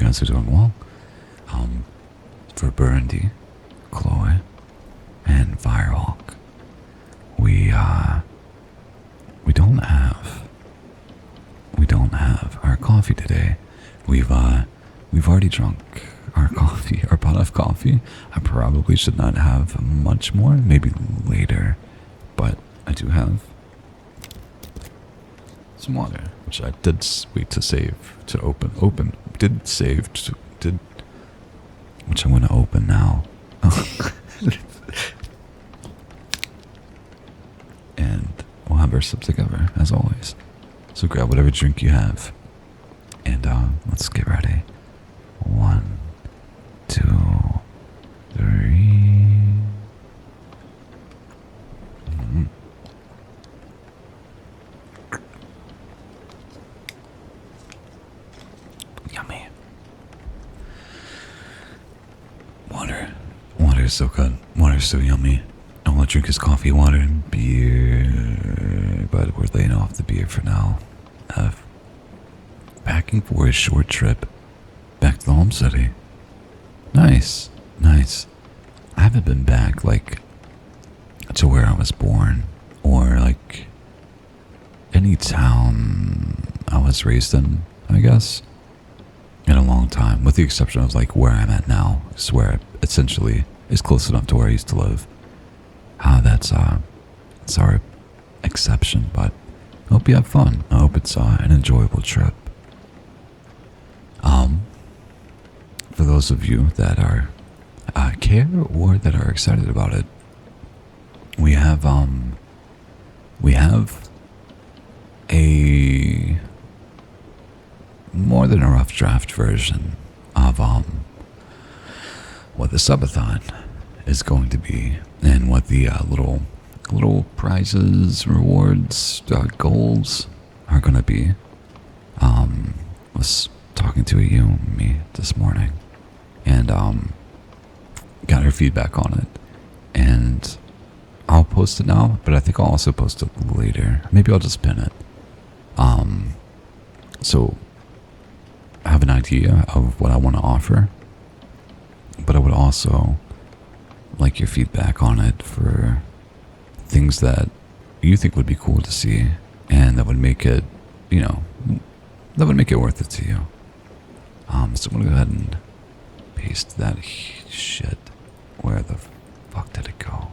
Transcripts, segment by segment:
guys are doing well. For Burundi, Chloe, and Firehawk, we don't have our coffee today. We've already drunk our coffee, our pot of coffee. I probably should not have much more, maybe later, but I do have some water, which I did wait to save to open. Did save to, did, which I'm gonna open now. And we'll have our sips together as always. So grab whatever drink you have, and let's get ready. 1, 2, 3. Yummy. Water is so good. Water is so yummy. All I drink is coffee, water, and beer. But we're laying off the beer for now. Packing for a short trip back to the home city. Nice. I haven't been back, like, to where I was born, or, like, any town I was raised in, I guess, in a long time, with the exception of, like, where I'm at now. It's where essentially is close enough to where I used to live. That's our exception, but I hope you have fun. I hope it's an enjoyable trip. For those of you that are care or that are excited about it, we have a more than a rough draft version of what the subathon is going to be, and what the little prizes, rewards, goals are going to be. Was talking to you and me this morning, and got her feedback on it, and I'll post it now, but I think I'll also post it later. Maybe I'll just pin it. So I have an idea of what I want to offer, but I would also like your feedback on it for things that you think would be cool to see, and that would make it, that would make it worth it to you. So I'm gonna go ahead and paste that shit. Where the fuck did it go?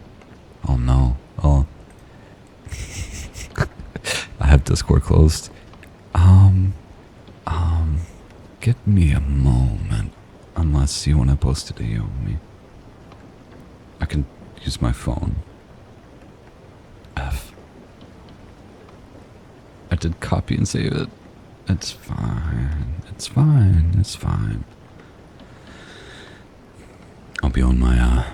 Oh no. Oh. I have Discord closed. Give me a moment. Unless you want to post it to you and me. I can use my phone. I did copy and save it. It's fine. It's fine. I'll be on my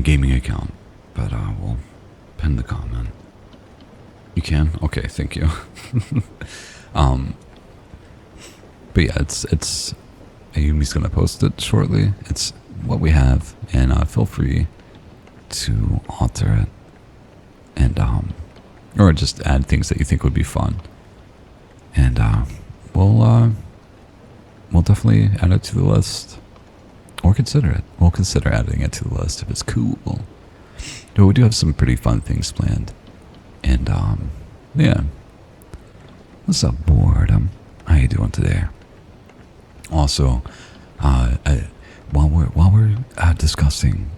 gaming account, but we'll pin the comment. You can? Okay, thank you. But yeah, it's Ayumi's gonna post it shortly. It's what we have, and feel free to alter it, and or just add things that you think would be fun, and we'll definitely add it to the list, or consider it. We'll consider adding it to the list if it's cool. But we do have some pretty fun things planned, and yeah. What's up, Boredom? How you doing today? Also, while we're discussing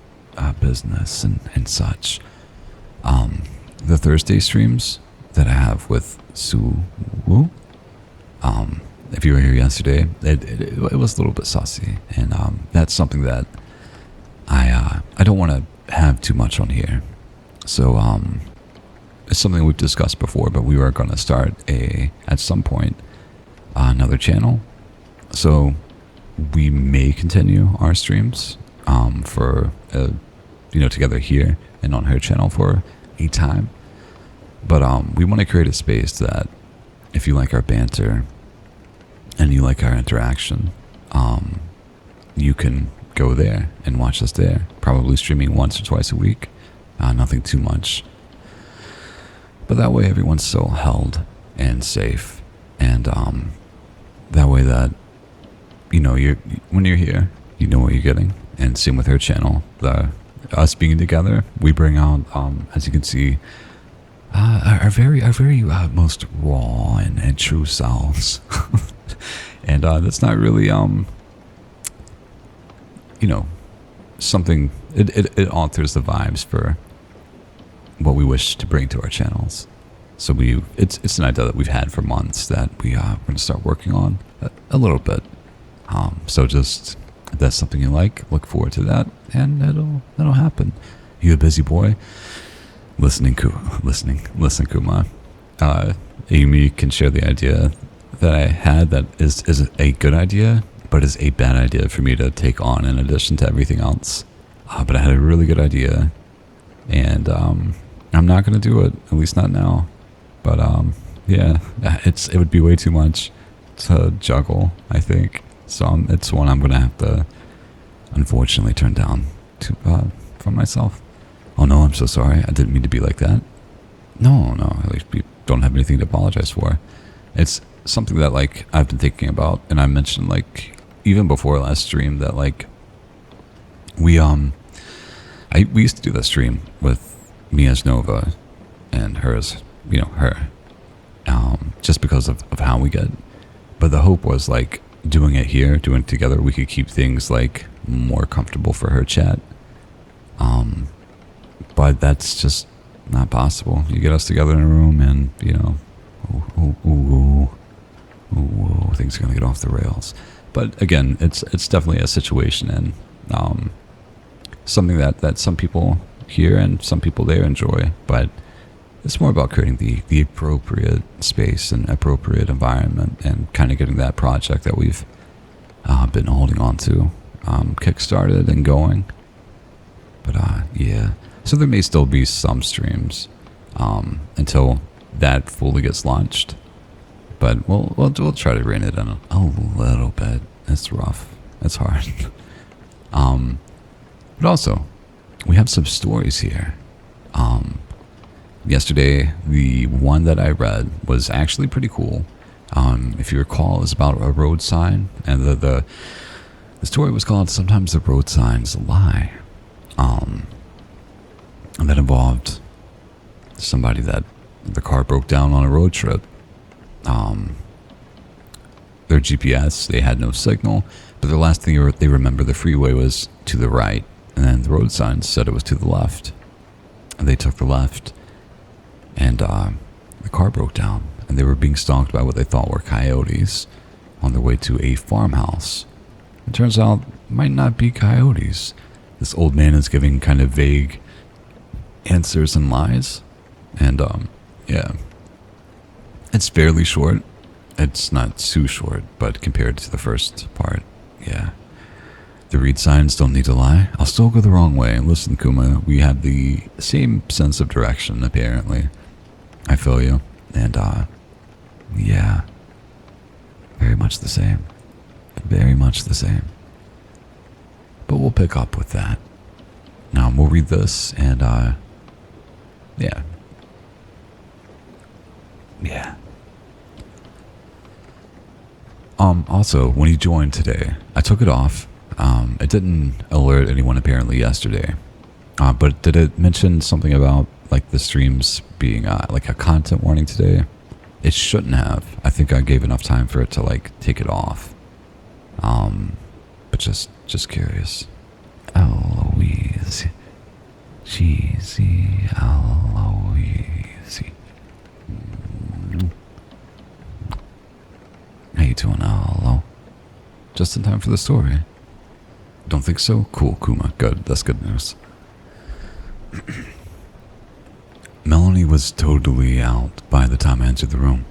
business and such, the Thursday streams that I have with Sue Woo, if you were here yesterday, it was a little bit saucy, and that's something that I don't want to have too much on here. So it's something we've discussed before, but we were going to start at some point another channel. So we may continue our streams for together here and on her channel for a time. But we want to create a space that if you like our banter and you like our interaction, you can go there and watch us there. Probably streaming once or twice a week. Nothing too much. But that way everyone's still held and safe. And that way that you're when you're here, you know what you're getting. And same with her channel. Us being together, we bring out, as you can see, our very most raw and true selves. And that's not really something. It alters the vibes for what we wish to bring to our channels. So it's an idea that we've had for months that we're going to start working on a little bit. So just if that's something you like, look forward to that, and that'll happen. You a busy boy? Listen, Kuma. Amy can share the idea that I had that is a good idea, but is a bad idea for me to take on in addition to everything else. But I had a really good idea, and I'm not going to do it, at least not now. But yeah, it would be way too much to juggle, I think. So it's one I'm going to have to unfortunately turn down from myself. Oh no, I'm so sorry. I didn't mean to be like that. No, at least you don't have anything to apologize for. It's something that like I've been thinking about, and I mentioned like even before last stream that like we used to do that stream with me as Nova and her as her, just because of how we get. But the hope was like doing it together, we could keep things like more comfortable for her chat. But that's just not possible. You get us together in a room and, things are going to get off the rails. But again, it's definitely a situation and something that some people here and some people there enjoy. But it's more about creating the appropriate space and appropriate environment and kind of getting that project that we've been holding on to kickstarted and going. But yeah. So there may still be some streams until that fully gets launched. But we'll try to rein it in a little bit. It's rough. It's hard. But also, we have some stories here. Yesterday, the one that I read was actually pretty cool. If you recall, it was about a road sign, and the story was called "Sometimes the Road Signs Lie." And that involved somebody that the car broke down on a road trip. Their GPS, they had no signal, but the last thing they remember, the freeway was to the right, and then the road signs said it was to the left. And they took the left, and the car broke down, and they were being stalked by what they thought were coyotes on their way to a farmhouse. It turns out it might not be coyotes. This old man is giving kind of vague answers and lies, and yeah, it's fairly short. It's not too short, but compared to the first part, yeah. The read signs don't need to lie. I'll still go the wrong way. Listen, Kuma, we have the same sense of direction, apparently. I feel you. And, yeah. Very much the same. Very much the same. But we'll pick up with that. Now, we'll read this, and, yeah. Yeah. Also, when you joined today, I took it off. It didn't alert anyone apparently yesterday. But did it mention something about, like, the streams being, like, a content warning today? It shouldn't have. I think I gave enough time for it to, like, take it off. But just curious. Eloise. Cheesy Eloise. How you doing, Elo? Just in time for the story. Don't think so? Cool, Kuma. Good. That's good news. Melanie was totally out by the time I entered the room.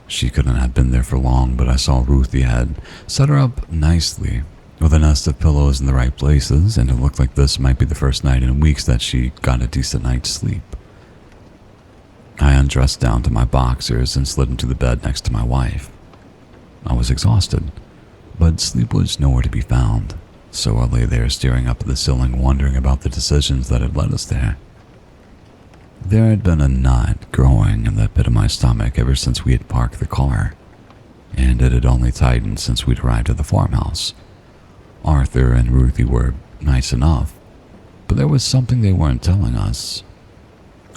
She couldn't have been there for long, but I saw Ruthie had set her up nicely with a nest of pillows in the right places, and it looked like this might be the first night in weeks that she got a decent night's sleep. I undressed down to my boxers and slid into the bed next to my wife. I was exhausted, but sleep was nowhere to be found, so I lay there staring up at the ceiling, wondering about the decisions that had led us there. There had been a knot growing in the pit of my stomach ever since we had parked the car. and it had only tightened since we'd arrived at the farmhouse. Arthur and Ruthie were nice enough, but there was something they weren't telling us.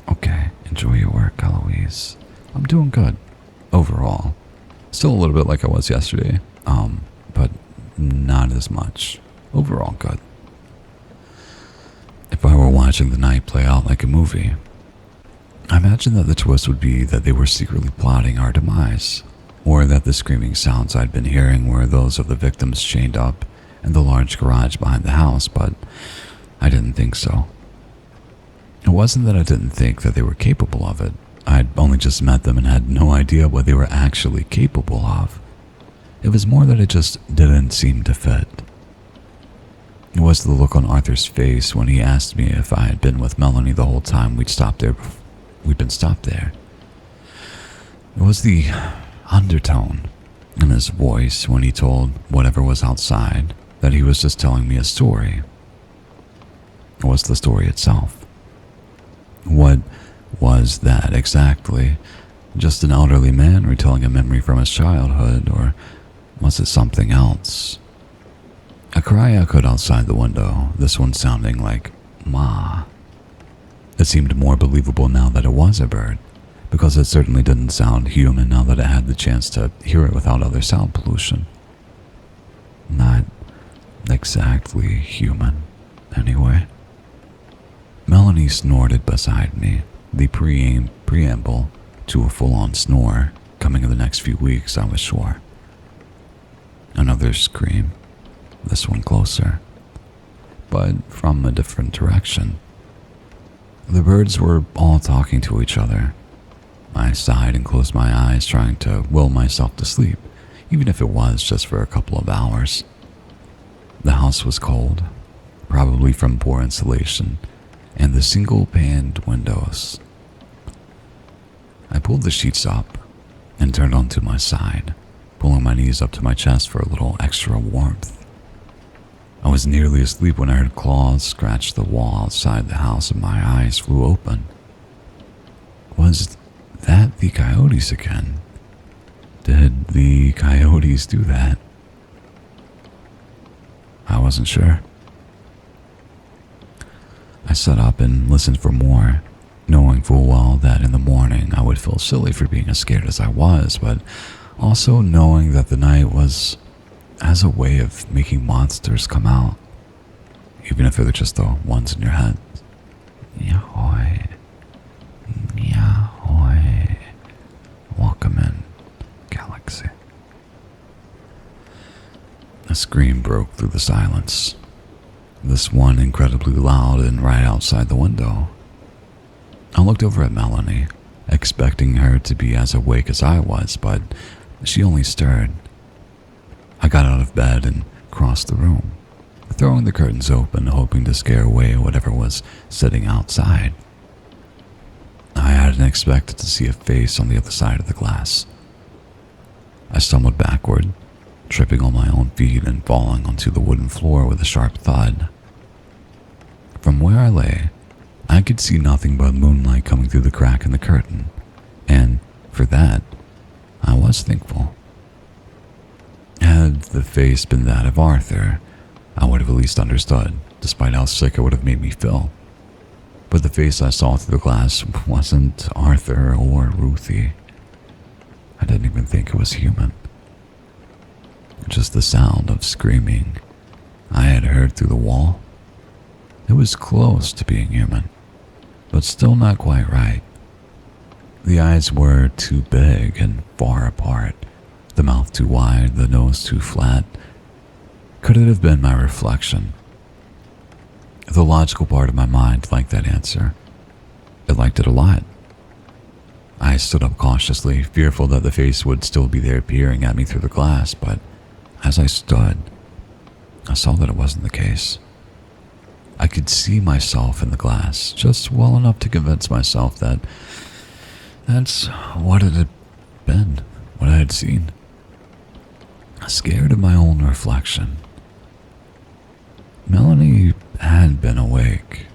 Okay, enjoy your work, Eloise. I'm doing good, overall. Still a little bit like I was yesterday, but not as much. Overall good. If I were watching the night play out like a movie, I imagine that the twist would be that they were secretly plotting our demise, or that the screaming sounds I'd been hearing were those of the victims chained up in the large garage behind the house, but I didn't think so. It wasn't that I didn't think that they were capable of it. I'd only just met them and had no idea what they were actually capable of. It was more that it just didn't seem to fit. It was the look on Arthur's face when he asked me if I had been with Melanie the whole time we'd been stopped there. It was the undertone in his voice when he told whatever was outside that he was just telling me a story. It was the story itself. What was that exactly? Just an elderly man retelling a memory from his childhood, or was it something else? A cry echoed outside the window, this one sounding like Ma. It seemed more believable now that it was a bird, because it certainly didn't sound human now that I had the chance to hear it without other sound pollution. Not exactly human, anyway. Melanie snorted beside me, the preamble to a full-on snore coming in the next few weeks, I was sure. Another scream, this one closer, but from a different direction. The birds were all talking to each other. I sighed and closed my eyes, trying to will myself to sleep, even if it was just for a couple of hours. The house was cold, probably from poor insulation, and the single-paned windows. I pulled the sheets up and turned onto my side, pulling my knees up to my chest for a little extra warmth. I was nearly asleep when I heard claws scratch the wall outside the house and my eyes flew open. Was that the coyotes again? Did the coyotes do that? I wasn't sure. I sat up and listened for more, knowing full well that in the morning I would feel silly for being as scared as I was, but also knowing that the night was as a way of making monsters come out, even if they're just the ones in your head. Yahoy, yahoy, welcome in, galaxy. A scream broke through the silence, this one incredibly loud and right outside the window. I looked over at Melanie, expecting her to be as awake as I was, but she only stirred. I got out of bed and crossed the room, throwing the curtains open, hoping to scare away whatever was sitting outside. I hadn't expected to see a face on the other side of the glass. I stumbled backward, tripping on my own feet and falling onto the wooden floor with a sharp thud. From where I lay, I could see nothing but moonlight coming through the crack in the curtain, and for that, I was thankful. Had the face been that of Arthur, I would have at least understood, despite how sick it would have made me feel. But the face I saw through the glass wasn't Arthur or Ruthie. I didn't even think it was human. Just the sound of screaming I had heard through the wall. It was close to being human, but still not quite right. The eyes were too big and far apart, the mouth too wide, the nose too flat. Could it have been my reflection? The logical part of my mind liked that answer. It liked it a lot. I stood up cautiously, fearful that the face would still be there peering at me through the glass, but as I stood, I saw that it wasn't the case. I could see myself in the glass, just well enough to convince myself that that's what it had been, what I had seen. Scared of my own reflection. Melanie had been awake.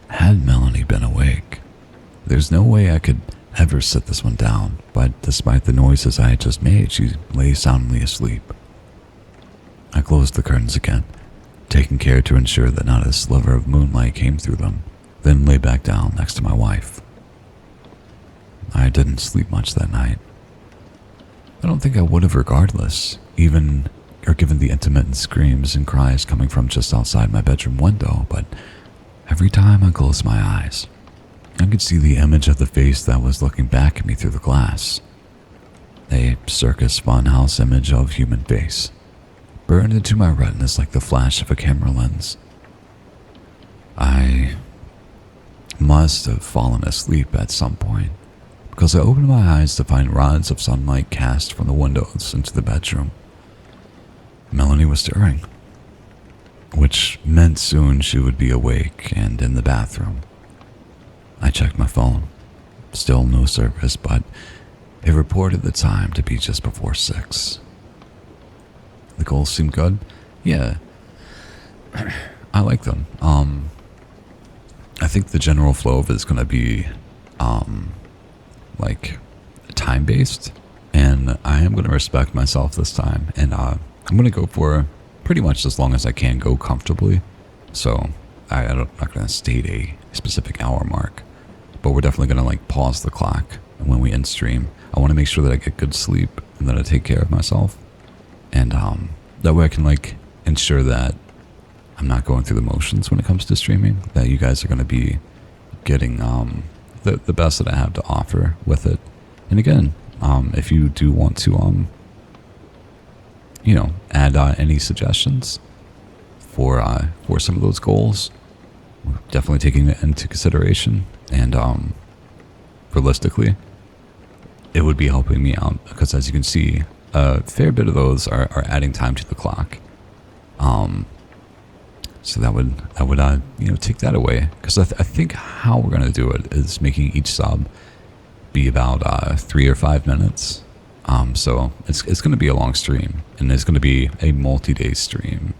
Had Melanie been awake, there's no way I could ever sit this one down, but despite the noises I had just made, she lay soundly asleep. I closed the curtains again, taking care to ensure that not a sliver of moonlight came through them, then lay back down next to my wife. I didn't sleep much that night. I don't think I would have regardless, given the intermittent screams and cries coming from just outside my bedroom window, but every time I closed my eyes, I could see the image of the face that was looking back at me through the glass. A circus funhouse image of human face, burned into my retinas like the flash of a camera lens. I must have fallen asleep at some point, because I opened my eyes to find rods of sunlight cast from the windows into the bedroom. Melanie was stirring, which meant soon she would be awake and in the bathroom. I checked my phone. Still no service, but it reported the time to be just before 6. The goals seem good. Yeah, I like them. I think the general flow of it is going to be, like, time-based, and I am going to respect myself this time, and I'm going to go for pretty much as long as I can go comfortably. So I'm not going to state a specific hour mark, but we're definitely going to like pause the clock. And when we end stream, I want to make sure that I get good sleep and that I take care of myself. And that way I can like ensure that I'm not going through the motions when it comes to streaming, that you guys are going to be getting the best that I have to offer with it. And again, if you do want to add any suggestions for some of those goals, definitely taking it into consideration. And realistically, it would be helping me out, because as you can see, a fair bit of those are adding time to the clock. So that would take that away, because I think how we're gonna do it is making each sub be about 3 or 5 minutes. So it's going to be a long stream, and it's going to be a multi-day stream,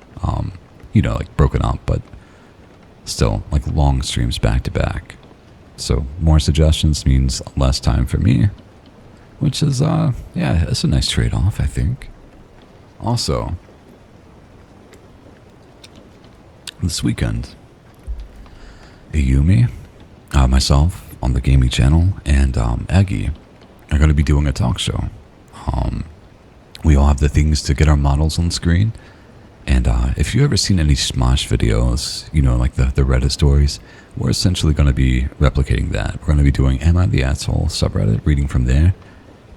like broken up, but still like long streams back to back. So more suggestions means less time for me, which is, it's a nice trade-off, I think. Also, this weekend, Ayumi, myself on the gaming channel, and Aggie are going to be doing a talk show. We all have the things to get our models on screen, and if you've ever seen any Smosh videos, like the Reddit stories, we're essentially going to be replicating that. We're going to be doing Am I the Asshole subreddit, reading from there,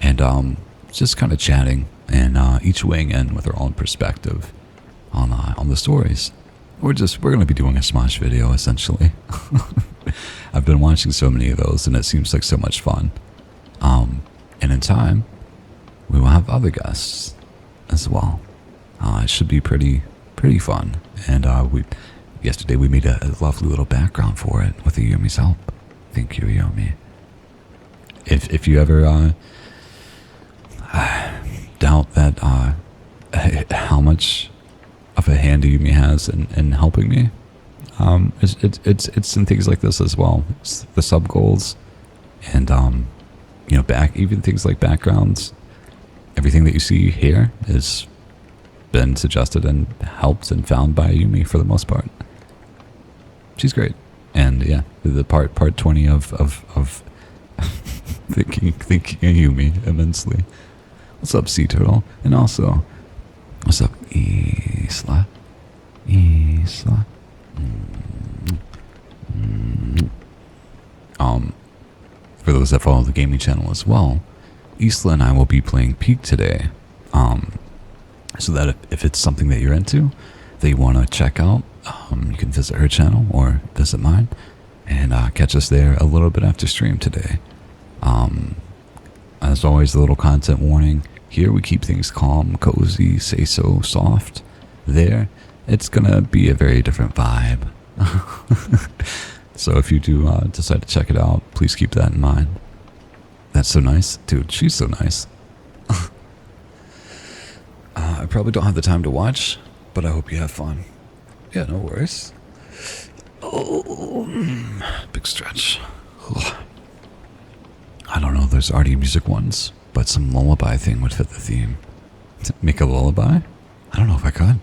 and just kind of chatting, and each weighing in with our own perspective on the stories. We're going to be doing a Smosh video, essentially. I've been watching so many of those, and it seems like so much fun. And in time, we will have other guests as well. It should be pretty fun. And yesterday we made a lovely little background for it with Ayumi's help. Thank you, Ayumi. If you ever doubt that how much of a hand Ayumi has in helping me, it's in things like this as well. It's the sub goals, and even things like backgrounds. Everything that you see here has been suggested and helped and found by Ayumi for the most part. She's great. And yeah, the part 20 of thinking Ayumi immensely. What's up, Sea Turtle? And also, what's up, Isla? For those that follow the gaming channel as well, Isla and I will be playing Peak today. So that if it's something that you're into, that you want to check out, you can visit her channel or visit mine, and catch us there a little bit after stream today. As always, a little content warning. Here we keep things calm, cozy, say so, soft. There, it's gonna be a very different vibe. So if you do decide to check it out, please keep that in mind. That's so nice. Dude, she's so nice. I probably don't have the time to watch, but I hope you have fun. Yeah, no worries. Oh, big stretch. I don't those arty music ones, but some lullaby thing would fit the theme. Make a lullaby? I don't know if I could.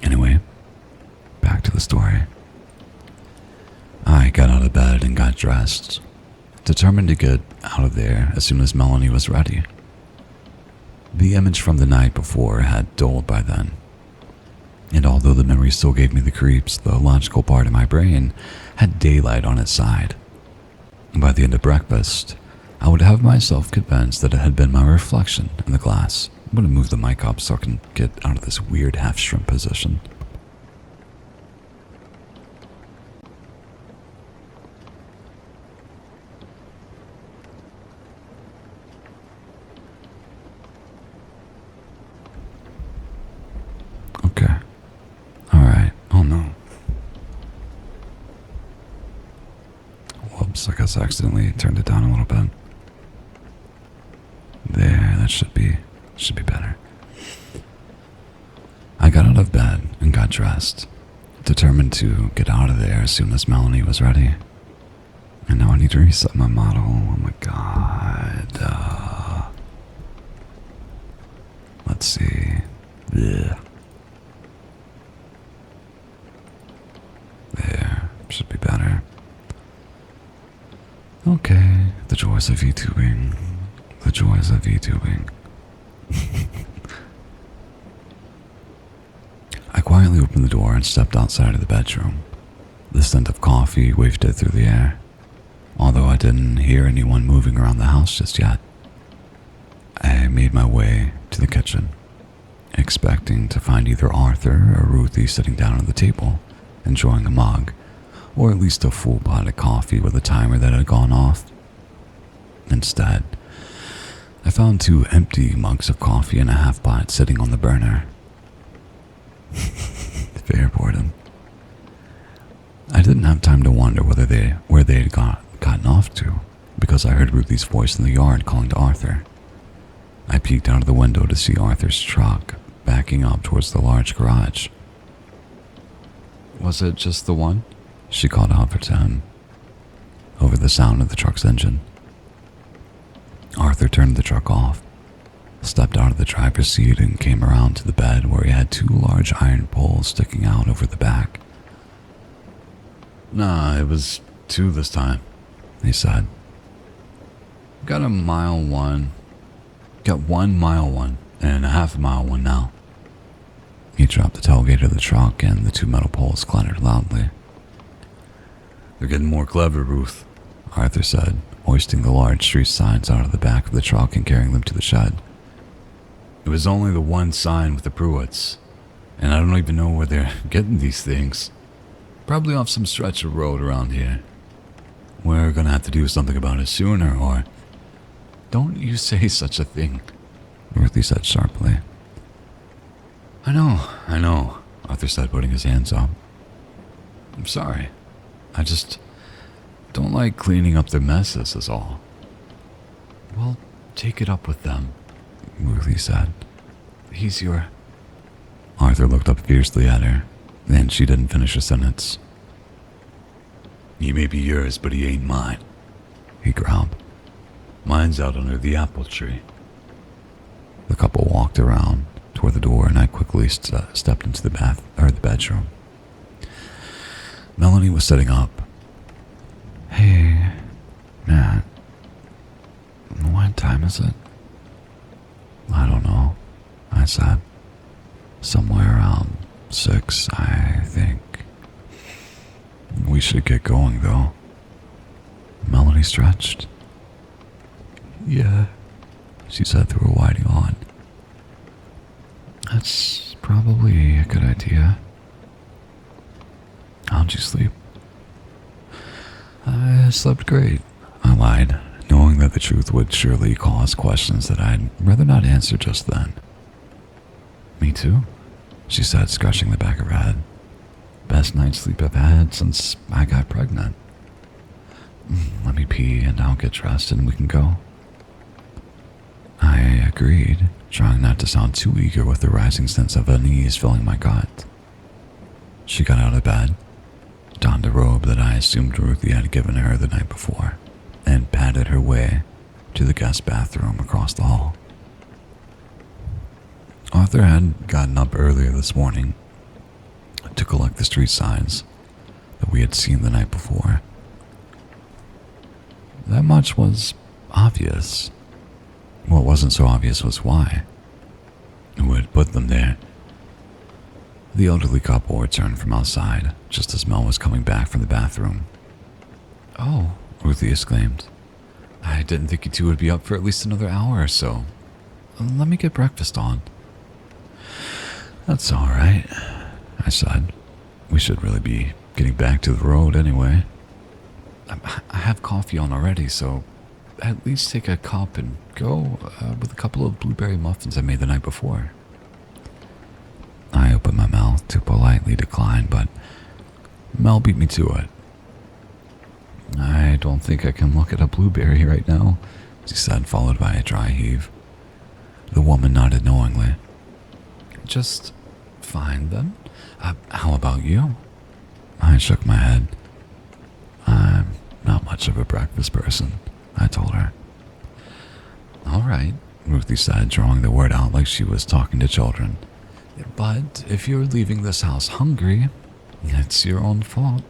Anyway, back to the story. I got out of bed and got dressed, determined to get out of there as soon as Melanie was ready. The image from the night before had dulled by then, and although the memory still gave me the creeps, the logical part of my brain had daylight on its side. By the end of breakfast, I would have myself convinced that it had been my reflection in the glass. I'm going to move the mic up so I can get out of this weird half-shrimp position. Okay. Alright. Oh no. Whoops, I guess I accidentally turned it down a little bit. There, that should be better. I got out of bed and got dressed, determined to get out of there as soon as Melanie was ready. And now I need to reset my model. Oh my god. Let's see. Yeah. There, should be better. Okay, the joys of VTubing. The joys of VTubing. I quietly opened the door and stepped outside of the bedroom. The scent of coffee wafted through the air, although I didn't hear anyone moving around the house just yet. I made my way to the kitchen, expecting to find either Arthur or Ruthie sitting down at the table, enjoying a mug, or at least a full pot of coffee with a timer that had gone off. Instead, I found 2 empty mugs of coffee and a half pot sitting on the burner. Fair boredom. I didn't have time to wonder where they had gotten off to, because I heard Ruthie's voice in the yard calling to Arthur. I peeked out of the window to see Arthur's truck backing up towards the large garage. Was it just the one? She called out to him, over the sound of the truck's engine. Arthur turned the truck off, stepped out of the driver's seat, and came around to the bed where he had 2 large iron poles sticking out over the back. Nah, it was 2 this time, he said. Got a mile one. Got 1 mile one and a half mile one now. He dropped the tailgate of the truck and the 2 metal poles clattered loudly. They're getting more clever, Ruth, Arthur said, hoisting the large street signs out of the back of the truck and carrying them to the shed. It was only the one sign with the Pruitts, and I don't even know where they're getting these things. Probably off some stretch of road around here. We're gonna have to do something about it sooner, or... Don't you say such a thing, Ruthie said sharply. I know, Arthur said, putting his hands up. I'm sorry. I just don't like cleaning up their messes is all. Well, take it up with them, Ruthie said. He's your... Arthur looked up fiercely at her, and she didn't finish a sentence. He may be yours, but he ain't mine, he growled. Mine's out under the apple tree. The couple walked around toward the door, and I quickly stepped into the bedroom. Melanie was sitting up. Hey, Matt. What time is it? I don't know, I said. Somewhere around 6, I think. We should get going, though. Melanie stretched. Yeah, she said through a wide yawn. That's probably a good idea. How'd you sleep? I slept great, I lied, knowing that the truth would surely cause questions that I'd rather not answer just then. Me too, she said, scratching the back of her head. Best night's sleep I've had since I got pregnant. Let me pee and I'll get dressed and we can go. I agreed, trying not to sound too eager with the rising sense of unease filling my gut. She got out of bed, donned a robe that I assumed Ruthie had given her the night before and padded her way to the guest bathroom across the hall. Arthur had gotten up earlier this morning to collect the street signs that we had seen the night before. That much was obvious. What wasn't so obvious was why. Who had put them there. The elderly couple returned from outside just as Mel was coming back from the bathroom. "Oh," Ruthie exclaimed. "I didn't think you two would be up for at least another hour or so. Let me get breakfast on." "That's all right," I said. "We should really be getting back to the road anyway." "I have coffee on already, so at least take a cup and go with a couple of blueberry muffins I made the night before." I opened my mouth to politely decline, but Mel beat me to it. "I don't think I can look at a blueberry right now," she said, followed by a dry heave. The woman nodded knowingly. "Just fine then. How about you?" I shook my head. "I'm not much of a breakfast person," I told her. "All right," Ruthie said, drawing the word out like she was talking to children. "But if you're leaving this house hungry, it's your own fault."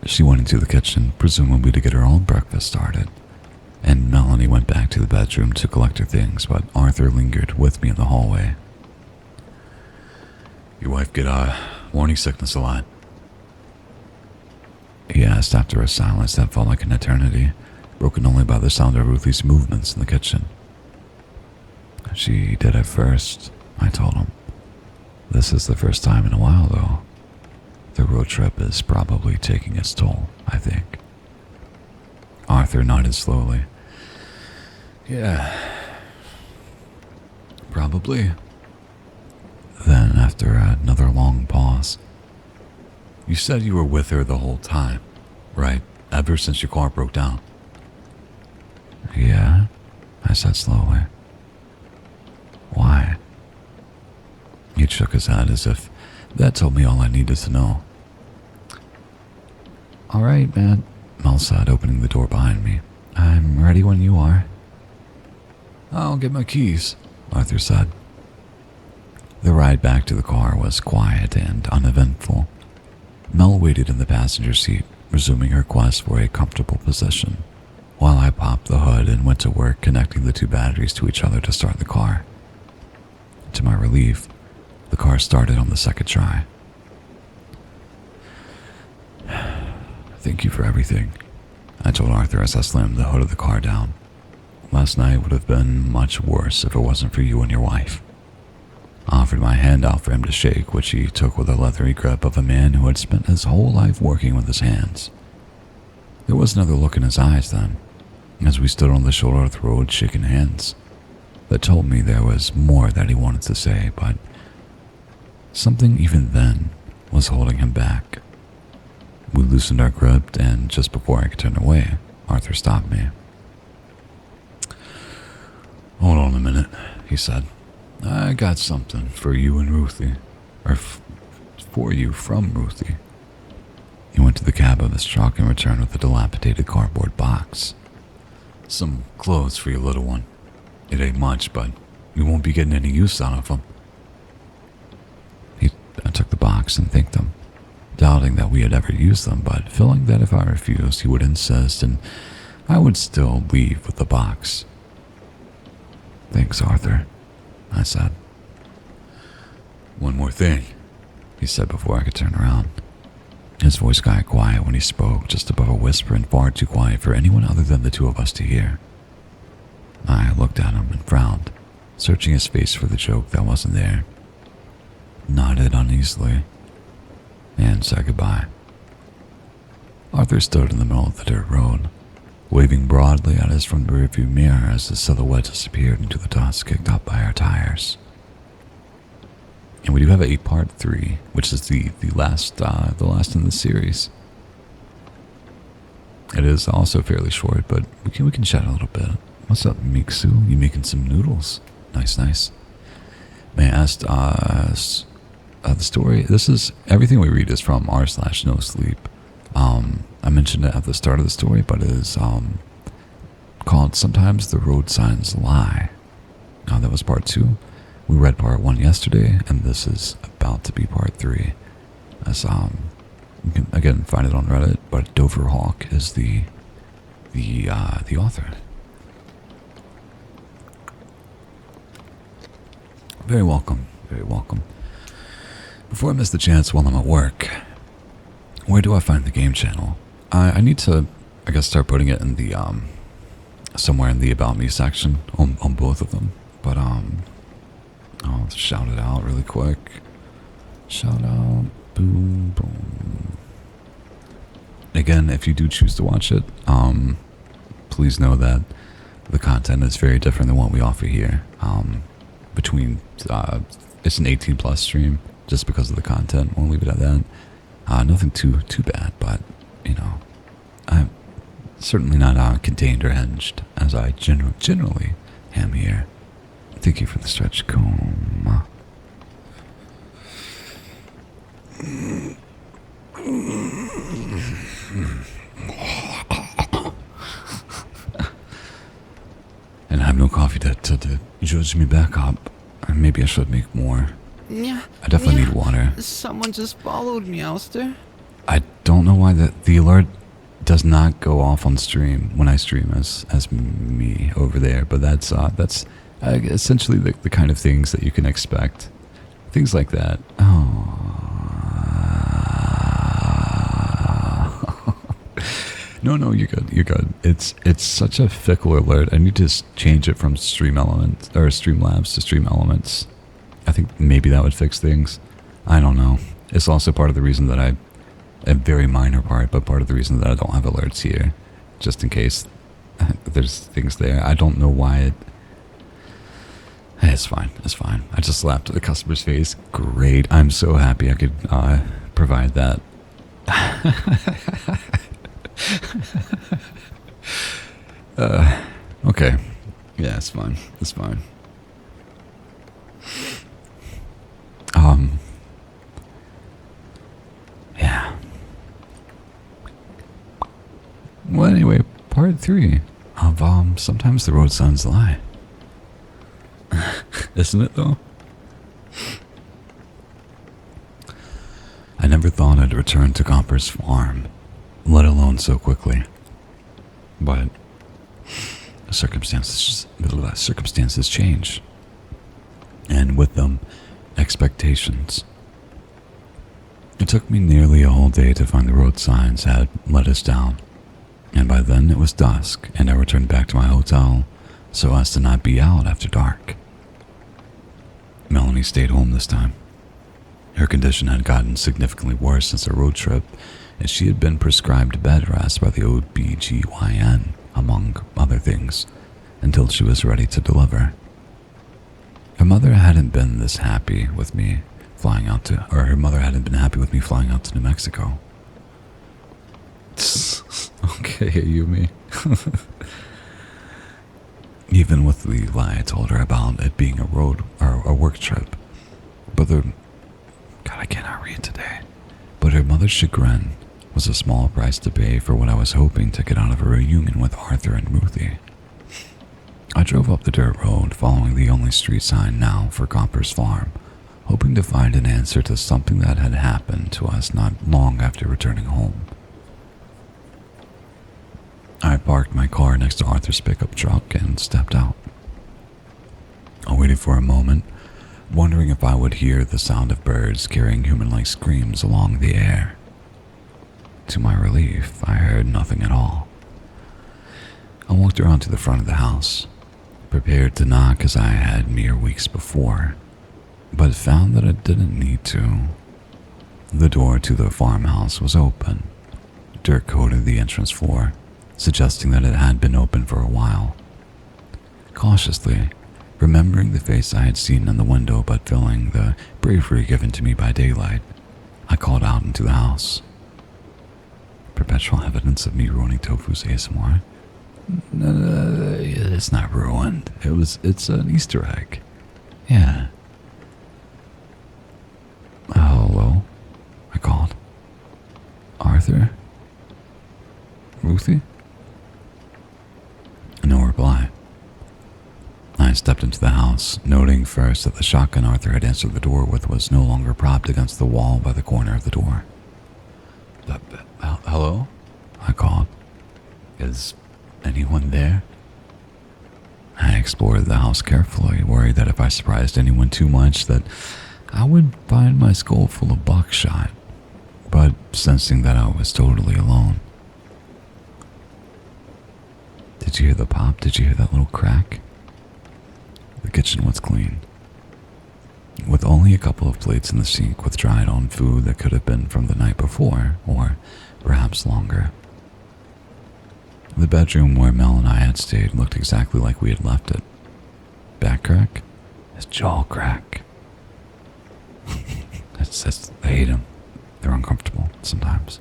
She went into the kitchen, presumably to get her own breakfast started, and Melanie went back to the bedroom to collect her things, but Arthur lingered with me in the hallway. "Your wife get morning sickness a lot?" he asked after a silence that felt like an eternity, broken only by the sound of Ruthie's movements in the kitchen. "She did at first," I told him. "This is the first time in a while, though. The road trip is probably taking its toll, I think." Arthur nodded slowly. "Yeah, probably." Then, after another long pause, "You said you were with her the whole time, right? Ever since your car broke down?" "Yeah," I said slowly. "Why?" He shook his head as if that told me all I needed to know. "All right, man," Mel said, opening the door behind me. "I'm ready when you are." "I'll get my keys," Arthur said. The ride back to the car was quiet and uneventful. Mel waited in the passenger seat, resuming her quest for a comfortable position, while I popped the hood and went to work connecting the two batteries to each other to start the car. To my relief, the car started on the second try. "Thank you for everything," I told Arthur as I slammed the hood of the car down. "Last night would have been much worse if it wasn't for you and your wife." I offered my hand out for him to shake, which he took with a leathery grip of a man who had spent his whole life working with his hands. There was another look in his eyes then, as we stood on the shoulder of the road shaking hands, that told me there was more that he wanted to say, but something even then was holding him back. We loosened our grip, and just before I could turn away, Arthur stopped me. "Hold on a minute," he said. "I got something for you and Ruthie, or for you from Ruthie." He went to the cab of his truck and returned with a dilapidated cardboard box. "Some clothes for your little one. It ain't much, but you won't be getting any use out of them." I took the box and thanked him, doubting that we had ever used them, but feeling that if I refused, he would insist, and I would still leave with the box. "Thanks, Arthur," I said. "One more thing," he said before I could turn around. His voice got quiet when he spoke, just above a whisper and far too quiet for anyone other than the two of us to hear. I looked at him and frowned, searching his face for the joke that wasn't there. Nodded uneasily, and said goodbye. Arthur stood in the middle of the dirt road, waving broadly at us from the rearview mirror as his silhouette disappeared into the dust kicked up by our tires. And we do have a part 3, which is the last in the series. It is also fairly short, but we can chat a little bit. What's up, Miksu? You making some noodles? Nice. May I ask, the story. This is everything we read is from r/no sleep. I mentioned it at the start of the story, but it is called "Sometimes the Road Signs Lie." That was part 2. We read part 1 yesterday, and this is about to be part 3. As you can again find it on Reddit, but Dover Hawk is the author. Very welcome, very welcome. Before I miss the chance while I'm at work, where do I find the game channel? I need to, I guess, start putting it in the somewhere in the About Me section on both of them. But I'll shout it out really quick. Shout out, boom, boom. Again, if you do choose to watch it, please know that the content is very different than what we offer here. It's an 18+ stream just because of the content. We'll leave it at that. Nothing too bad, but you know, I'm certainly not contained or hinged as I generally am here. Thank you for the stretch comb. And I have no coffee to judge me back up. Maybe I should make more. Yeah. I definitely need water. Someone just followed me, Alistair. I don't know why the alert does not go off on stream when I stream as me over there, but that's essentially the kind of things that you can expect. Things like that. Oh. No, you're good. You're good. It's such a fickle alert. I need to change it from Stream Elements or Streamlabs to Stream Elements. I think maybe that would fix things. I don't know. It's also part of the reason that a very minor part, but part of the reason that I don't have alerts here, just in case there's things there. I don't know why it. It's fine. It's fine. I just laughed at the customer's face. Great. I'm so happy I could provide that. Okay. Yeah, it's fine. It's fine. Yeah. Well, anyway, part 3 of Sometimes the Road Signs Lie. Isn't it, though? I never thought I'd return to Copper's farm, let alone so quickly. But circumstances change. And with them, expectations. It took me nearly a whole day to find the road signs had let us down. And by then it was dusk, and I returned back to my hotel so as to not be out after dark. Melanie stayed home this time. Her condition had gotten significantly worse since our road trip, and she had been prescribed bed rest by the OBGYN, among other things, until she was ready to deliver. Her mother hadn't been this happy with me flying out to, or her mother hadn't been happy with me flying out to New Mexico. Okay, Yumi. Even with the lie I told her about it being a road or a work trip. But God, I cannot read today. But her mother's chagrin was a small price to pay for what I was hoping to get out of a reunion with Arthur and Ruthie. I drove up the dirt road, following the only street sign now for Copper's farm, hoping to find an answer to something that had happened to us not long after returning home. I parked my car next to Arthur's pickup truck and stepped out. I waited for a moment, wondering if I would hear the sound of birds carrying human-like screams along the air. To my relief, I heard nothing at all. I walked around to the front of the house, prepared to knock as I had mere weeks before, but found that I didn't need to. The door to the farmhouse was open. Dirt coated the entrance floor, suggesting that it had been open for a while. Cautiously, remembering the face I had seen in the window but feeling the bravery given to me by daylight, I called out into the house. Perpetual evidence of me ruining Tofu's ASMR? It's not ruined. It's an Easter egg. Yeah. Arthur? Ruthie? No reply. I stepped into the house, noting first that the shotgun Arthur had answered the door with was no longer propped against the wall by the corner of the door. Hello? I called. Is anyone there? I explored the house carefully, worried that if I surprised anyone too much that I would find my skull full of buckshot, but sensing that I was totally alone. Did you hear the pop? Did you hear that little crack? The kitchen was clean, with only a couple of plates in the sink with dried on food that could have been from the night before, or perhaps longer. The bedroom where Mel and I had stayed looked exactly like we had left it. Back crack? His jaw crack. I hate them. They're uncomfortable sometimes.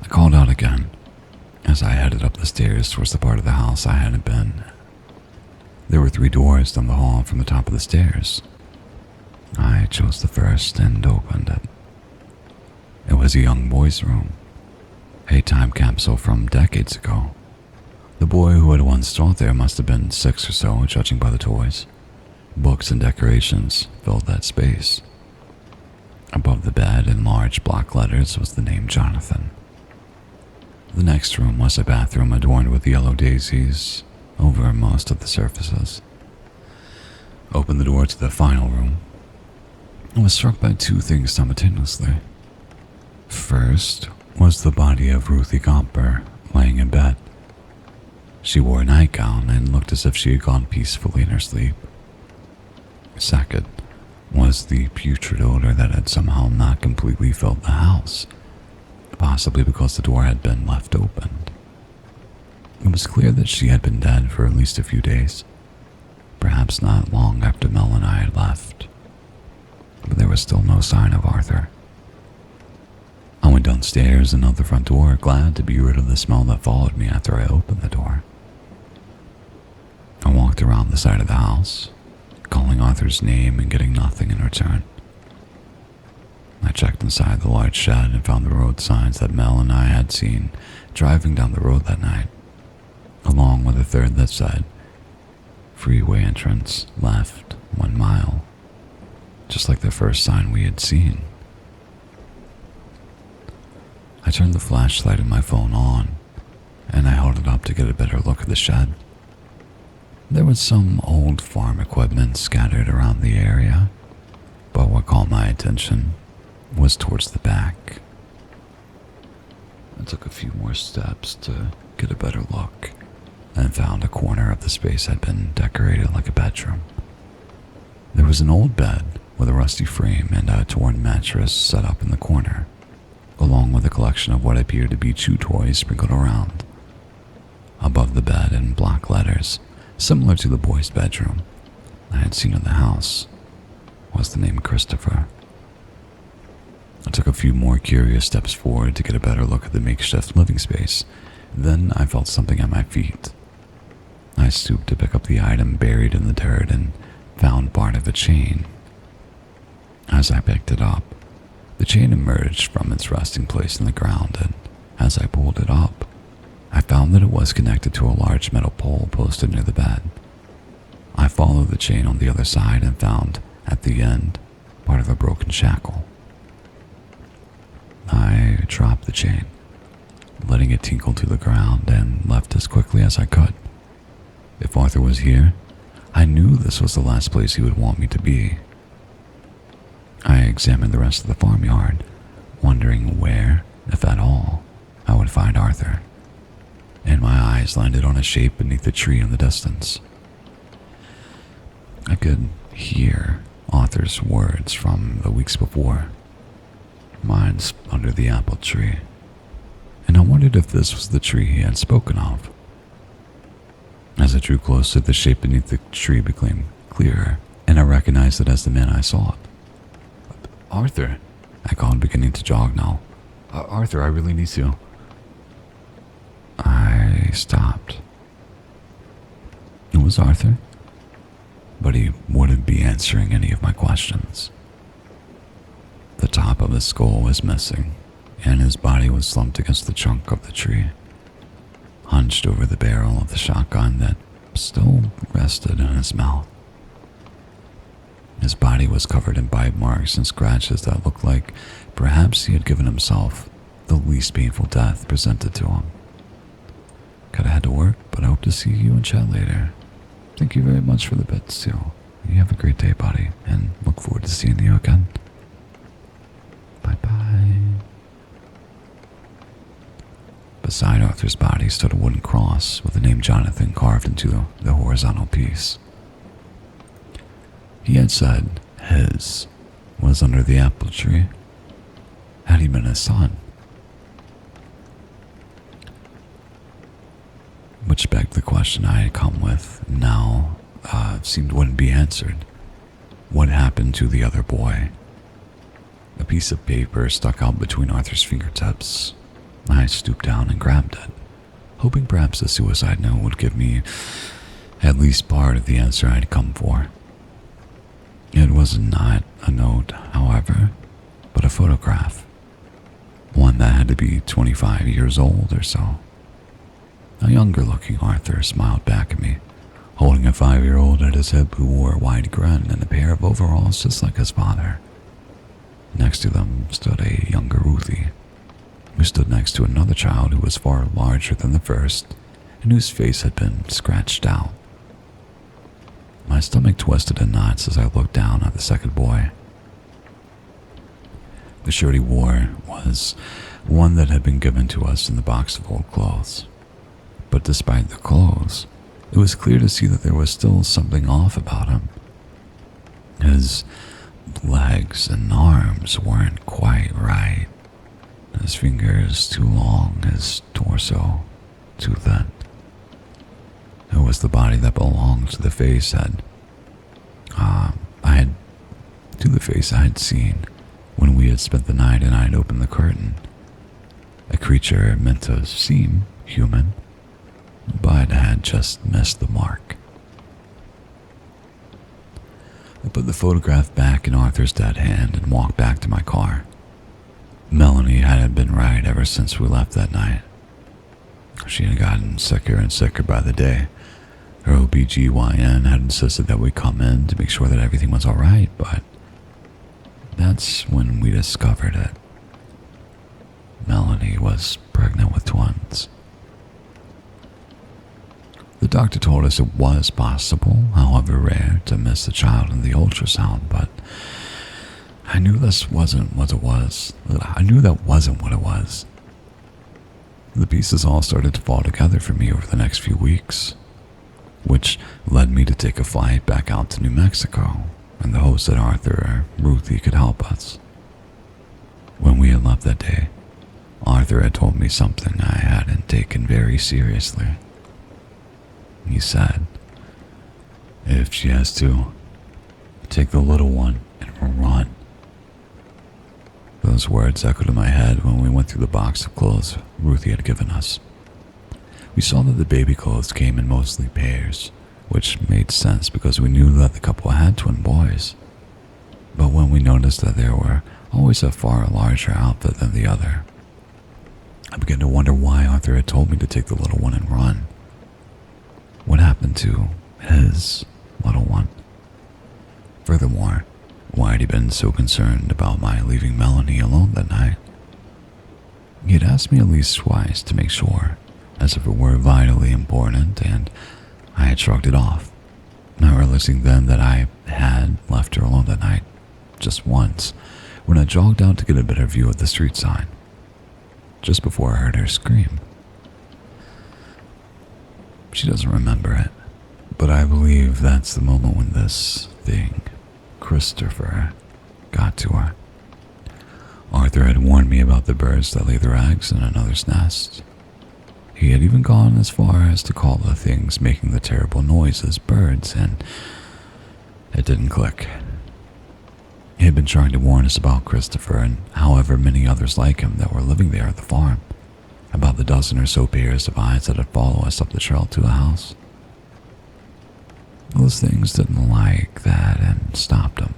I called out again as I headed up the stairs towards the part of the house I hadn't been. There were 3 doors down the hall from the top of the stairs. I chose the first and opened it. It was a young boy's room, a time capsule from decades ago. The boy who had once taught there must have been 6 or so, judging by the toys. Books and decorations filled that space. Above the bed in large block letters was the name Jonathan. The next room was a bathroom adorned with yellow daisies over most of the surfaces. Opened the door to the final room and was struck by 2 things simultaneously. First was the body of Ruthie Gomper laying in bed. She wore a nightgown and looked as if she had gone peacefully in her sleep. Second was the putrid odor that had somehow not completely filled the house, possibly because the door had been left open. It was clear that she had been dead for at least a few days, perhaps not long after Mel and I had left, but there was still no sign of Arthur. I went downstairs and out the front door, glad to be rid of the smell that followed me after I opened the door. I walked around the side of the house, calling Arthur's name and getting nothing in return. I checked inside the large shed and found the road signs that Mel and I had seen driving down the road that night, along with a third that said, "Freeway entrance left 1 mile," just like the first sign we had seen. I turned the flashlight in my phone on, and I held it up to get a better look at the shed. There was some old farm equipment scattered around the area, but what caught my attention was towards the back. I took a few more steps to get a better look, and found a corner of the space had been decorated like a bedroom. There was an old bed with a rusty frame and a torn mattress set up in the corner, along with a collection of what appeared to be chew toys sprinkled around. Above the bed in block letters, similar to the boy's bedroom I had seen in the house, was the name Christopher. I took a few more curious steps forward to get a better look at the makeshift living space. Then I felt something at my feet. I stooped to pick up the item buried in the dirt and found part of a chain. As I picked it up, the chain emerged from its resting place in the ground, and as I pulled it up, I found that it was connected to a large metal pole posted near the bed. I followed the chain on the other side and found, at the end, part of a broken shackle. I dropped the chain, letting it tinkle to the ground, and left as quickly as I could. If Arthur was here, I knew this was the last place he would want me to be. I examined the rest of the farmyard, wondering where, if at all, I would find Arthur, and my eyes landed on a shape beneath a tree in the distance. I could hear Arthur's words from the weeks before. "Mine's under the apple tree," and I wondered if this was the tree he had spoken of. As I drew closer, the shape beneath the tree became clearer, and I recognized it as the man I sought. "Arthur," I called, beginning to jog now. "Arthur, I really need you." I stopped. It was Arthur, but he wouldn't be answering any of my questions. The top of his skull was missing, and his body was slumped against the trunk of the tree, hunched over the barrel of the shotgun that still rested in his mouth. His body was covered in bite marks and scratches that looked like perhaps he had given himself the least painful death presented to him. Gotta head to work, but I hope to see you in chat later. Thank you very much for the bits, too. You have a great day, buddy, and look forward to seeing you again. Bye-bye. Beside Arthur's body stood a wooden cross with the name Jonathan carved into the horizontal piece. He had said his was under the apple tree. Had he been his son? Which begged the question I had come with now seemed wouldn't be answered. What happened to the other boy? A piece of paper stuck out between Arthur's fingertips. I stooped down and grabbed it, hoping perhaps the suicide note would give me at least part of the answer I'd come for. It was not a note, however, but a photograph. One that had to be 25 years old or so. A younger-looking Arthur smiled back at me, holding a 5-year-old at his hip who wore a wide grin and a pair of overalls just like his father. Next to them stood a younger Ruthie, who stood next to another child who was far larger than the first and whose face had been scratched out. My stomach twisted in knots as I looked down at the second boy. The shirt he wore was one that had been given to us in the box of old clothes. But despite the clothes, it was clear to see that there was still something off about him. His legs and arms weren't quite right. His fingers too long, his torso too thin. It was the body that belonged to the face I had seen when we had spent the night and I had opened the curtain. A creature meant to seem human, but had just missed the mark. I put the photograph back in Arthur's dead hand and walked back to my car. Melanie hadn't been right ever since we left that night. She had gotten sicker and sicker by the day. Her OBGYN had insisted that we come in to make sure that everything was alright, but that's when we discovered it. Melanie was pregnant with twins. The doctor told us it was possible, however rare, to miss a child in the ultrasound, but I knew this wasn't what it was. I knew that wasn't what it was. The pieces all started to fall together for me over the next few weeks, which led me to take a flight back out to New Mexico in the hopes that Arthur or Ruthie could help us. When we had left that day, Arthur had told me something I hadn't taken very seriously. He said, if she has to, take the little one and run. Those words echoed in my head when we went through the box of clothes Ruthie had given us. We saw that the baby clothes came in mostly pairs, which made sense because we knew that the couple had twin boys. But when we noticed that there were always a far larger outfit than the other, I began to wonder why Arthur had told me to take the little one and run. What happened to his little one? Furthermore, why had he been so concerned about my leaving Melanie alone that night? He had asked me at least twice to make sure, as if it were vitally important, and I had shrugged it off, not realizing then that I had left her alone that night, just once, when I jogged out to get a better view of the street sign, just before I heard her scream. She doesn't remember it, but I believe that's the moment when this thing, Christopher, got to her. Arthur had warned me about the birds that lay their eggs in another's nest. He had even gone as far as to call the things making the terrible noises birds, and it didn't click. He had been trying to warn us about Christopher and however many others like him that were living there at the farm, about the dozen or so pairs of eyes that had followed us up the trail to the house. Those things didn't like that and stopped him.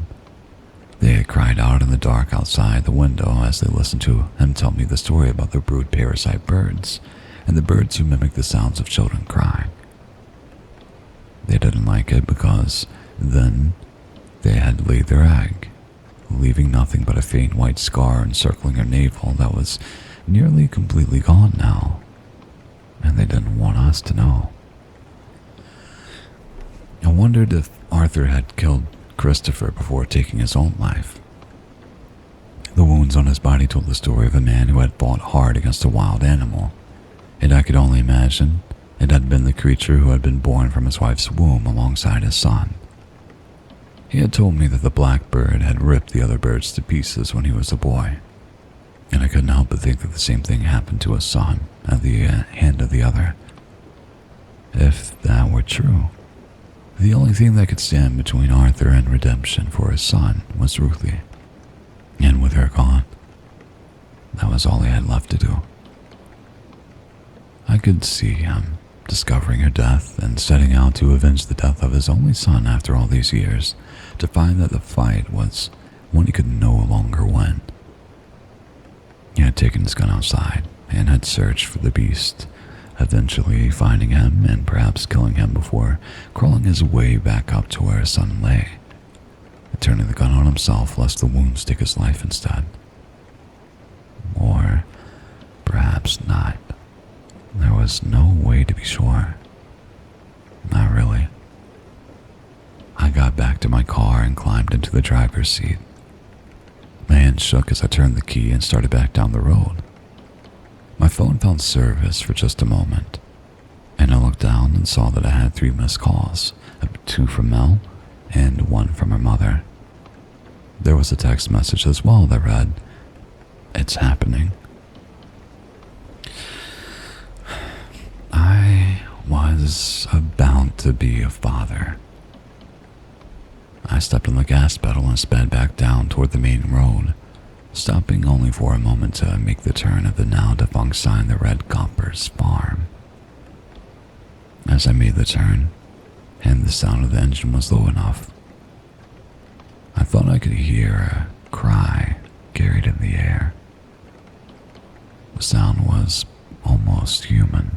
They had cried out in the dark outside the window as they listened to him tell me the story about the brood parasite birds and the birds who mimic the sounds of children crying. They didn't like it because then they had laid their egg, leaving nothing but a faint white scar encircling her navel that was nearly completely gone now, and they didn't want us to know. I wondered if Arthur had killed Christopher before taking his own life. The wounds on his body told the story of a man who had fought hard against a wild animal, and I could only imagine it had been the creature who had been born from his wife's womb alongside his son. He had told me that the blackbird had ripped the other birds to pieces when he was a boy, and I couldn't help but think that the same thing happened to his son at the hand of the other. If that were true, the only thing that could stand between Arthur and redemption for his son was Ruthie, and with her gone, that was all he had left to do. I could see him discovering her death and setting out to avenge the death of his only son after all these years, to find that the fight was one he could no longer win. He had taken his gun outside and had searched for the beast, eventually finding him and perhaps killing him before crawling his way back up to where his son lay, turning the gun on himself lest the wounds take his life instead. Or perhaps not. There was no way to be sure. Not really. I got back to my car and climbed into the driver's seat. My hand shook as I turned the key and started back down the road. My phone found service for just a moment, and I looked down and saw that I had 3 missed calls, 2 from Mel and 1 from her mother. There was a text message as well that read, "It's happening." I was about to be a father. I stepped on the gas pedal and sped back down toward the main road, stopping only for a moment to make the turn of the now defunct sign the Red Coppers Farm. As I made the turn, and the sound of the engine was low enough, I thought I could hear a cry carried in the air. The sound was almost human.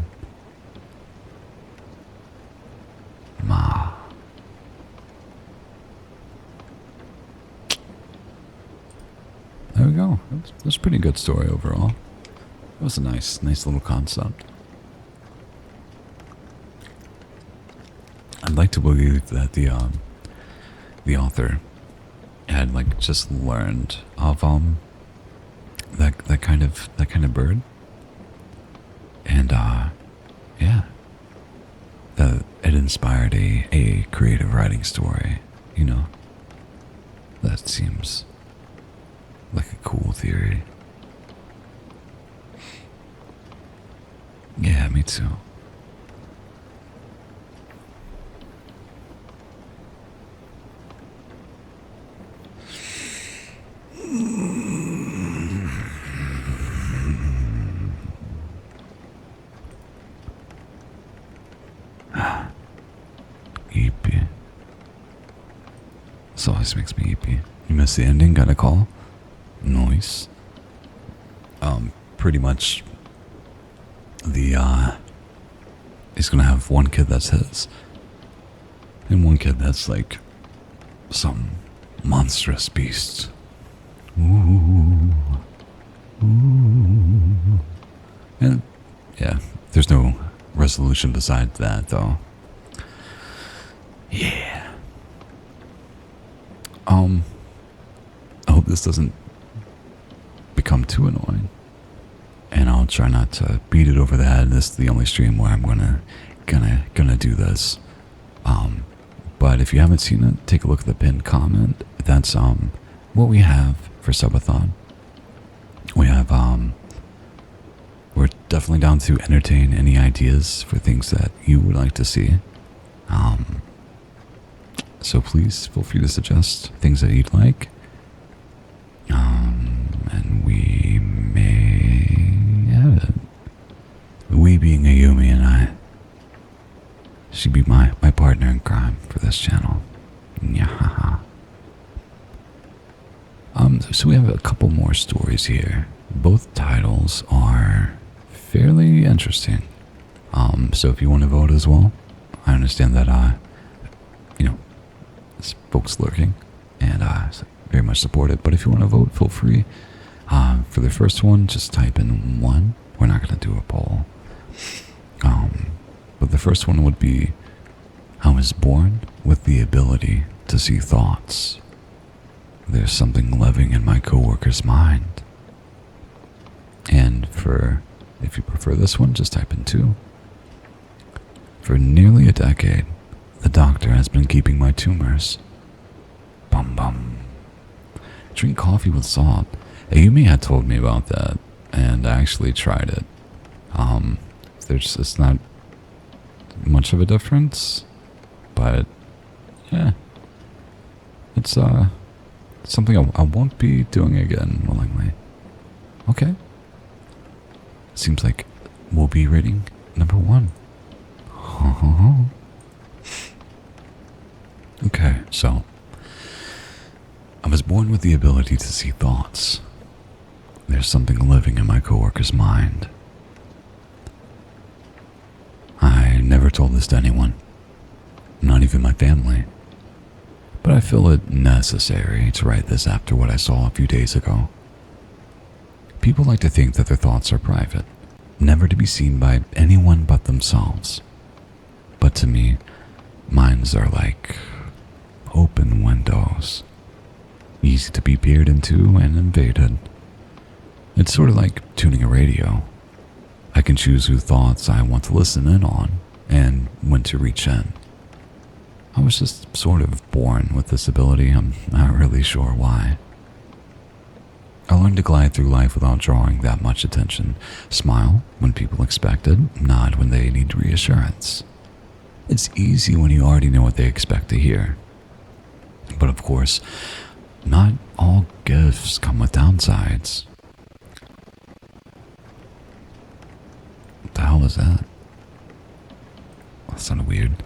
Ma. There we go. That was a pretty good story overall. It was a nice little concept. I'd like to believe that the author had like just learned of that kind of bird, and yeah, that it inspired a creative writing story. You know, that seems like a cool theory. Yeah, me too. Eepy. This always makes me eepy. You missed the ending? Got a call? Noise. Pretty much he's gonna have one kid that's his, and one kid that's like some monstrous beast. Ooh. Ooh. And yeah, there's no resolution besides that though. Yeah. I hope this doesn't become too annoying, and I'll try not to beat it over the head. This is the only stream where I'm gonna do this. But if you haven't seen it, take a look at the pinned comment. That's what we have for subathon. We have we're definitely down to entertain any ideas for things that you would like to see. So please feel free to suggest things that you'd like. And we may edit. We being Ayumi and I. She'd be my partner in crime for this channel. Yeah. So we have a couple more stories here. Both titles are fairly interesting. So if you want to vote as well, I understand that, there's folks lurking, and very much support it. But if you want to vote, feel free. For the first one, just type in 1. We're not going to do a poll. But the first one would be, I was born with the ability to see thoughts. There's something living in my coworker's mind. And if you prefer this one, just type in 2. For nearly a decade, the doctor has been keeping my tumors. Bum bum. Drink coffee with salt. Ayumi had told me about that, and I actually tried it. It's not much of a difference, but yeah, it's something I won't be doing again willingly. Okay. Seems like we'll be rating number 1. Okay, so I was born with the ability to see thoughts. There's something living in my coworker's mind. I never told this to anyone, not even my family, but I feel it necessary to write this after what I saw a few days ago. People like to think that their thoughts are private, never to be seen by anyone but themselves. But to me, minds are like open windows, easy to be peered into and invaded. It's sort of like tuning a radio. I can choose whose thoughts I want to listen in on and when to reach in. I was just sort of born with this ability. I'm not really sure why. I learned to glide through life without drawing that much attention. Smile when people expect it, nod when they need reassurance. It's easy when you already know what they expect to hear. But of course, not all gifts come with downsides. What the hell was that? That sounded weird.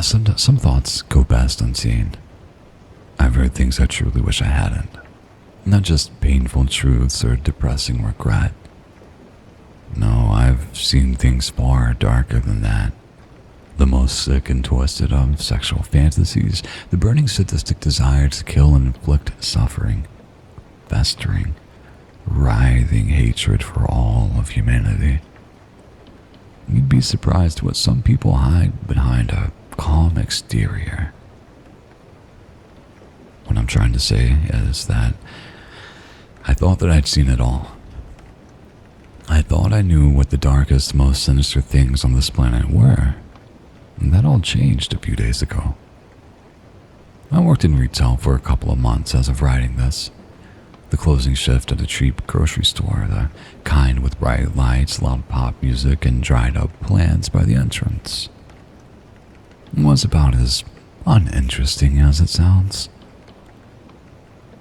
Some thoughts go best unseen. I've heard things I truly wish I hadn't. Not just painful truths or depressing regret. No, I've seen things far darker than that. The most sick and twisted of sexual fantasies, the burning sadistic desire to kill and inflict suffering, festering, writhing hatred for all of humanity. You'd be surprised what some people hide behind a calm exterior. What I'm trying to say is that I thought that I'd seen it all. I thought I knew what the darkest, most sinister things on this planet were. And that all changed a few days ago. I worked in retail for a couple of months as of writing this. The closing shift at a cheap grocery store, the kind with bright lights, loud pop music, and dried up plants by the entrance. It was about as uninteresting as it sounds.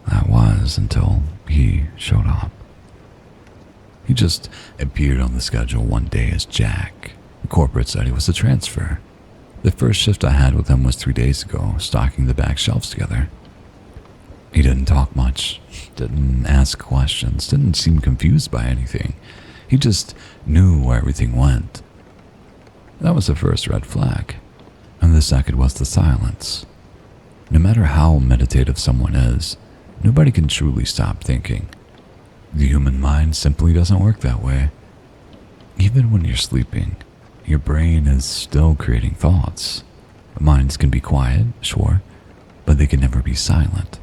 That was until he showed up. He just appeared on the schedule one day as Jack. The corporate said he was a transfer. The first shift I had with him was 3 days ago, stocking the back shelves together. He didn't talk much, didn't ask questions, didn't seem confused by anything. He just knew where everything went. That was the first red flag. And the second was the silence. No matter how meditative someone is, nobody can truly stop thinking. The human mind simply doesn't work that way. Even when you're sleeping, your brain is still creating thoughts. Minds can be quiet, sure, but they can never be silent.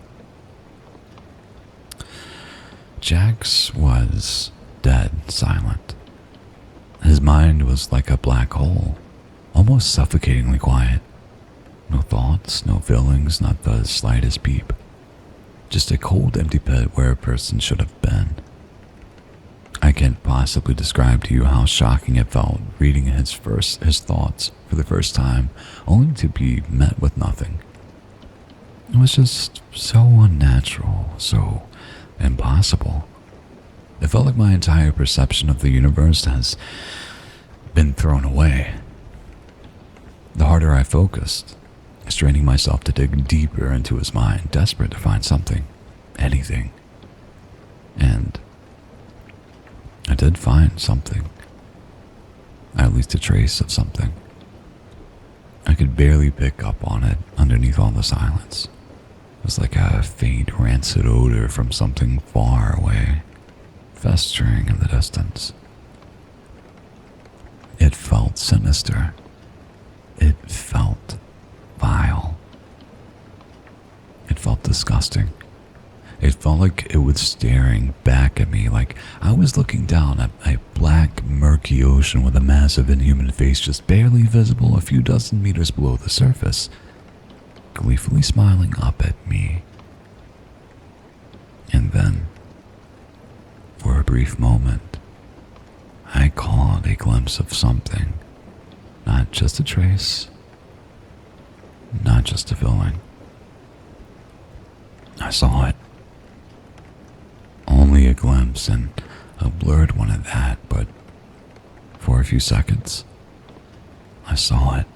Jack's was dead silent. His mind was like a black hole, almost suffocatingly quiet. No thoughts, no feelings, not the slightest beep. Just a cold, empty pit where a person should have been. I can't possibly describe to you how shocking it felt reading his thoughts for the first time, only to be met with nothing. It was just so unnatural, so impossible. It felt like my entire perception of the universe has been thrown away. The harder I focused, straining myself to dig deeper into his mind, desperate to find something, anything. And I did find something, at least a trace of something. I could barely pick up on it underneath all the silence. It was like a faint, rancid odor from something far away, festering in the distance. It felt sinister. It felt vile. It felt disgusting. It felt like it was staring back at me, like I was looking down at a black, murky ocean with a massive inhuman face just barely visible a few dozen meters below the surface, gleefully smiling up at me. And then, for a brief moment, I caught a glimpse of something. Not just a trace, not just a feeling. I saw it. Only a glimpse, and a blurred one at that, but for a few seconds, I saw it.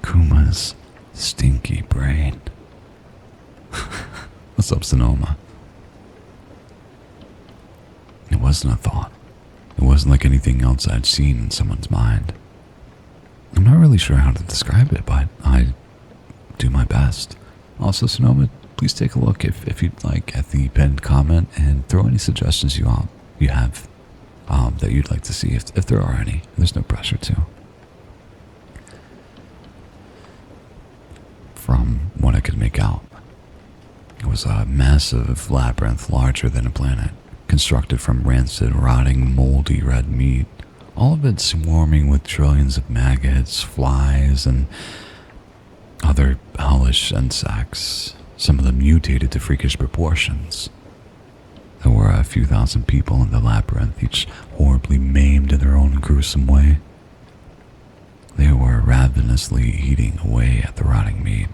Kuma's stinky brain. What's up, Sonoma? It wasn't a thought. It wasn't like anything else I'd seen in someone's mind. I'm not really sure how to describe it, but I do my best. Also, Sonoma, please take a look if you'd like at the pinned comment and throw any suggestions you have that you'd like to see, if there are any. There's no pressure to. From what I could make out, it was a massive labyrinth larger than a planet, constructed from rancid, rotting, moldy red meat, all of it swarming with trillions of maggots, flies, and other hellish insects, some of them mutated to freakish proportions. There were a few thousand people in the labyrinth, each horribly maimed in their own gruesome way. They were ravenously eating away at the rotting meat,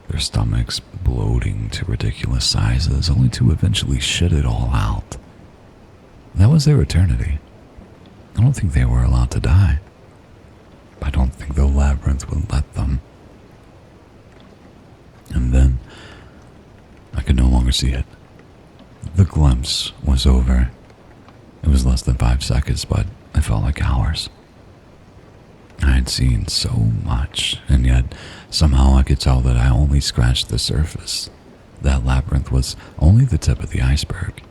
their stomachs bloating to ridiculous sizes, only to eventually shit it all out. That was their eternity. I don't think they were allowed to die. I don't think the labyrinth would let them. And then, I could no longer see it. The glimpse was over. It was less than 5 seconds, but it felt like hours. I had seen so much, and yet somehow I could tell that I only scratched the surface. That labyrinth was only the tip of the iceberg.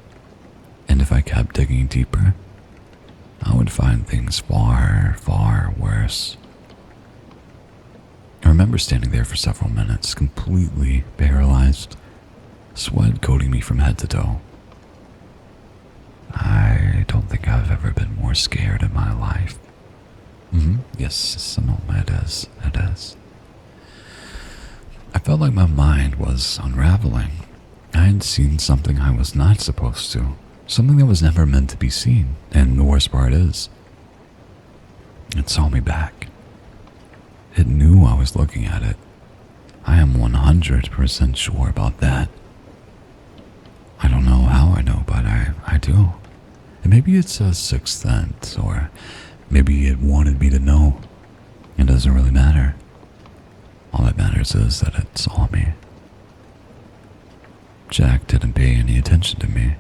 And if I kept digging deeper, I would find things far, far worse. I remember standing there for several minutes, completely paralyzed, sweat coating me from head to toe. I don't think I've ever been more scared in my life. Yes, Sonoma, it is. It is. I felt like my mind was unraveling. I had seen something I was not supposed to. Something that was never meant to be seen. And the worst part is, it saw me back. It knew I was looking at it. I am 100% sure about that. I don't know how I know, but I do. And maybe it's a sixth sense, or maybe it wanted me to know. It doesn't really matter. All that matters is that it saw me. Jack didn't pay any attention to me.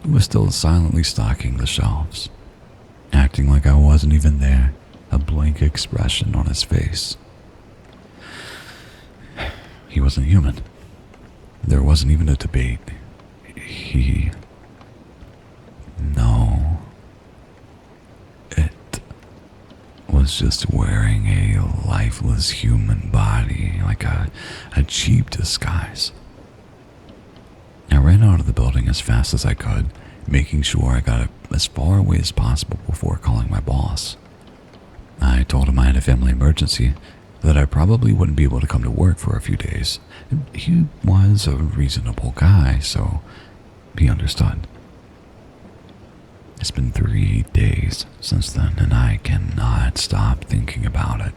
He was still silently stocking the shelves, acting like I wasn't even there, a blank expression on his face. He wasn't human. There wasn't even a debate. No. It was just wearing a lifeless human body, like a cheap disguise. I ran out of the building as fast as I could, making sure I got as far away as possible before calling my boss. I told him I had a family emergency, that I probably wouldn't be able to come to work for a few days. He was a reasonable guy, so he understood. It's been 3 days since then, and I cannot stop thinking about it.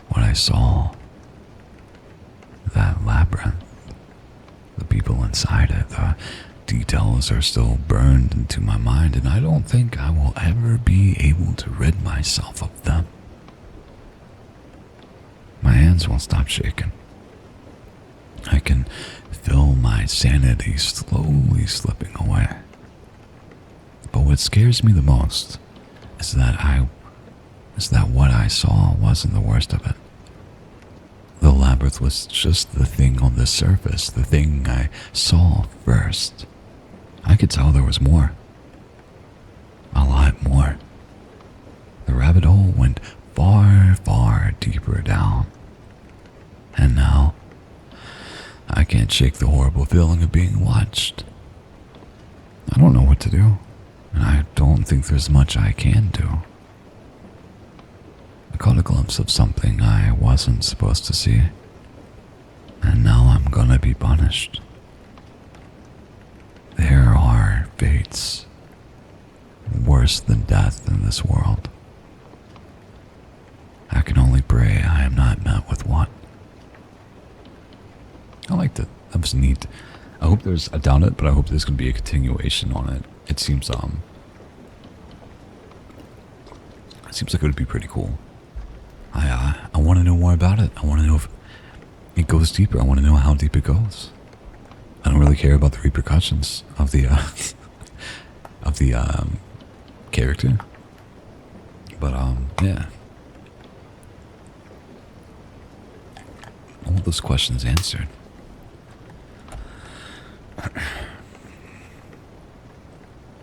What I saw, that labyrinth, the people inside it, the details are still burned into my mind, and I don't think I will ever be able to rid myself of them. My hands won't stop shaking. I can feel my sanity slowly slipping away. But what scares me the most is that what I saw wasn't the worst of it. The labyrinth was just the thing on the surface, the thing I saw first. I could tell there was more. A lot more. The rabbit hole went far, far deeper down. And now, I can't shake the horrible feeling of being watched. I don't know what to do, and I don't think there's much I can do. I caught a glimpse of something I wasn't supposed to see, and now I'm gonna be punished. There are fates worse than death in this world. I can only pray I am not met with one. I liked it. That was neat. I hope I doubt it, but I hope there's gonna be a continuation on it. It seems like it would be pretty cool. I want to know more about it. I want to know if it goes deeper. I want to know how deep it goes. I don't really care about the repercussions of the character, but yeah. All those questions answered.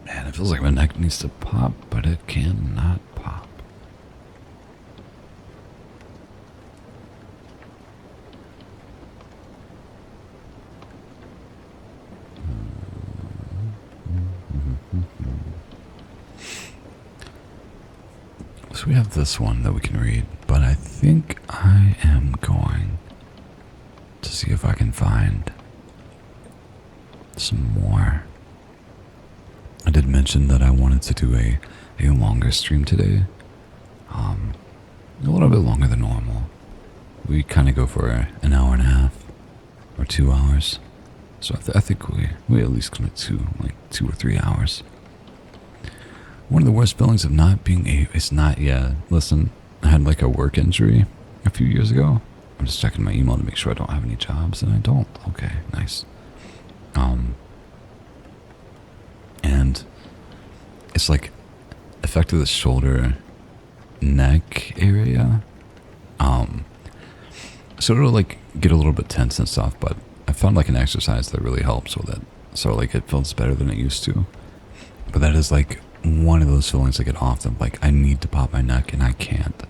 Man, it feels like my neck needs to pop, but it cannot pop. So we have this one that we can read, but I think I am going to see if I can find some more. I did mention that I wanted to do a longer stream today. A little bit longer than normal. We kind of go for an hour and a half or 2 hours. So I think we at least commit to like 2 or 3 hours. One of the worst feelings of not being listen, I had like a work injury a few years ago. I'm just checking my email to make sure I don't have any jobs, and I don't. Okay, nice. And it's like affected the shoulder, neck area. So it'll like get a little bit tense and stuff, but I found like an exercise that really helps with it. So like it feels better than it used to. But that is like one of those feelings I get often, like I need to pop my neck and I can't.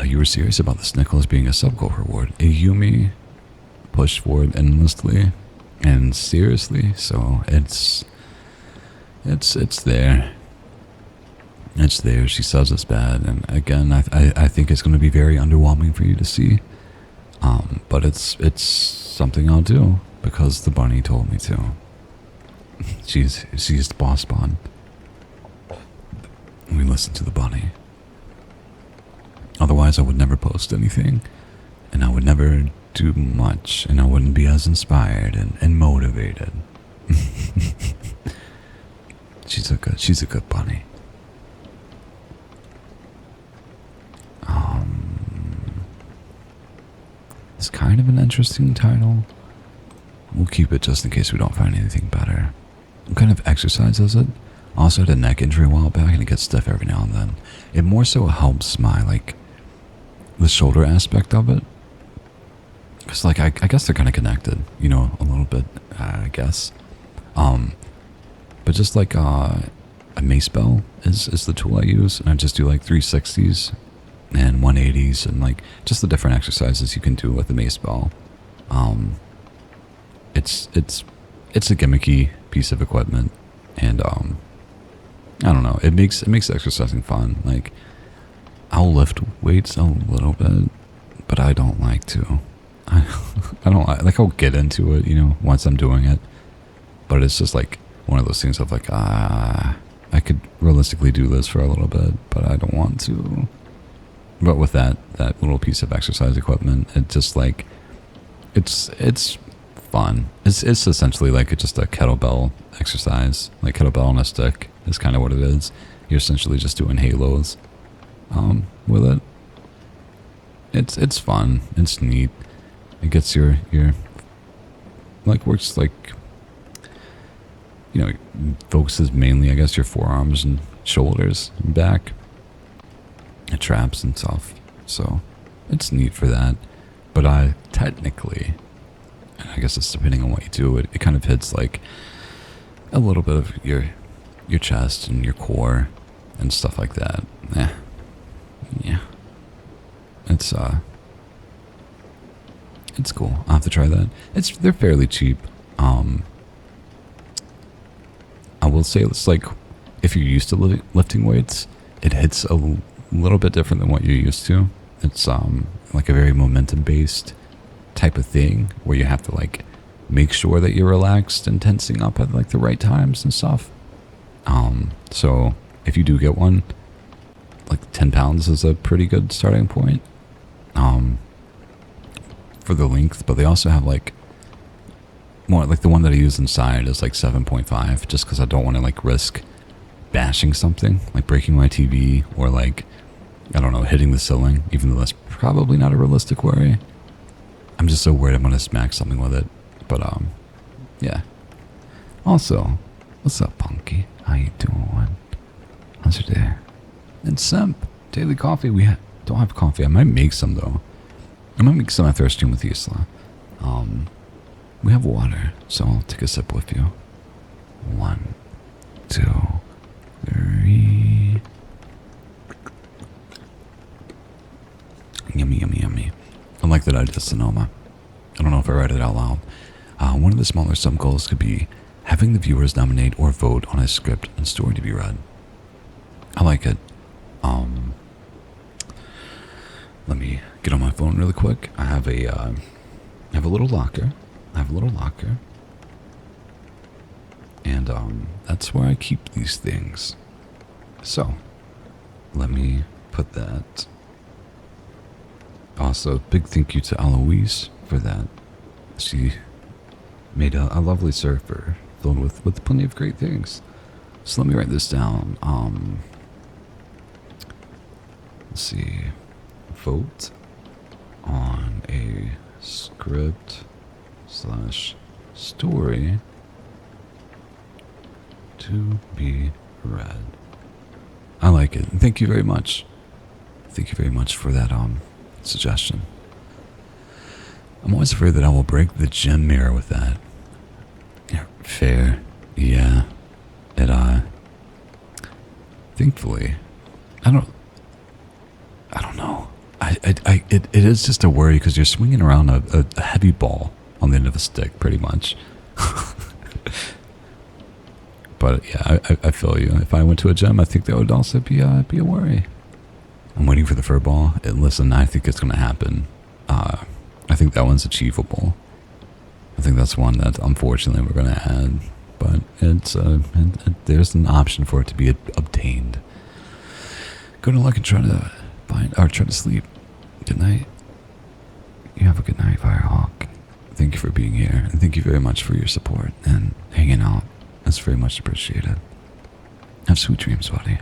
You were serious about the Snickles being a sub-goal reward. Yumi pushed forward endlessly and seriously, so it's there. It's there. She says it's bad, and again, I think it's going to be very underwhelming for you to see. But it's something I'll do because the bunny told me to. She's the boss bond. We listen to the bunny. Otherwise, I would never post anything, and I would never do much, and I wouldn't be as inspired and motivated. She's a good bunny. It's kind of an interesting title. We'll keep it just in case we don't find anything better. What kind of exercise is it? Also had a neck injury a while back and it gets stiff every now and then. It more so helps my, like, the shoulder aspect of it. Because, like, I guess they're kind of connected, you know, a little bit, I guess. But just like a mace bell is the tool I use. And I just do, like, 360s and 180s and, like, just the different exercises you can do with the mace bell. It's a gimmicky piece of equipment. And, I don't know. It makes exercising fun. Like, I'll lift weights a little bit, but I don't like to. I don't like. I'll get into it, you know, once I'm doing it. But it's just like one of those things of like, I could realistically do this for a little bit, but I don't want to. But with that little piece of exercise equipment, it just like, it's fun. It's essentially like just a kettlebell exercise, like kettlebell on a stick is kind of what it is. You're essentially just doing halos with it. It's fun. It's neat. It gets your like works like, you know, focuses mainly, I guess, your forearms and shoulders and back. It traps and stuff. So it's neat for that. But technically, and I guess it's depending on what you do, it kind of hits like a little bit of your chest and your core and stuff like that. Yeah. It's cool. I'll have to try that. They're fairly cheap. I will say it's like, if you're used to lifting weights, it hits a little bit different than what you're used to. It's like a very momentum based type of thing where you have to like make sure that you're relaxed and tensing up at like the right times and stuff. So if you do get one, like 10 pounds is a pretty good starting point for the length, but they also have like more, like the one that I use inside is like 7.5, just because I don't want to like risk bashing something, like breaking my TV or like, I don't know, hitting the ceiling, even though that's probably not a realistic worry. I'm just so worried I'm going to smack something with it. But yeah. Also, what's up, Punky? How you doing? How's your day? And Simp, daily coffee. We don't have coffee. I might make some though. I might make some after I stream with Isla. We have water, so I'll take a sip with you. 1, 2, 3. Yummy, yummy, yummy. I like that idea, Sonoma. I don't know if I read it out loud. One of the smaller sub-goals could be having the viewers nominate or vote on a script and story to be read. I like it. Let me get on my phone really quick. I have a little locker. And that's where I keep these things. So, let me put that. Also, big thank you to Eloise for that. She made a lovely surfer filled with plenty of great things. So let me write this down. Let's see. Vote on a script / story to be read. I like it. Thank you very much. Thank you very much for that suggestion. I'm always afraid that I will break the gym mirror with that. Yeah, fair. Yeah. Thankfully, I don't know. It is just a worry because you're swinging around a heavy ball on the end of a stick, pretty much. But yeah, I feel you. If I went to a gym, I think that would also be a worry. I'm waiting for the fur ball. Listen, I think it's going to happen. I think that one's achievable. I think that's one that unfortunately we're going to add. But it's there's an option for it to be obtained. Go to luck and try to sleep. Good night. You have a good night, Firehawk. Thank you for being here, and thank you very much for your support and hanging out. That's very much appreciated. Have sweet dreams, buddy.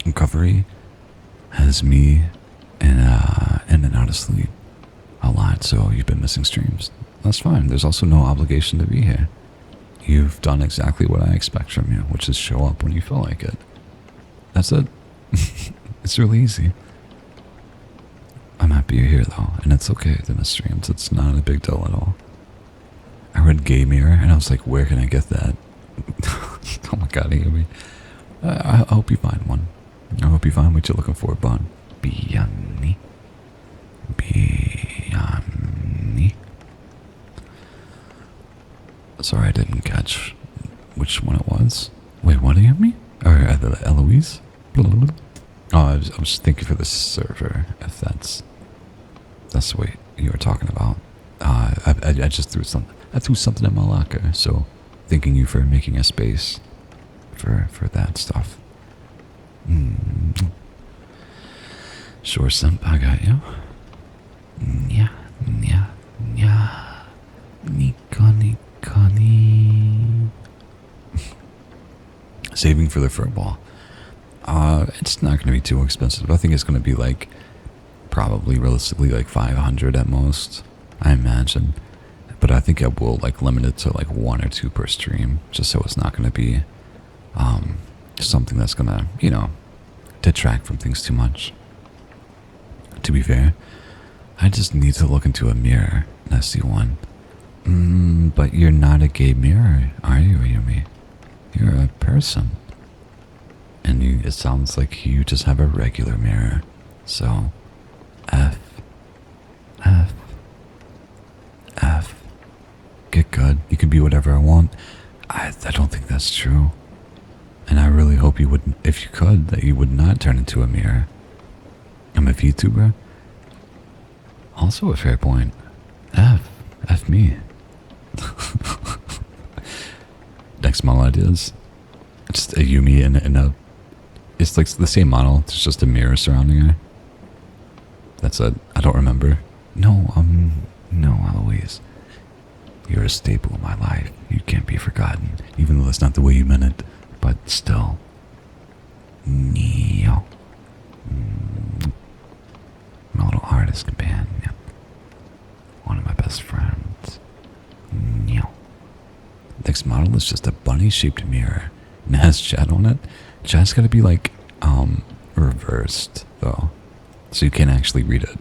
Recovery has me in and out of sleep a lot, so you've been missing streams. That's fine. There's also no obligation to be here. You've done exactly what I expect from you, which is show up when you feel like it. That's it. It's really easy. I'm happy you're here though, and it's okay to miss streams. It's not a big deal at all. I read Gay Mirror, and I was like, where can I get that? Oh my god, Amy. I hope you find one. I hope you find what you're looking for, bud. Bianni. Sorry, I didn't catch which one it was. Wait, what do you me? Or Eloise? Oh, I was thinking for the server, if that's what you were talking about. I just threw something in my locker, so thanking you for making a space for that stuff. Sure, Simp, I got you. Yeah. Nikoni. Saving for the fur ball. It's not going to be too expensive. I think it's going to be like probably realistically like 500 at most, I imagine. But I think I will like limit it to like 1 or 2 per stream, just so it's not going to be something that's going to, detract from things too much. To be fair, I just need to look into a mirror and I see one. But you're not a gay mirror, are you, Yumi? You're a person. And it sounds like you just have a regular mirror. So, F. F. F. Get good. You can be whatever I want. I don't think that's true. And I really hope you would, if you could, that you would not turn into a mirror. I'm a VTuber. Also a fair point. F. F me. Next model ideas. Just a Yumi in a... It's like the same model. It's just a mirror surrounding her. That's it. I don't remember. No, Eloise. You're a staple of my life. You can't be forgotten. Even though that's not the way you meant it. But still. Neo. My little artist companion. One of my best friends. Neo. Next model is just a bunny-shaped mirror. And it has chat on it. Chat's gotta be like, reversed, though. So you can't actually read it.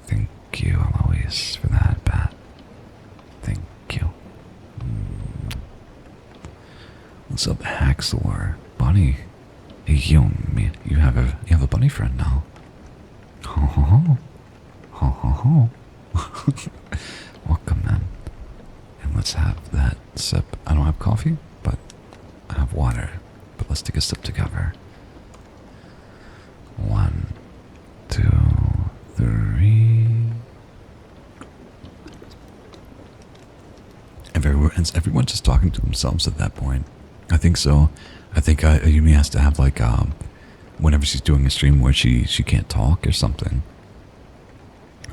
Thank you, Eloise, for that, Pat. Thank you. What's up, Haxor? Bunny. Hey, you have a bunny friend now. Ho ho ho. Ho ho ho. Welcome, man. And let's have that sip. I don't have coffee, but I have water. But let's take a sip together. 1, 2, 3. Is everyone just talking to themselves at that point? I think so. I think Ayumi has to have like whenever she's doing a stream where she can't talk or something.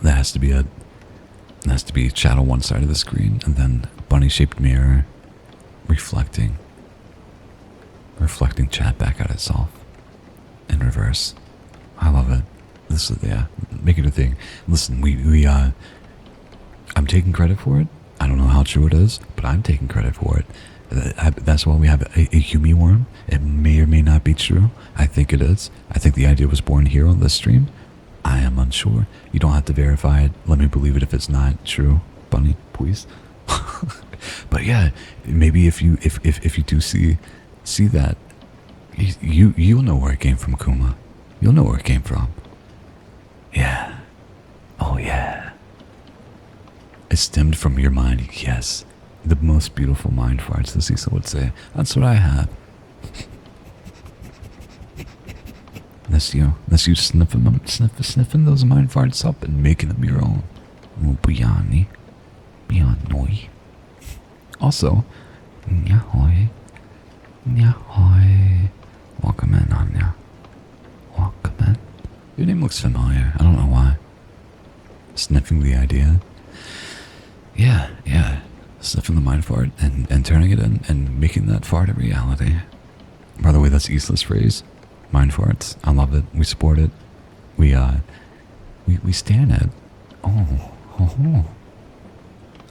That has to be chat on one side of the screen, and then bunny-shaped mirror reflecting chat back at itself in reverse. I love it. This is make it a thing. Listen, I'm taking credit for it. I don't know how true it is, but I'm taking credit for it. That's why we have a Yumi worm. It may or may not be true. I think it is. I think the idea was born here on this stream. I am unsure. You don't have to verify it. Let me believe it if it's not true, Bunny, please. But yeah, maybe if you do see that, you'll know where it came from, Kuma. You'll know where it came from. Yeah. Oh yeah. It stemmed from your mind, yes. The most beautiful mind farts, the Cecil would say. That's what I have. That's you sniffing those mind farts up and making them your own. Buyani. Bianoi. Also, Nyahoy. Welcome in, Anya. Welcome in. Your name looks familiar. I don't know why. Sniffing the idea. Yeah. Sniffing the mind fart and turning it in and making that fart a reality. By the way, that's Isla's phrase. Mind farts. I love it. We support it. We stand it. Oh.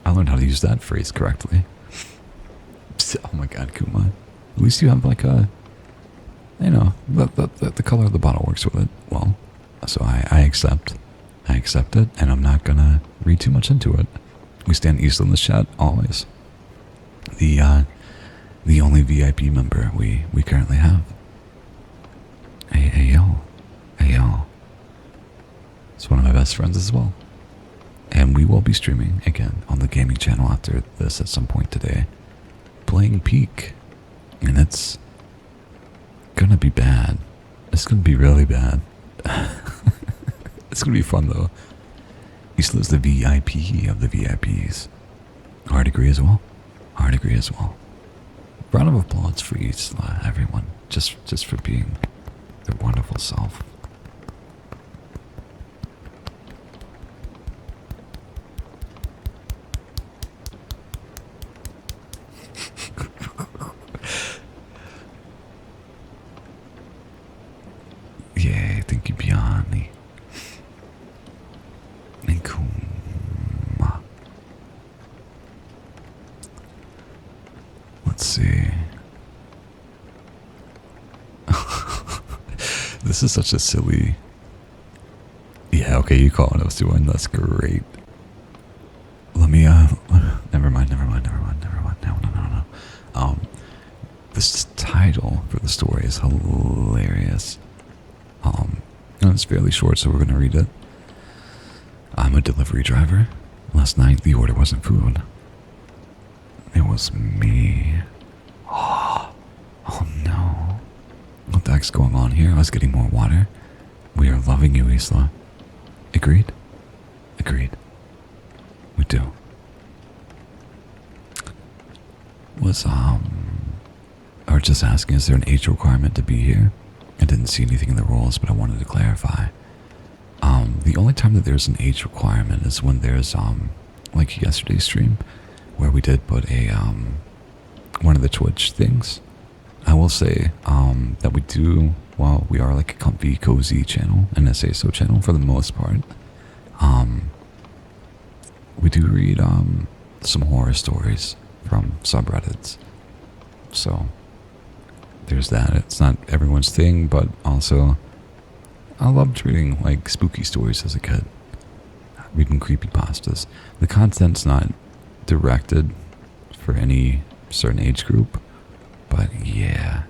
I learned how to use that phrase correctly. Oh my god, Kuma. At least you have like the color of the bottle works with it. Well, so I accept it, and I'm not gonna read too much into it. We stand Isla in the chat always. The only VIP member we currently have. Hey yo. It's one of my best friends as well. And we will be streaming again on the gaming channel after this at some point today. Playing Peak. And it's gonna be bad. It's gonna be really bad. It's gonna be fun though. Isla's the VIP of the VIPs. Hard agree as well. Round of applause for Isla, everyone. Just for being their wonderful self. Pochi piani. E kuma. Let's see. This is such a silly... Yeah, okay, you call what I was doing. That's great. Let me, never mind. No. This title for the story is hilarious. And it's fairly short, so we're going to read it. I'm a delivery driver. Last night, the order wasn't food. It was me. Oh no. What the heck's going on here? I was getting more water. We are loving you, Isla. Agreed? Agreed. We do. Or just asking, is there an age requirement to be here? I didn't see anything in the rules, but I wanted to clarify. The only time that there's an age requirement is when there's, like yesterday's stream, where we did put a, one of the Twitch things. I will say, that we do, well, we are like a comfy, cozy channel, an SASO channel for the most part. We do read, some horror stories from subreddits. So, there's that. It's not everyone's thing, but also, I loved reading, like, spooky stories as a kid. Reading creepypastas. The content's not directed for any certain age group, but yeah.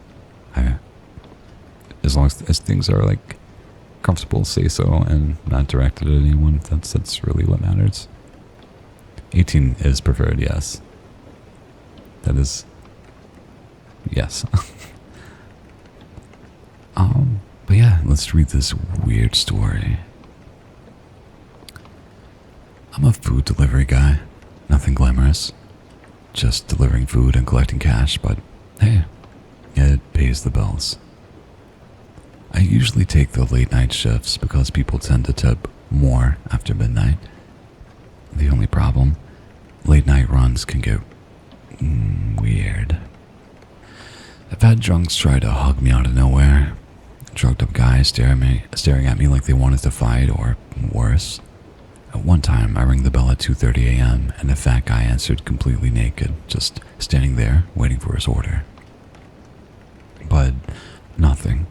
As long as things are, like, comfortable, say so, and not directed at anyone, that's really what matters. 18 is preferred, yes. That is... Yes. But yeah, let's read this weird story. I'm a food delivery guy. Nothing glamorous. Just delivering food and collecting cash, but hey, it pays the bills. I usually take the late night shifts because people tend to tip more after midnight. The only problem, late night runs can get weird. I've had drunks try to hug me out of nowhere. Drugged up guys staring at me like they wanted to fight, or worse. At one time, I rang the bell at 2:30 a.m. and a fat guy answered completely naked, just standing there waiting for his order. But nothing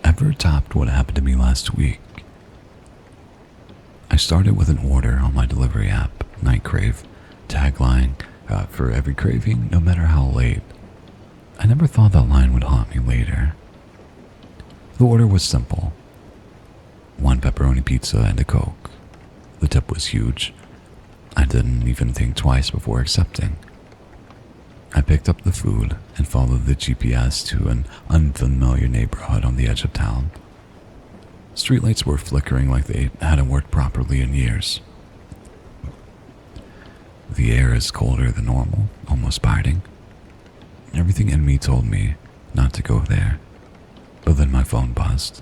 ever topped what happened to me last week. I started with an order on my delivery app, Night Crave, tagline, for every craving, no matter how late. I never thought that line would haunt me later. The order was simple. 1 pepperoni pizza and a Coke. The tip was huge. I didn't even think twice before accepting. I picked up the food and followed the GPS to an unfamiliar neighborhood on the edge of town. Streetlights were flickering like they hadn't worked properly in years. The air is colder than normal, almost biting. Everything in me told me not to go there, but then my phone buzzed.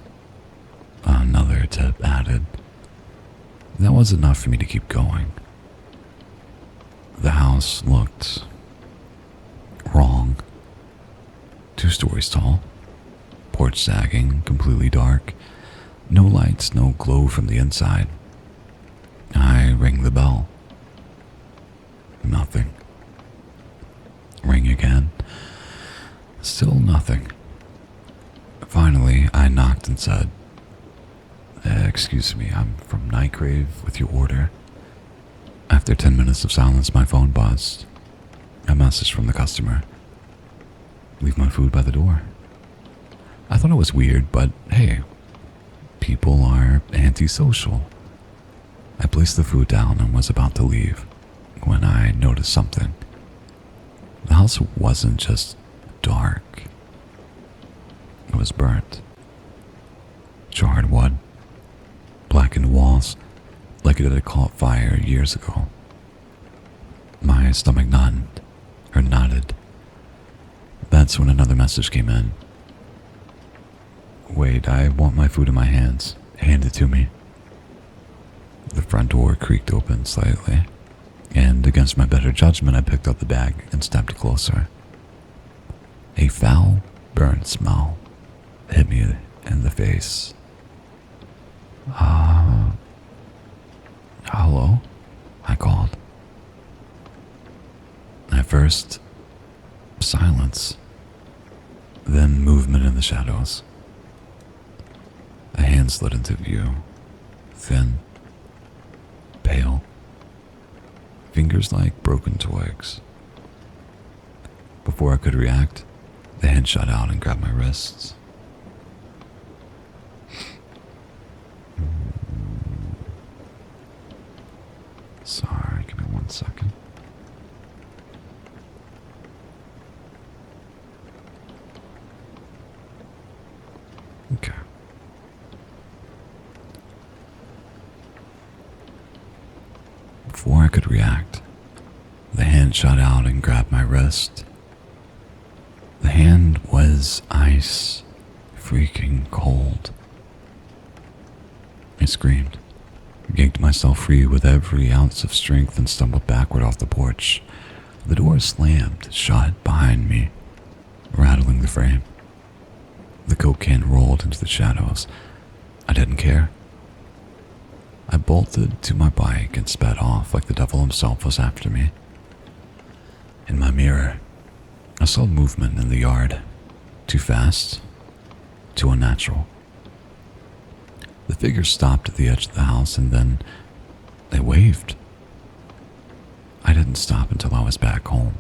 Another tip added. That was enough for me to keep going. The house looked wrong. 2 stories tall, porch sagging, completely dark, no lights, no glow from the inside. I rang the bell. Nothing. Ring again. Still nothing. Finally, I knocked and said, "Excuse me, I'm from Night Crave with your order." After 10 minutes of silence, my phone buzzed. A message from the customer. "Leave my food by the door." I thought it was weird, but hey, people are antisocial. I placed the food down and was about to leave when I noticed something. The house wasn't just dark. It was burnt. Charred wood. Blackened walls, like it had caught fire years ago. My stomach nodded. That's when another message came in. "Wait, I want my food in my hands. Hand it to me." The front door creaked open slightly, and against my better judgment, I picked up the bag and stepped closer. A foul, burnt smell hit me face. Hello? I called. At first, silence, then movement in the shadows. A hand slid into view, thin, pale, fingers like broken twigs. Before I could react, the hand shot out and grabbed my wrists. Sorry, give me 1 second. Okay. Before I could react, the hand shot out and grabbed my wrist. The hand was ice freaking cold. I screamed, yanked myself free with every ounce of strength, and stumbled backward off the porch. The door slammed shut behind me, rattling the frame. The Coke can rolled into the shadows. I didn't care. I bolted to my bike and sped off like the devil himself was after me. In my mirror, I saw movement in the yard. Too fast, too unnatural. The figure stopped at the edge of the house, and then they waved. I didn't stop until I was back home.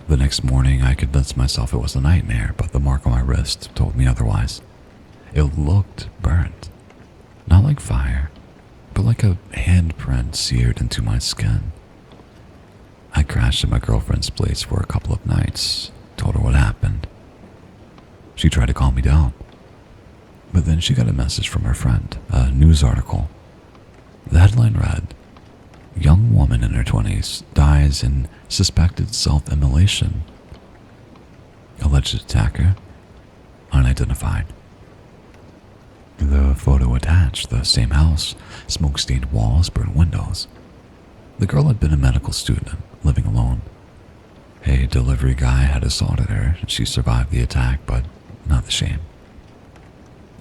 The next morning, I convinced myself it was a nightmare, but the mark on my wrist told me otherwise. It looked burnt. Not like fire, but like a handprint seared into my skin. I crashed at my girlfriend's place for a couple of nights, told her what happened. She tried to calm me down, but then she got a message from her friend, a news article. The headline read, "Young woman in her 20s dies in suspected self-immolation. Alleged attacker, unidentified." The photo attached, the same house, smoke-stained walls, burnt windows. The girl had been a medical student, living alone. A delivery guy had assaulted her, and she survived the attack, but not the shame.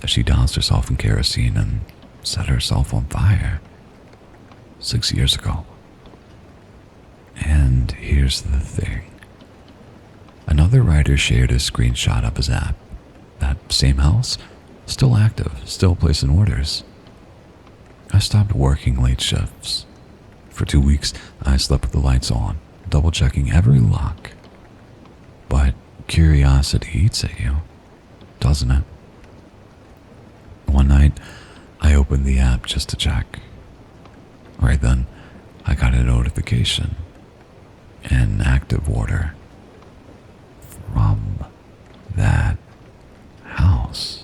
She doused herself in kerosene and set herself on fire 6 years ago. And here's the thing. Another writer shared a screenshot of his app. That same house, still active, still placing orders. I stopped working late shifts. For 2 weeks, I slept with the lights on, double-checking every lock. But curiosity eats at you, doesn't it? One night, I opened the app just to check. Right then, I got a notification. An active order. From that house.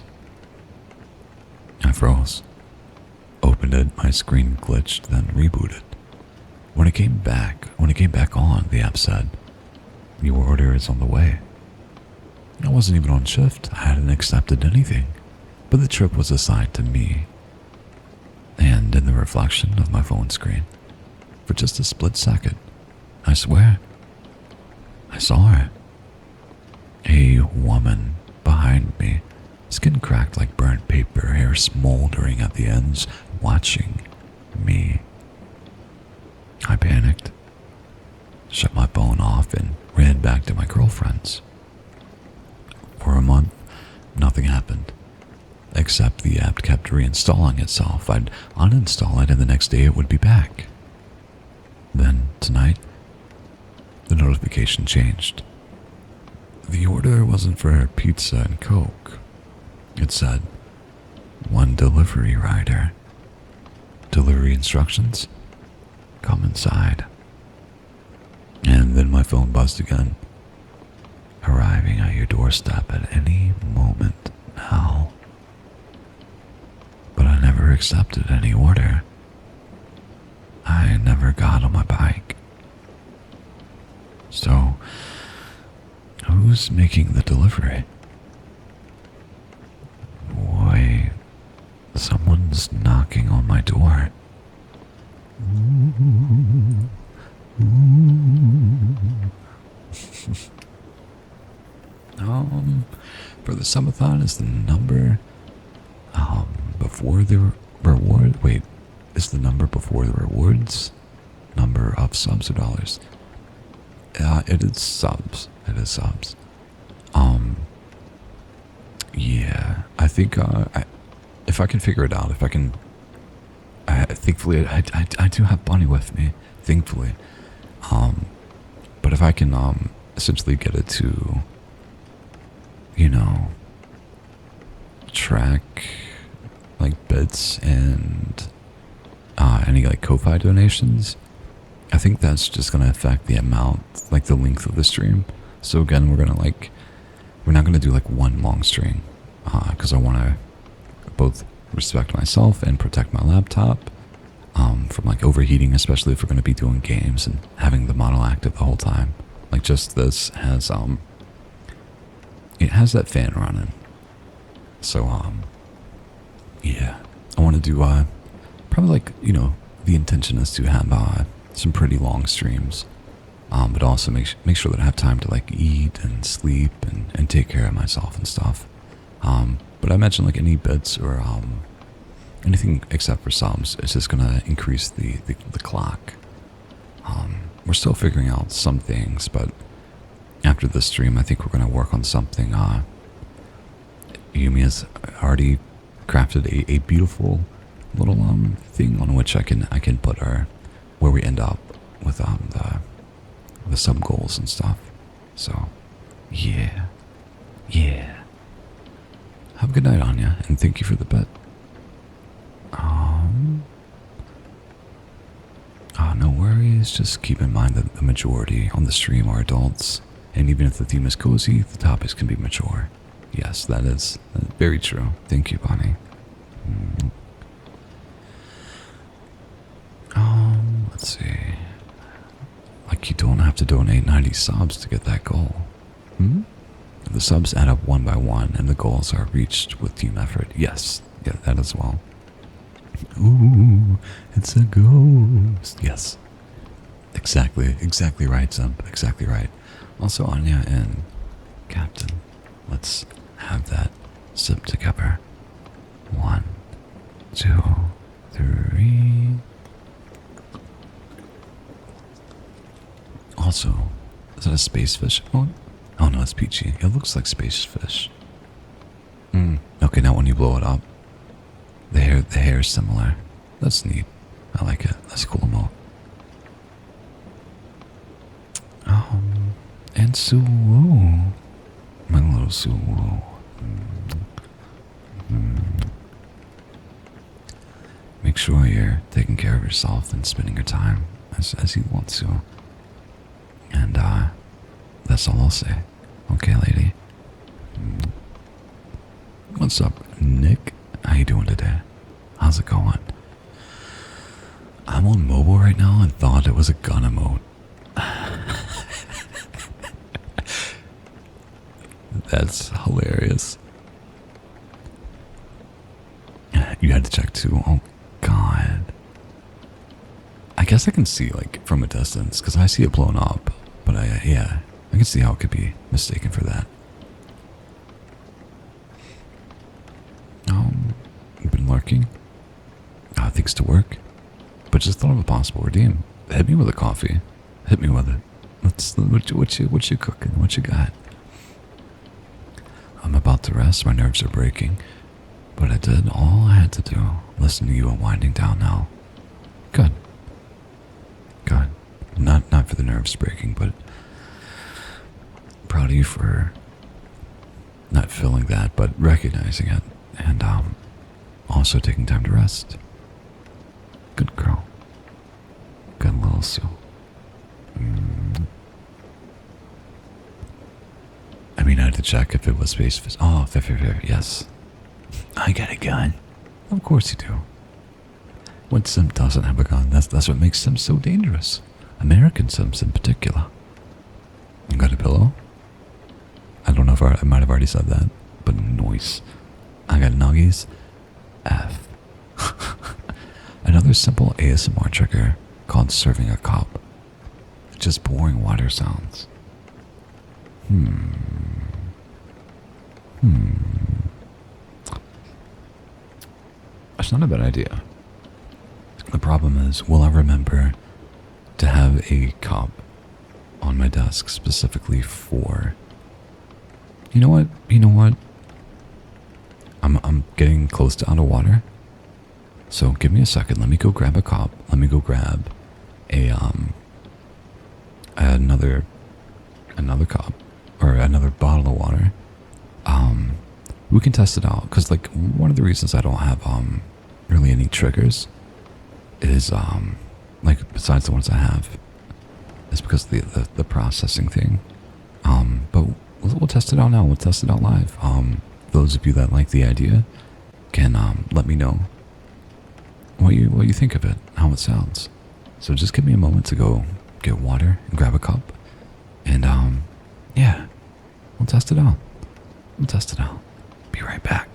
I froze. Opened it, my screen glitched, then rebooted. When it came back on, the app said, "Your order is on the way." I wasn't even on shift. I hadn't accepted anything, but the trip was assigned to me. And in the reflection of my phone screen, for just a split second, I swear, I saw her. A woman behind me, skin cracked like burnt paper, hair smoldering at the ends, watching me. I panicked, shut my phone off, and ran back to my girlfriend's. For a month, nothing happened, except the app kept reinstalling itself. I'd uninstall it, and the next day it would be back. Then, tonight, the notification changed. The order wasn't for pizza and Coke. It said, "One delivery rider. Delivery instructions? Come inside." And then my phone buzzed again. "Arriving at your doorstep at any moment now." But I never accepted any order. I never got on my bike. So, who's making the delivery? Wait, someone's knocking on my door. For the subathon is the number before the reward. Wait, is the number before the rewards number of subs or dollars? It is subs. It is subs. Yeah, I think if I can figure it out, if I can, thankfully I do have Bonnie with me, thankfully. But if I can essentially get it to, track like bits and any like Ko-Fi donations, I think that's just gonna affect the amount, like the length of the stream. So again, we're not gonna do like one long stream, because I want to both respect myself and protect my laptop from like overheating, especially if we're gonna be doing games and having the model active the whole time. Like just this has it has that fan running. So yeah, I want to do probably like the intention is to have some pretty long streams, but also make sure that I have time to like eat and sleep and take care of myself and stuff. But I imagine like any bits or anything except for subs, it's just gonna increase the clock. We're still figuring out some things, but after this stream, I think we're gonna work on something. Yumi has already crafted a beautiful little thing on which I can put where we end up with the sub goals and stuff. So yeah. Have a good night, Anya, and thank you for the bet. No worries. Just keep in mind that the majority on the stream are adults, and even if the theme is cozy, the topics can be mature. Yes, that is very true. Thank you, Bonnie. Let's see. Like you don't have to donate 90 subs to get that goal. The subs add up one by one, and the goals are reached with team effort. Yes, yeah, that as well. Ooh, it's a ghost. Yes. Exactly right, Zump. Exactly right. Also, Anya and Captain, let's have that sip together. 1, 2, 3. Also, is that a space fish? Oh no, it's peachy. It looks like space fish. Okay, now when you blow it up, the hair is similar. That's neat. I like it. That's cool, Mo. And Suwoo. My little Suwoo. Make sure you're taking care of yourself and spending your time as you want to. And that's all I'll say. Okay, lady. What's up, Nick? How you doing today? How's it going? I'm on mobile right now and thought it was a gun emote. That's hilarious. You had to check too. Oh, God. I guess I can see, like, from a distance, because I see it blown up. But I can see how it could be mistaken for that. You've been lurking? Things to work. But just thought of a possible redeem. Hit me with a coffee. Hit me with it. What you cooking? What you got? I'm about to rest. My nerves are breaking. But I did all I had to do. Listen to you and winding down now. Good. Not for the nerves breaking, but proud of you for not feeling that, but recognizing it, and also taking time to rest. Good girl. Good little Sue. I mean, I had to check if it was space fish. Oh, fair, yes. I got a gun. Of course you do. When Sim doesn't have a gun, that's what makes Sims so dangerous. American Sims in particular. You got a pillow? I don't know if I might have already said that, but noise. I got nuggies. F. Another simple ASMR trigger called serving a cup. Just boring water sounds. It's not a bad idea. The problem is, will I remember to have a cup on my desk specifically for... You know what? You know what? I'm getting close to out of water. So give me a second. Let me go grab a cup. Let me go grab a another cup or another bottle of water. We can test it out because like one of the reasons I don't have really any triggers is like besides the ones I have is because of the processing thing. But we'll test it out now. We'll test it out live. Those of you that like the idea can let me know what you think of it, how it sounds. So just give me a moment to go get water and grab a cup, and yeah, we'll test it out. We'll test it out. Be right back.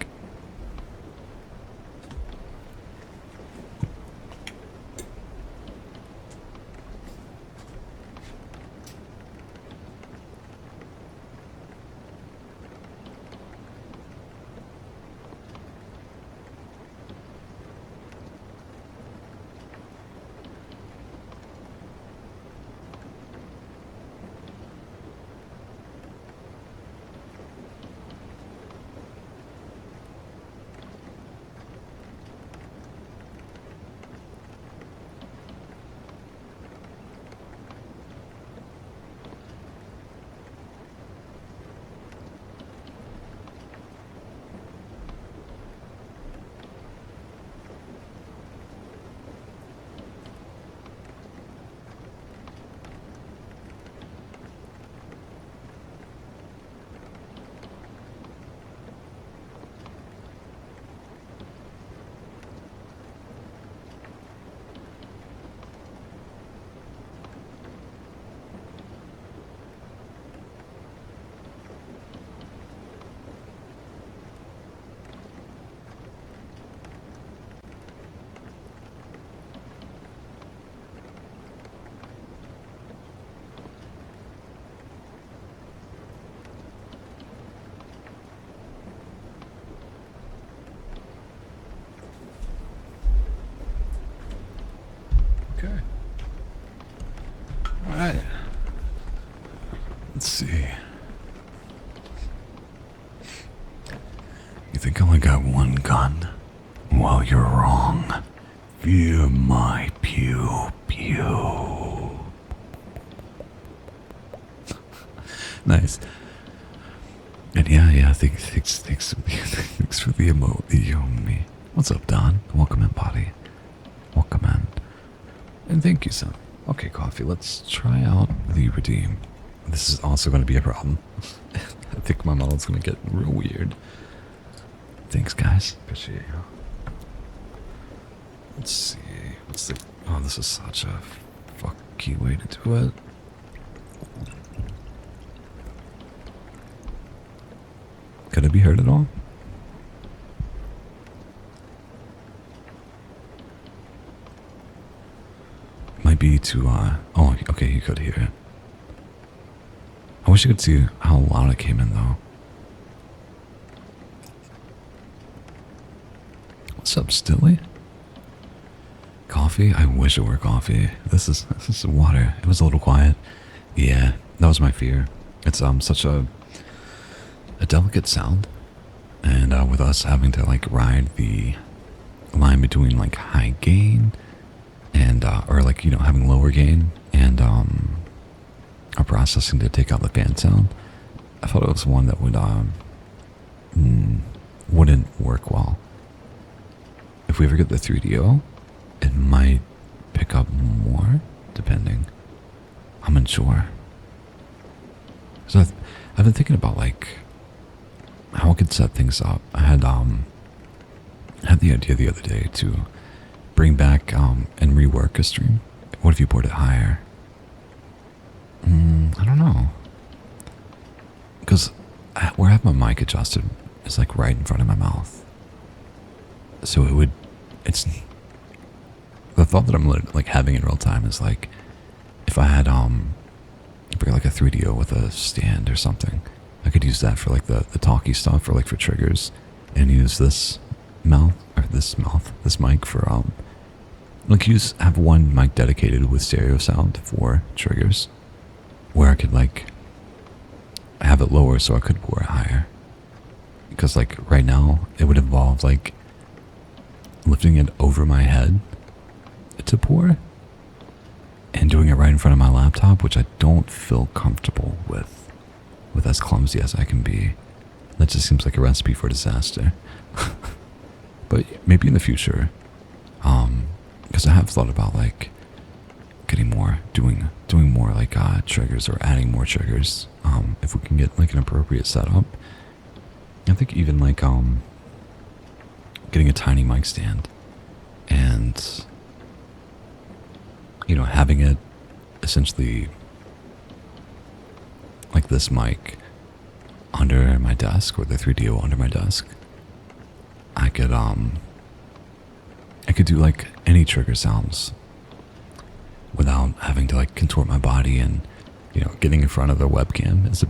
Okay. All right. Let's see. You think I only got one gun? Well, you're wrong. Feel my pew pew. Nice. And yeah, thanks for the emote that you owe me. What's up, Don? Welcome in, buddy. Welcome in. And thank you, son. Okay, coffee, let's try out the redeem. This is also going to be a problem. I think my model's going to get real weird. Thanks, guys. Appreciate you. Let's see. What's the... Oh, this is such a fucky way to do it. Could it be heard at all? Might be to, oh, okay, you could hear it. I wish you could see how loud it came in, though. What's up, Stilly? Coffee? I wish it were coffee. This is water. It was a little quiet. Yeah, that was my fear. It's, such a delicate sound. And, with us having to, like, ride the line between, like, high gain and or like, you know, having lower gain and our processing to take out the fan sound, I thought it was one that would wouldn't work well. If we ever get the 3DO, it might pick up more, depending. I'm unsure. So I've been thinking about like how I could set things up. I had the idea the other day to bring back and rework a stream. What if you board it higher? I don't know. Because where I have my mic adjusted is like right in front of my mouth. So it's the thought that I'm like having in real time is like if I had like a 3DO with a stand or something, I could use that for like the talky stuff or like for triggers and use this mouth or this mic for like have one mic dedicated with stereo sound for triggers, where I could like have it lower so I could pour it higher. Because like right now it would involve like lifting it over my head to pour and doing it right in front of my laptop, which I don't feel comfortable with as clumsy as I can be. That just seems like a recipe for disaster. But maybe in the future, because I have thought about like getting more, doing more like triggers or adding more triggers. If we can get like an appropriate setup, I think even like getting a tiny mic stand and having it essentially like this mic under my desk, or the 3DO under my desk. I could do like any trigger sounds without having to like contort my body, and getting in front of the webcam is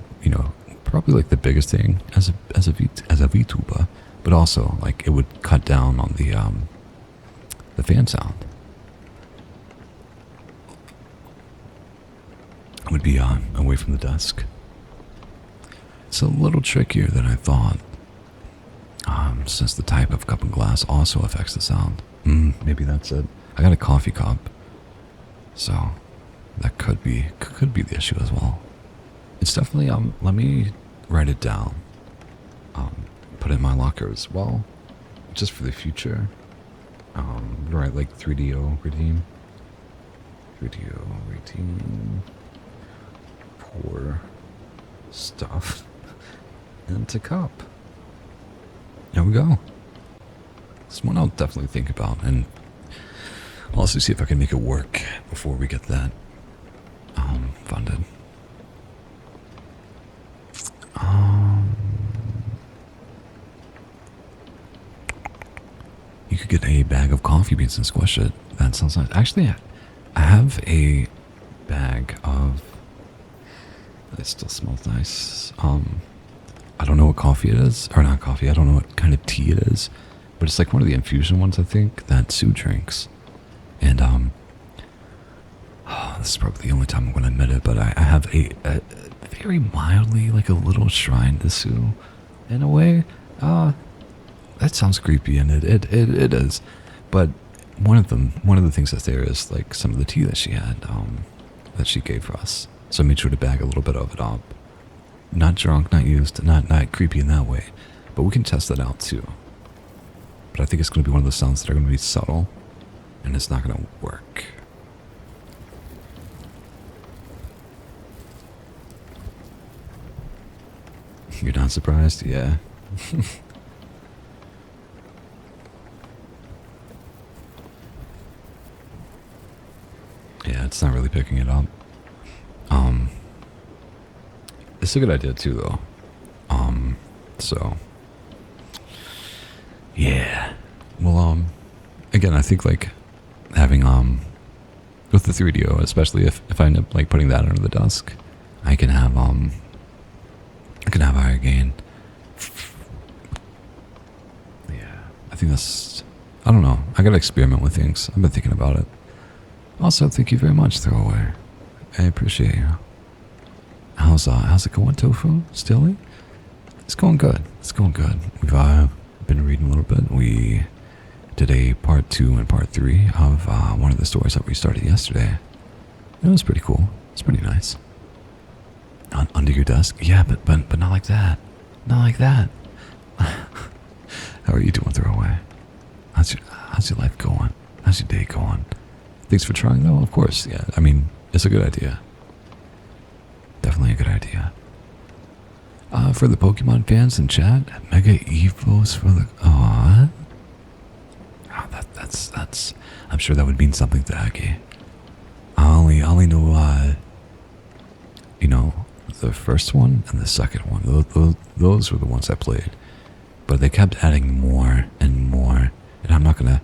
probably like the biggest thing as a VTuber, but also like it would cut down on the fan sound. It would be away from the desk. It's a little trickier than I thought, since the type of cup and glass also affects the sound. Maybe that's it. I got a coffee cup, so that could be the issue as well. It's definitely let me write it down. Put it in my locker as well, just for the future. Write like 3DO redeem. 3DO redeem. Pour stuff into cup. There we go. This one I'll definitely think about, and I'll also see if I can make it work before we get that funded. You could get a bag of coffee beans and squish it. That sounds nice. Actually, I have a bag of. It still smells nice. I don't know what coffee it is, or not coffee. I don't know what kind of tea it is, but it's like one of the infusion ones, I think, that Sue drinks. And this is probably the only time I'm going to admit it, but I have a very mildly like a little shrine to Sue, in a way. That sounds creepy, and it is. But one of the things that's there is like some of the tea that she had, that she gave for us. So I made sure to bag a little bit of it up. Not drunk, not used, not creepy in that way. But we can test that out too. But I think it's going to be one of those sounds that are going to be subtle, and it's not going to work. You're not surprised? Yeah. Yeah, it's not really picking it up. It's a good idea too, though. So yeah. Well, again, I think like having with the 3DO, especially if I end up like putting that under the desk, I can have higher gain. Yeah, I think that's. I don't know. I gotta experiment with things. I've been thinking about it. Also, thank you very much, Throwaway. I appreciate you. How's it going, Tofu? Stilly? It's going good. It's going good. We've been reading a little bit. We did a part 2 and part 3 of one of the stories that we started yesterday. It was pretty cool. It's pretty nice. Under your desk? Yeah, but not like that. Not like that. How are you doing, Throwaway? How's your life going? How's your day going? Thanks for trying, though. Of course, yeah. I mean, it's a good idea. Definitely a good idea. For the Pokemon fans in chat, Mega Evos for the. Aww. Oh, that's. I'm sure that would mean something to Aki. I only know. The first one and the second one. Those were the ones I played, but they kept adding more and more, and I'm not gonna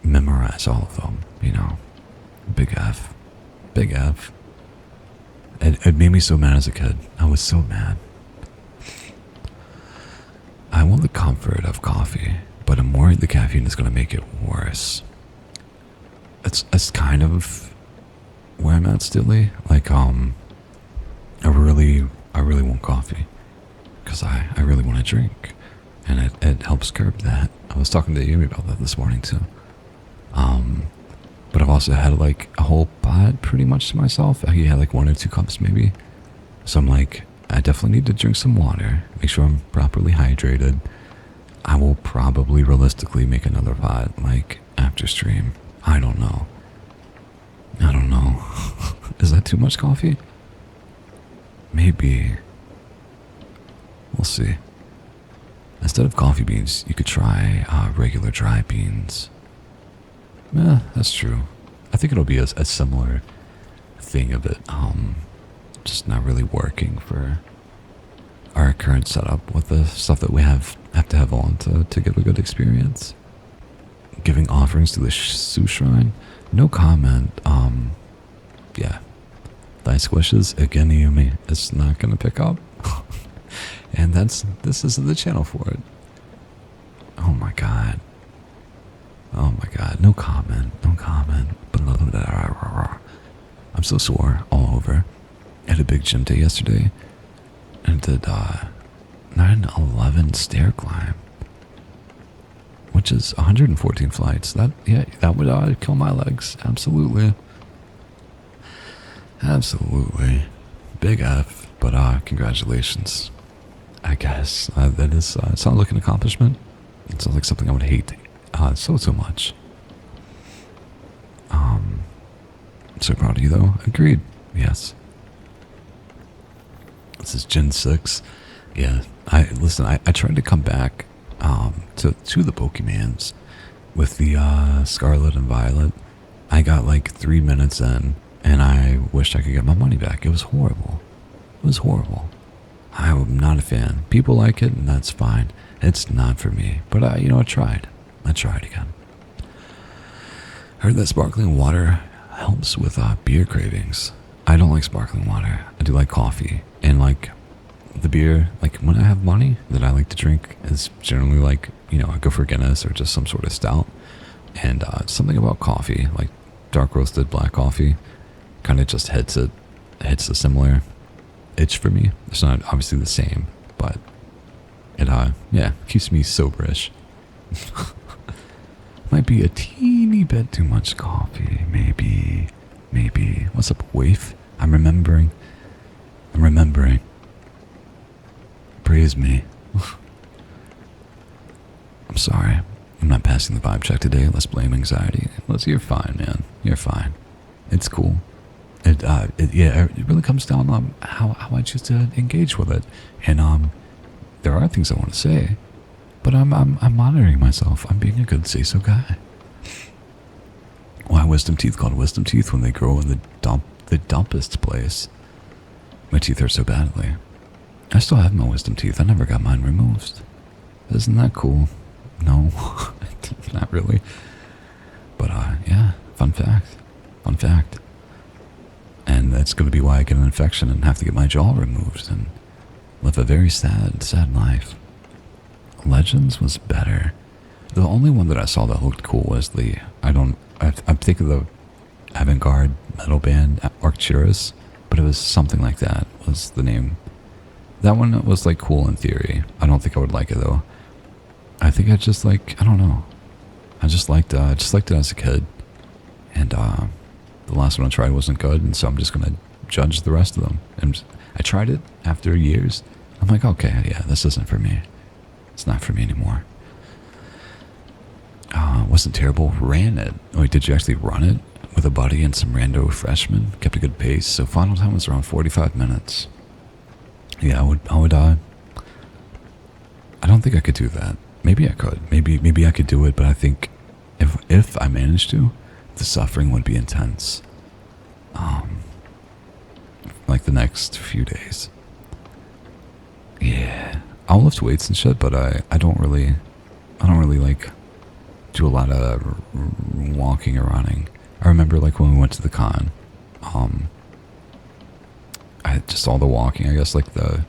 memorize all of them. Big F. It made me so mad as a kid. I was so mad. I want the comfort of coffee, but a more heard the caffeine is going to make it worse. It's kind of where I'm at stilly. Like, I really want coffee. Because I really want to drink. And it helps curb that. I was talking to Yumi about that this morning too. But I've also had like a whole pot pretty much to myself. I had like 1 or 2 cups maybe. So I'm like, I definitely need to drink some water. Make sure I'm properly hydrated. I will probably realistically make another pot like after stream. I don't know. Is that too much coffee? Maybe. We'll see. Instead of coffee beans, you could try regular dry beans. Yeah, that's true. I think it'll be a similar thing of it, just not really working for our current setup with the stuff that we have to have on to get a good experience. Giving offerings to the Sioux Shrine? No comment. Yeah. Thy squishes, again, Yumi, it's not gonna pick up. And this is the channel for it. Oh my god. No comment. I'm so sore all over. I had a big gym day yesterday and did 911 stair climb, which is 114 flights. That would kill my legs. Absolutely. Big F, but congratulations. I guess that is it's not like an accomplishment. It sounds like something I would hate so much. I'm so proud of you though. Agreed. Yes. This is Gen 6. Yeah. I tried to come back to the Pokemans with the Scarlet and Violet. I got like 3 minutes in and I wished I could get my money back. It was horrible. I'm not a fan. People like it, and that's fine. It's not for me. But I tried. I tried again. Heard that sparkling water helps with beer cravings. I don't like sparkling water. I do like coffee. And like the beer, like when I have money that I like to drink is generally like, I go for Guinness or just some sort of stout. And something about coffee, like dark roasted black coffee, kind of just hits a similar itch for me. It's not obviously the same, but it keeps me soberish. Might be a teeny bit too much coffee, maybe. What's up, Waif? I'm remembering. Praise me. I'm sorry. I'm not passing the vibe check today. Let's blame anxiety. You're fine, man. You're fine. It's cool. It really comes down on how I choose to engage with it. And there are things I want to say, but I'm monitoring myself. I'm being a good say-so guy. Why wisdom teeth called wisdom teeth when they grow in the dumpest place? My teeth hurt so badly. I still have my wisdom teeth. I never got mine removed. Isn't that cool? No, not really. But yeah, fun fact. And that's going to be why I get an infection and have to get my jaw removed and live a very sad life. Legends was better. The only one that I saw that looked cool was I'm thinking of the avant-garde metal band Arcturus, but it was something like that was the name. That one was like cool in theory. I don't think I would like it though. I think I just I don't know. I just liked it as a kid. And the last one I tried wasn't good, and so I'm just gonna judge the rest of them. And I tried it after years. I'm like, okay, yeah, this isn't for me. It's not for me anymore. Wasn't terrible. Ran it. Wait, did you actually run it with a buddy and some rando freshmen? Kept a good pace. So final time was around 45 minutes. Yeah, I would. I don't think I could do that. Maybe I could. Maybe I could do it, but I think if I managed to, the suffering would be intense. Like the next few days. Yeah, I'll lift weights and shit, but I don't really like do a lot of walking or running. I remember like when we went to the con, I just all the walking. I guess like the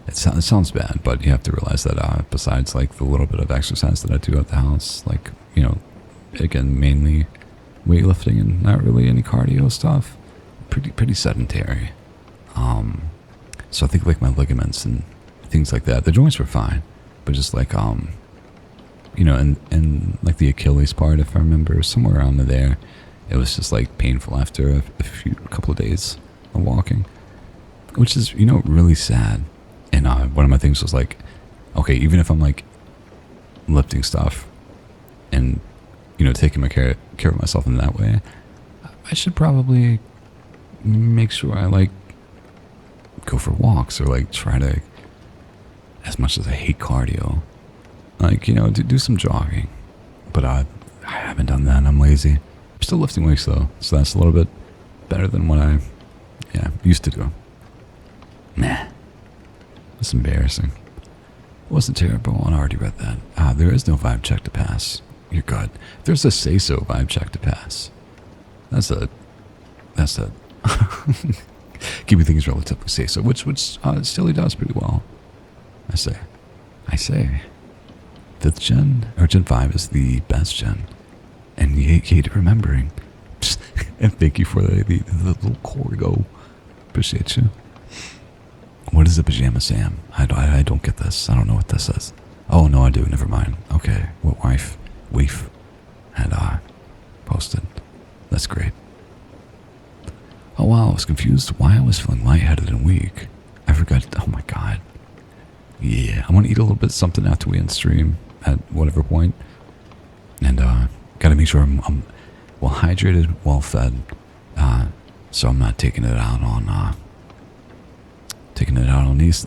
it sounds bad, but you have to realize that besides like the little bit of exercise that I do at the house, like, you know, again, mainly weightlifting and not really any cardio stuff, pretty sedentary. So I think like my ligaments and things like that, the joints were fine, but just like you know, and like the Achilles part, if I remember, somewhere around there, it was just like painful after a couple of days of walking, which is, you know, really sad. And one of my things was like, okay, even if I'm like lifting stuff and, you know, taking my care of myself in that way, I should probably make sure I like go for walks or like try to, as much as I hate cardio, like, you know, do some jogging. But I haven't done that and I'm lazy. I'm still lifting weights though, so that's a little bit better than what I used to do. Nah, it's embarrassing. It wasn't terrible, and I already read that. There is no vibe check to pass. You're good. There's a say-so vibe check to pass. That's a keeping things relatively say-so, which still he does pretty well. I say. 5th gen, or Gen 5 is the best gen. And you hate remembering. And thank you for the little corgo. Appreciate you. What is a pajama Sam? I don't get this. I don't know what this is. Oh, no, I do. Never mind. Okay. What Weef had posted. That's great. Oh, wow. I was confused why I was feeling lightheaded and weak. I forgot. Oh, my God. Yeah. I'm going to eat a little bit something after we end stream at whatever point. And got to make sure I'm well hydrated, well fed. So I'm not taking it out on these.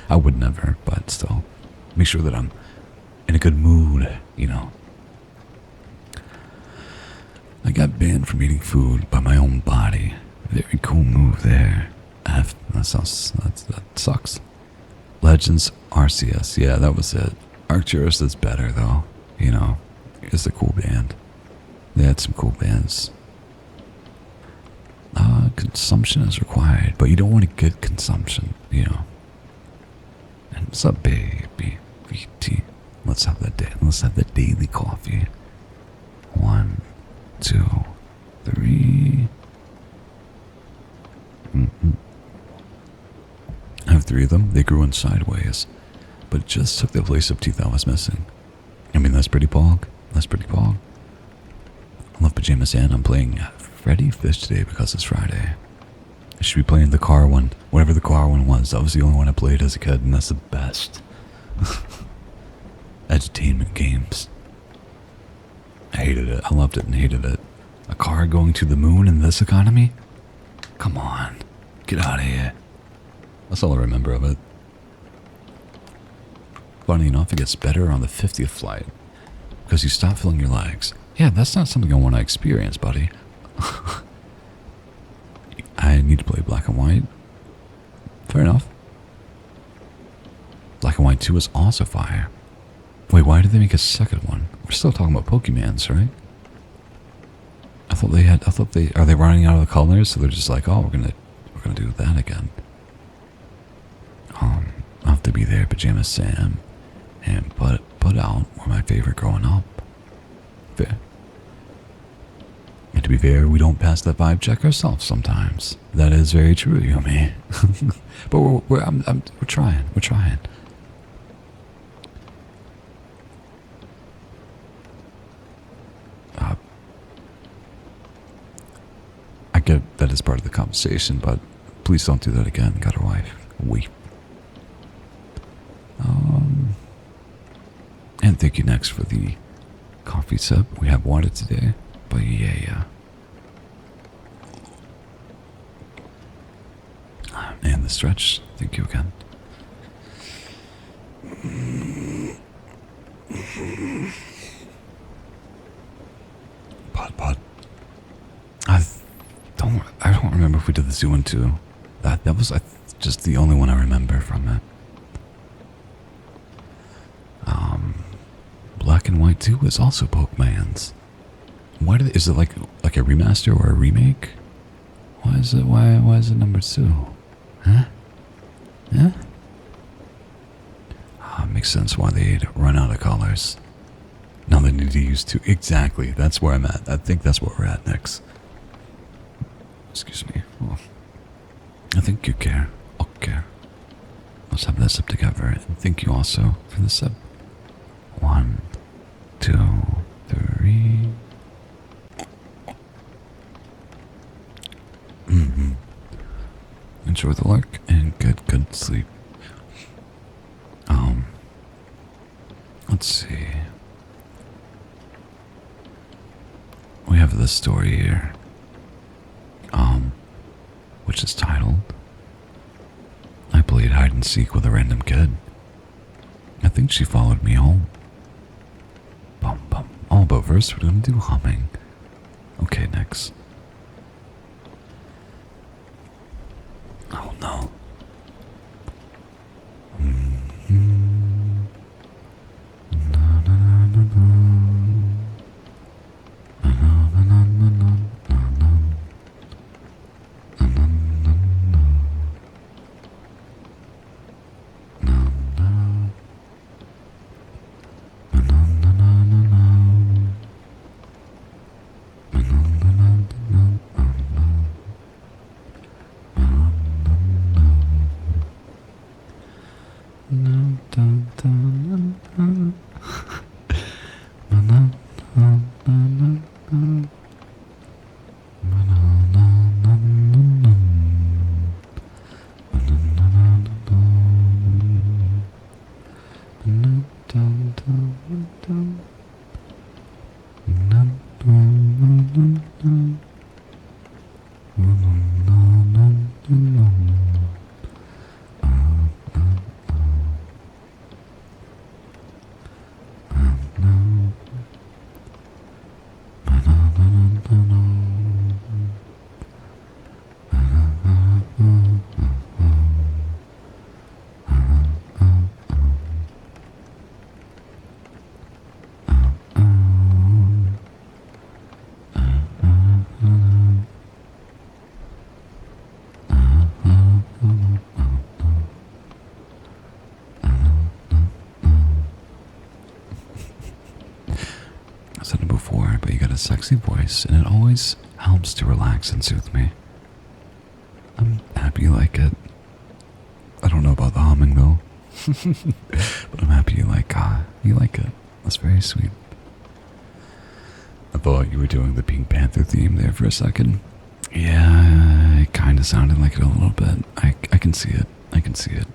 I would never, but still, make sure that I'm in a good mood, you know. I got banned from eating food by my own body. Very cool move there. That sucks. Legends RCS, yeah, that was it. Arcturus is better though, you know. It's a cool band. They had some cool bands. Consumption is required, but you don't want to get consumption, you know. And what's up, baby? VT. Let's have the daily coffee. 1, 2, 3. I have 3 of them. They grew in sideways, but just took the place of teeth I was missing. I mean, that's pretty pog. I love Pajamas and I'm playing Freddy Fish today because it's Friday. I should be playing the car one, whatever the car one was. That was the only one I played as a kid, and that's the best. Edutainment games. I hated it. I loved it and hated it. A car going to the moon in this economy? Come on. Get out of here. That's all I remember of it. Funny enough, it gets better on the 50th flight because you stop feeling your legs. Yeah, that's not something I want to experience, buddy. I need to play Black and White. Fair enough. Black and White 2 is also fire. Wait, why did they make a second one? We're still talking about Pokemans, right? Are they running out of the colors? So they're just like, oh, we're gonna do that again. I'll have to be there, Pajama Sam, and put out were my favorite growing up. Fair. And to be fair, we don't pass that vibe check ourselves sometimes. That is very true, Yumi. But we're trying. We're trying. I get that as part of the conversation, but please don't do that again. Got a wife. Weep. And thank you next for the coffee sip. We have water today, but yeah. And the stretch. Thank you again. But I don't remember if we did the zoo one too. That was just the only one I remember from it. Black and White 2 is also Pokemon's. Is it like a remaster or a remake? Why is it number 2? Huh? makes sense why they'd run out of colors. Now they need to use two. Exactly, that's where I'm at. I think that's where we're at next. Excuse me. Oh. I think you care. I'll care. Let's have this sip together, and thank you also for the sip. 1, 2, 3. Enjoy the lark and good sleep. Let's see. We have this story here. Which is titled, I played hide and seek with a random kid. I think she followed me home. Bum bum. All but first we're gonna do humming. Okay, next. Oh no. I said it before, but you got a sexy voice, and it always helps to relax and soothe me. I'm happy you like it. I don't know about the humming though, but I'm happy you like it. That's very sweet. I thought you were doing the Pink Panther theme there for a second. Yeah, it kind of sounded like it a little bit. I can see it. I can see it.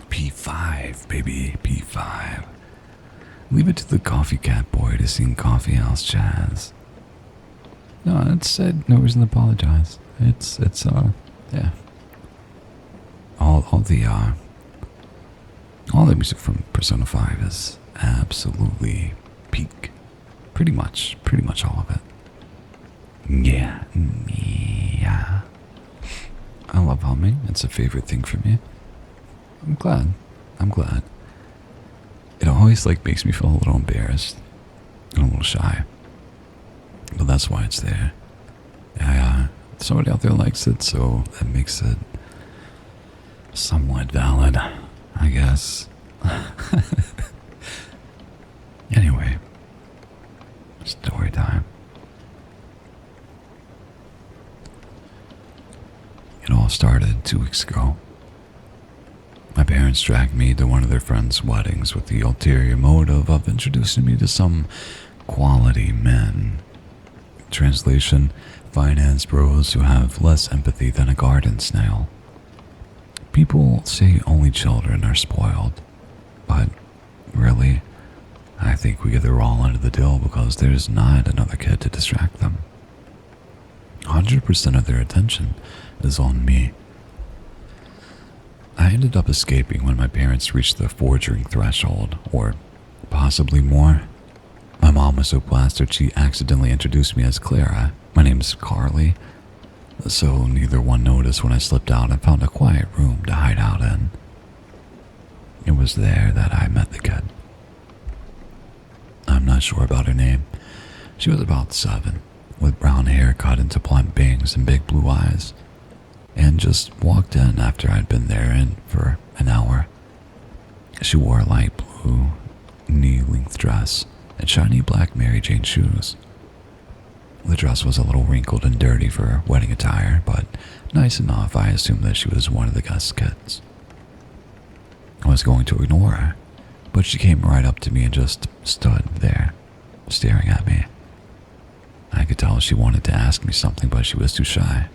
P5, baby, P5. Leave it to the coffee cat boy to sing coffee house jazz. No, it's said no reason to apologize. It's yeah. All the music from Persona 5 is absolutely peak. Pretty much all of it. Yeah. I love humming. It's a favorite thing for me. I'm glad. It always makes me feel a little embarrassed and a little shy. But that's why it's there. Somebody out there likes it, so that makes it somewhat valid, I guess. Anyway, story time. It all started 2 weeks ago. My parents dragged me to one of their friends' weddings with the ulterior motive of introducing me to some quality men. Translation, finance bros who have less empathy than a garden snail. People say only children are spoiled, but really, I think we get the raw end of the deal because there's not another kid to distract them. 100% of their attention is on me. I ended up escaping when my parents reached the 4-drink threshold, or possibly more. My mom was so plastered she accidentally introduced me as Clara. My name's Carly. So neither one noticed when I slipped out and found a quiet room to hide out in. It was there that I met the kid. I'm not sure about her name. She was about 7, with brown hair cut into blunt bangs and big blue eyes, and just walked in after I'd been there in for an hour. She wore a light blue, knee-length dress and shiny black Mary Jane shoes. The dress was a little wrinkled and dirty for wedding attire, but nice enough I assumed that she was one of the guest's kids. I was going to ignore her, but she came right up to me and just stood there, staring at me. I could tell she wanted to ask me something, but she was too shy.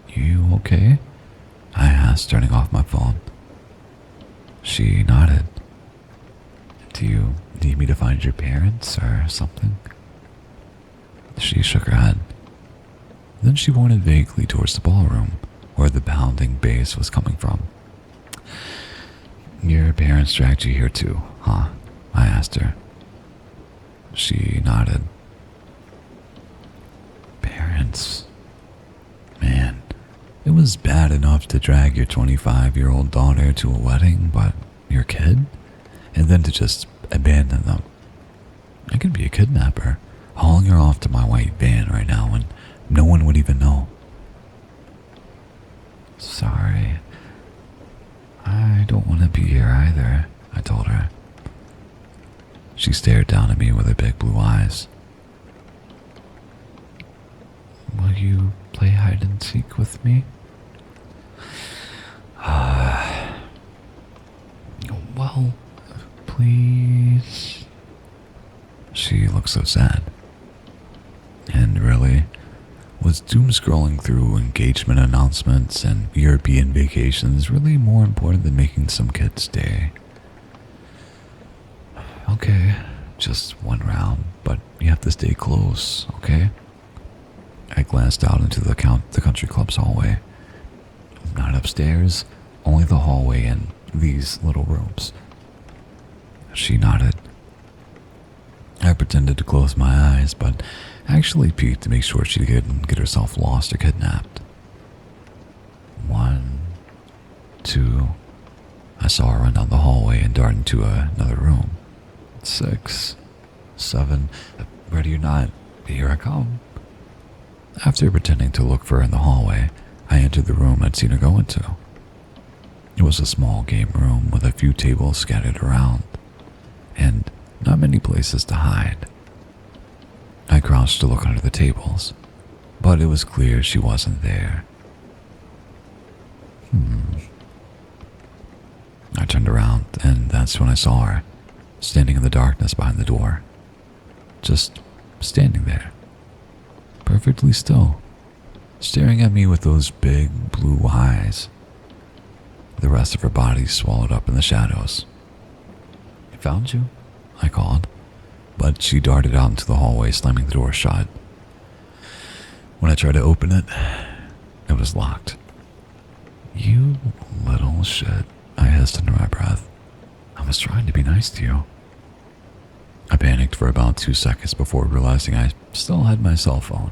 "You okay?" I asked, turning off my phone. She nodded. "Do you need me to find your parents or something?" She shook her head. Then she pointed vaguely towards the ballroom, where the pounding bass was coming from. "Your parents dragged you here too, huh?" I asked her. She nodded. Parents. Man, it was bad enough to drag your 25-year-old daughter to a wedding, but your kid? And then to just abandon them. I could be a kidnapper, hauling her off to my white van right now and no one would even know. "Sorry. I don't want to be here either," I told her. She stared down at me with her big blue eyes. "Will you play hide and seek with me?" "Well, please." She looked so sad. And really, was doom scrolling through engagement announcements and European vacations really more important than making some kid's day? "Okay, just one round, but you have to stay close, okay?" I glanced out into the country club's hallway. Not upstairs, only the hallway and these little rooms. She nodded. I pretended to close my eyes, but actually peeked to make sure she didn't get herself lost or kidnapped. 1, 2. I saw her run down the hallway and dart into another room. 6, 7. "Ready or not, here I come." After pretending to look for her in the hallway, I entered the room I'd seen her go into. It was a small game room with a few tables scattered around, and not many places to hide. I crouched to look under the tables, but it was clear she wasn't there. I turned around, and that's when I saw her, standing in the darkness behind the door. Just standing there, perfectly still, staring at me with those big blue eyes. The rest of her body swallowed up in the shadows. "I found you," I called, but she darted out into the hallway, slamming the door shut. When I tried to open it, it was locked. "You little shit," I hissed under my breath. "I was trying to be nice to you." I panicked for about 2 seconds before realizing I still had my cell phone.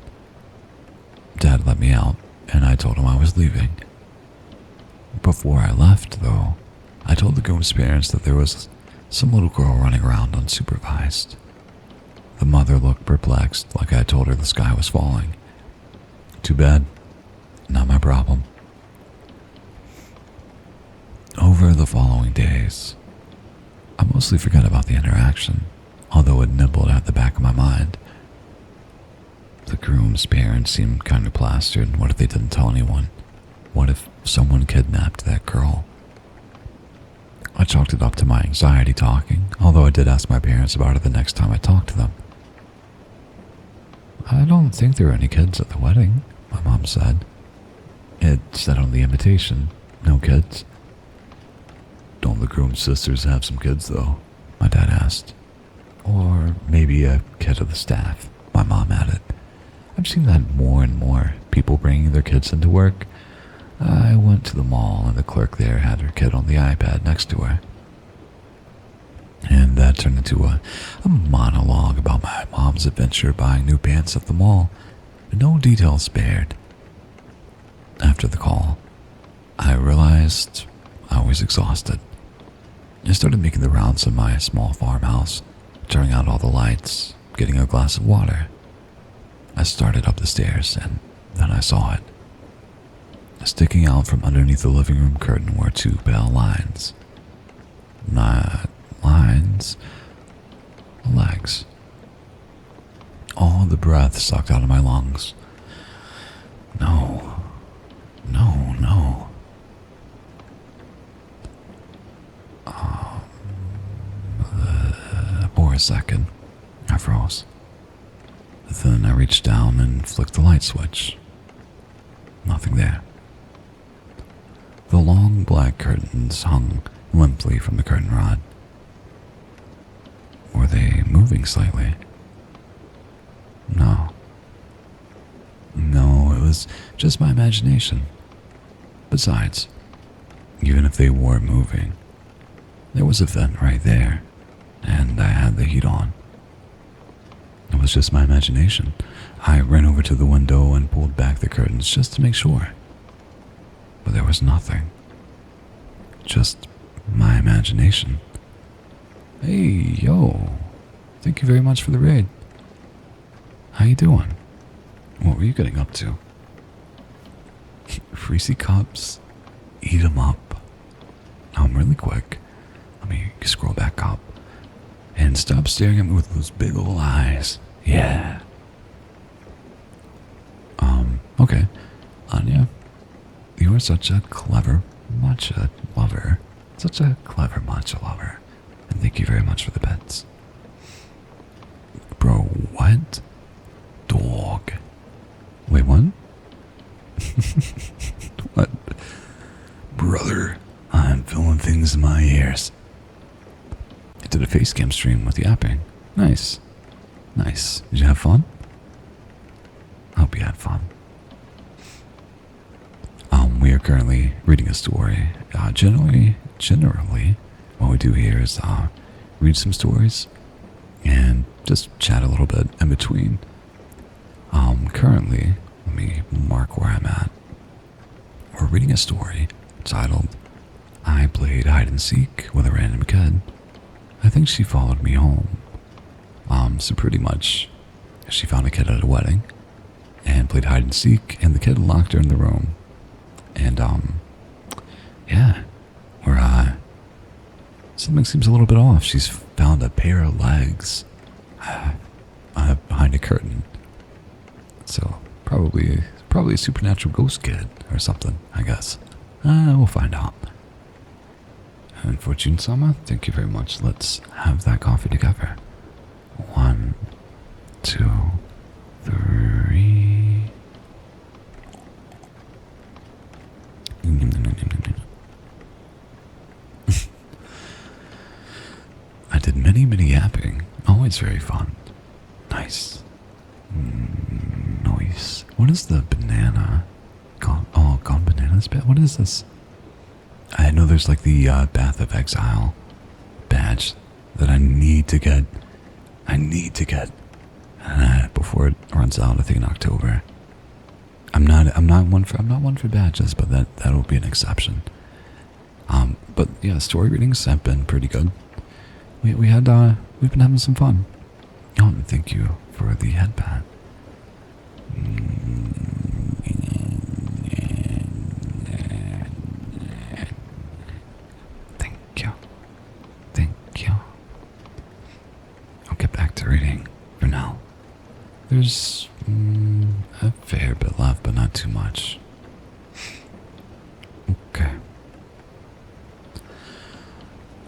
Dad let me out, and I told him I was leaving. Before I left, though, I told the groom's parents that there was some little girl running around unsupervised. The mother looked perplexed, like I told her the sky was falling. Too bad. Not my problem. Over the following days, I mostly forgot about the interaction, although it nibbled at the back of my mind. The groom's parents seemed kind of plastered. What if they didn't tell anyone? What if someone kidnapped that girl? I chalked it up to my anxiety talking, although I did ask my parents about it the next time I talked to them. "I don't think there were any kids at the wedding," my mom said. "It said on the invitation, no kids." "Don't the groom's sisters have some kids, though?" my dad asked. "Or maybe a kid of the staff," my mom added. "I've seen that more and more, people bringing their kids into work. I went to the mall and the clerk there had her kid on the iPad next to her." And that turned into a monologue about my mom's adventure buying new pants at the mall, no details spared. After the call, I realized I was exhausted. I started making the rounds of my small farmhouse, turning out all the lights, getting a glass of water. I started up the stairs, and then I saw it. Sticking out from underneath the living room curtain were two pale lines. Not lines, legs. All the breath sucked out of my lungs. No, no, no. For a second, I froze. Then I reached down and flicked the light switch. Nothing there. The long black curtains hung limply from the curtain rod. Were they moving slightly? No. No, it was just my imagination. Besides, even if they were moving, there was a vent right there, and I had the heat on. It was just my imagination. I ran over to the window and pulled back the curtains just to make sure. But there was nothing. Just my imagination. Hey, yo. Thank you very much for the raid. How you doing? What were you getting up to? Freezy cups. Eat 'em up. Now I'm really quick. Let me scroll back up. And stop staring at me with those big old eyes. Yeah. Okay. Anya, you are such a clever matcha lover. Such a clever matcha lover. And thank you very much for the bets. Bro, what? Dog. Wait, what? What? Brother, I'm feeling things in my ears. I did a face cam stream with yapping. Nice. Nice. Did you have fun? I hope you had fun. We are currently reading a story. Generally, what we do here is read some stories and just chat a little bit in between. Currently, let me mark where I'm at. We're reading a story titled, I played hide and seek with a random kid. I think she followed me home. So pretty much, she found a kid at a wedding and played hide and seek, and the kid locked her in the room. And, yeah, we're, something seems a little bit off. She's found a pair of legs behind a curtain. So, probably a supernatural ghost kid or something, I guess. We'll find out. And for Jun-sama, thank you very much. Let's have that coffee together. 1, 2, 3. I did many yapping. Always very fun. Nice. Nice. What is the banana? Gone Bananas bit? What is this? I know there's like the Bath of Exile badge that I need to get. Before it runs out, I think in October. I'm not one for badges, but that'll be an exception. But yeah, story readings have been pretty good. We've been having some fun. Oh, and thank you for the headband. Thank you. I'll get back to reading for now. There's a fair bit left, but not too much. Okay.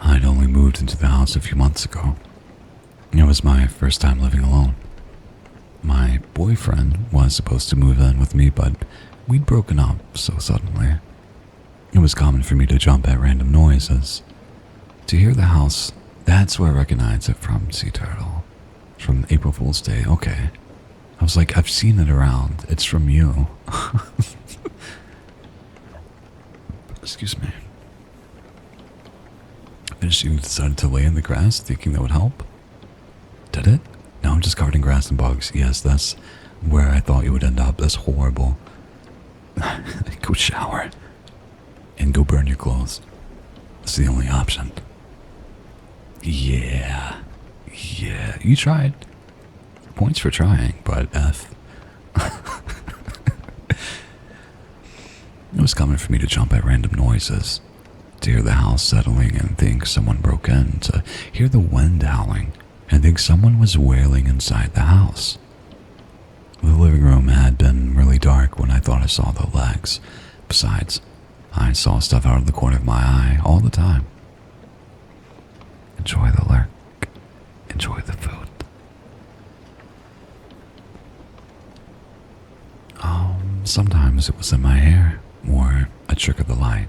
I'd only moved into the house a few months ago. It was my first time living alone. My boyfriend was supposed to move in with me, but we'd broken up so suddenly. It was common for me to jump at random noises. To hear the house, that's where I recognized it from Sea Turtle. From April Fool's Day, okay. I was like, I've seen it around. It's from you. Excuse me. And she decided to lay in the grass, thinking that would help. Did it? Now I'm just covered in grass and bugs. Yes, that's where I thought you would end up. That's horrible. Go shower. And go burn your clothes. That's the only option. Yeah. You tried. Points for trying, but F. It was common for me to jump at random noises, to hear the house settling and think someone broke in, to hear the wind howling and think someone was wailing inside the house. The living room had been really dark when I thought I saw the legs. Besides, I saw stuff out of the corner of my eye all the time. Enjoy the lurk. Enjoy the food. Sometimes it was in my hair, or a trick of the light.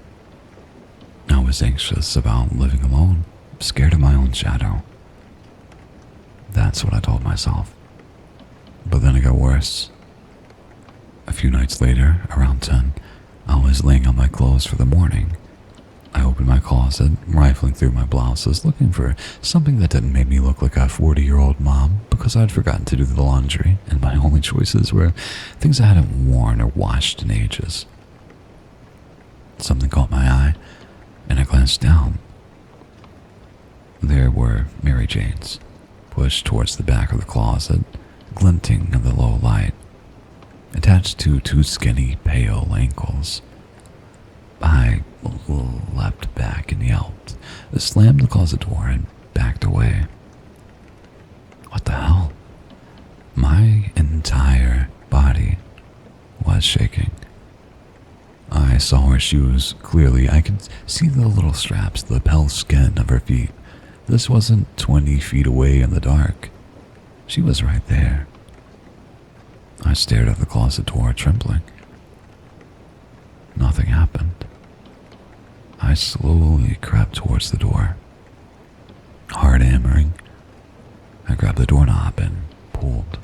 I was anxious about living alone, scared of my own shadow. That's what I told myself. But then it got worse. A few nights later, around 10, I was laying out my clothes for the morning. I opened my closet, rifling through my blouses, looking for something that didn't make me look like a 40-year-old mom because I'd forgotten to do the laundry, and my only choices were things I hadn't worn or washed in ages. Something caught my eye, and I glanced down. There were Mary Janes, pushed towards the back of the closet, glinting in the low light, attached to two skinny, pale ankles. I leapt back and yelped, slammed the closet door, and backed away. What the hell? My entire body was shaking. I saw her shoes clearly. I could see the little straps, the pale skin of her feet. This wasn't 20 feet away in the dark. She was right there. I stared at the closet door, trembling. Nothing happened. I slowly crept towards the door. Hard hammering, I grabbed the doorknob and pulled.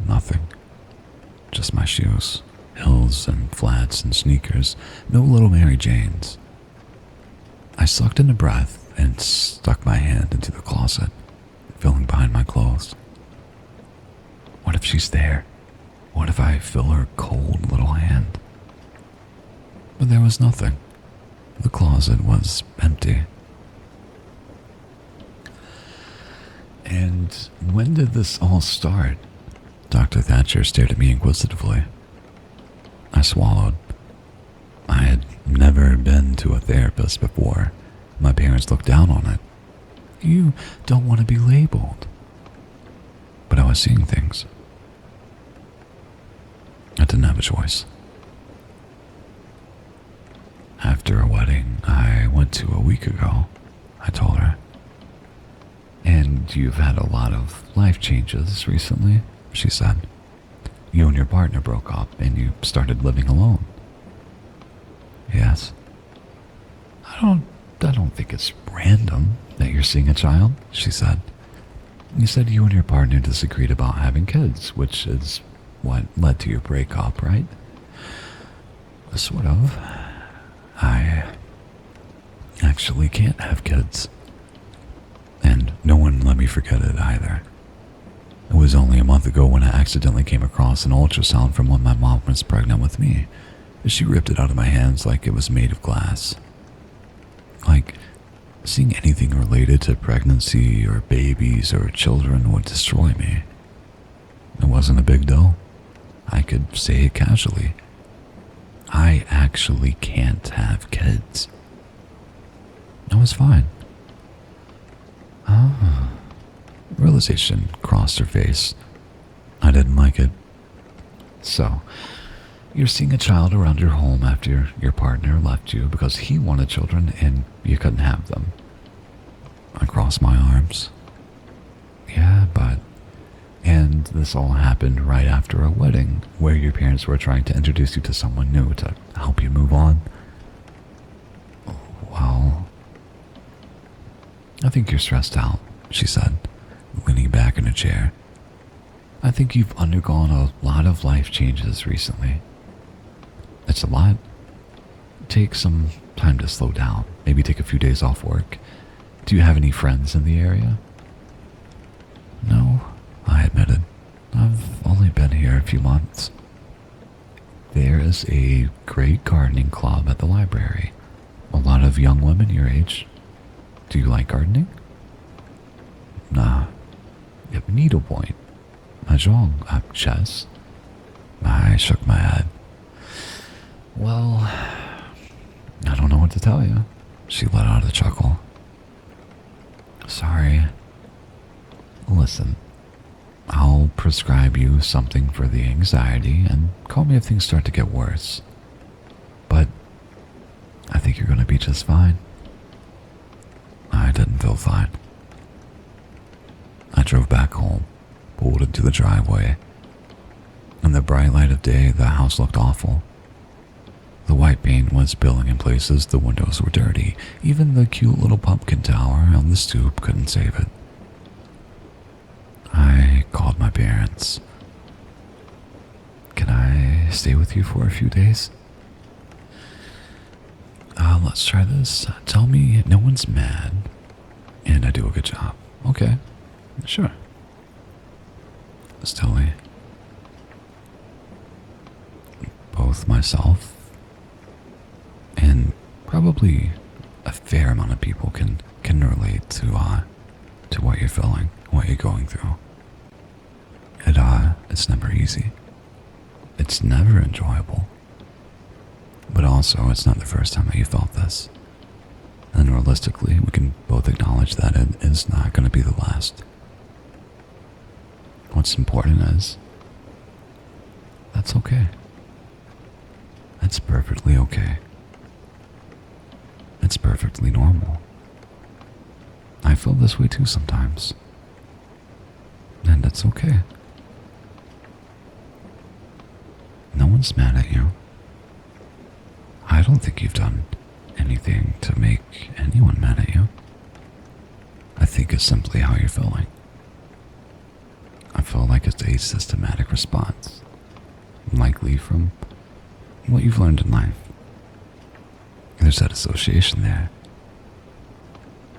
Nothing. Just my shoes, heels and flats and sneakers. No little Mary Janes. I sucked in a breath and stuck my hand into the closet, feeling behind my clothes. What if she's there? What if I feel her cold little hand? But there was nothing. The closet was empty. And when did this all start? Dr. Thatcher stared at me inquisitively. I swallowed. I had never been to a therapist before. My parents looked down on it. You don't want to be labeled. But I was seeing things. I didn't have a choice. After a wedding I went to a week ago, I told her. And you've had a lot of life changes recently, she said. You and your partner broke up and you started living alone. Yes. I don't think it's random that you're seeing a child, she said. You said you and your partner disagreed about having kids, which is what led to your breakup, right? Sort of. I actually can't have kids. And no one let me forget it either. It was only a month ago when I accidentally came across an ultrasound from when my mom was pregnant with me. She ripped it out of my hands like it was made of glass. Like, seeing anything related to pregnancy or babies or children would destroy me. It wasn't a big deal. I could say it casually. I actually can't have kids. I was fine. Realization crossed her face. I didn't like it. So, you're seeing a child around your home after your partner left you because he wanted children and you couldn't have them. I crossed my arms. Yeah, but... And this all happened right after a wedding where your parents were trying to introduce you to someone new to help you move on. Well, I think you're stressed out, she said, leaning back in a chair. I think you've undergone a lot of life changes recently. It's a lot. Take some time to slow down. Maybe take a few days off work. Do you have any friends in the area? No, I admitted. I've only been here a few months. There is a great gardening club at the library. A lot of young women your age. Do you like gardening? Nah. Needlepoint, mahjong, chess. I shook my head. Well, I don't know what to tell you. She let out a chuckle. Sorry. Listen, I'll prescribe you something for the anxiety and call me if things start to get worse. But I think you're going to be just fine. I didn't feel fine. I drove back home, pulled into the driveway. In the bright light of day, the house looked awful. The white paint was spilling in places, the windows were dirty. Even the cute little pumpkin tower on the stoop couldn't save it. I called my parents. Can I stay with you for a few days? Let's try this. Tell me no one's mad and I do a good job. Okay, sure. Stilly. Both myself and probably a fair amount of people can relate to what you're feeling, what you're going through. It's never easy. It's never enjoyable. But also, it's not the first time that you felt this. And realistically, we can both acknowledge that it is not going to be the last. What's important is, that's okay. That's perfectly okay. It's perfectly normal. I feel this way too sometimes. And it's okay. No one's mad at you. I don't think you've done anything to make anyone mad at you. I think it's simply how you're feeling. I feel like it's a systematic response, likely from what you've learned in life. There's that association there.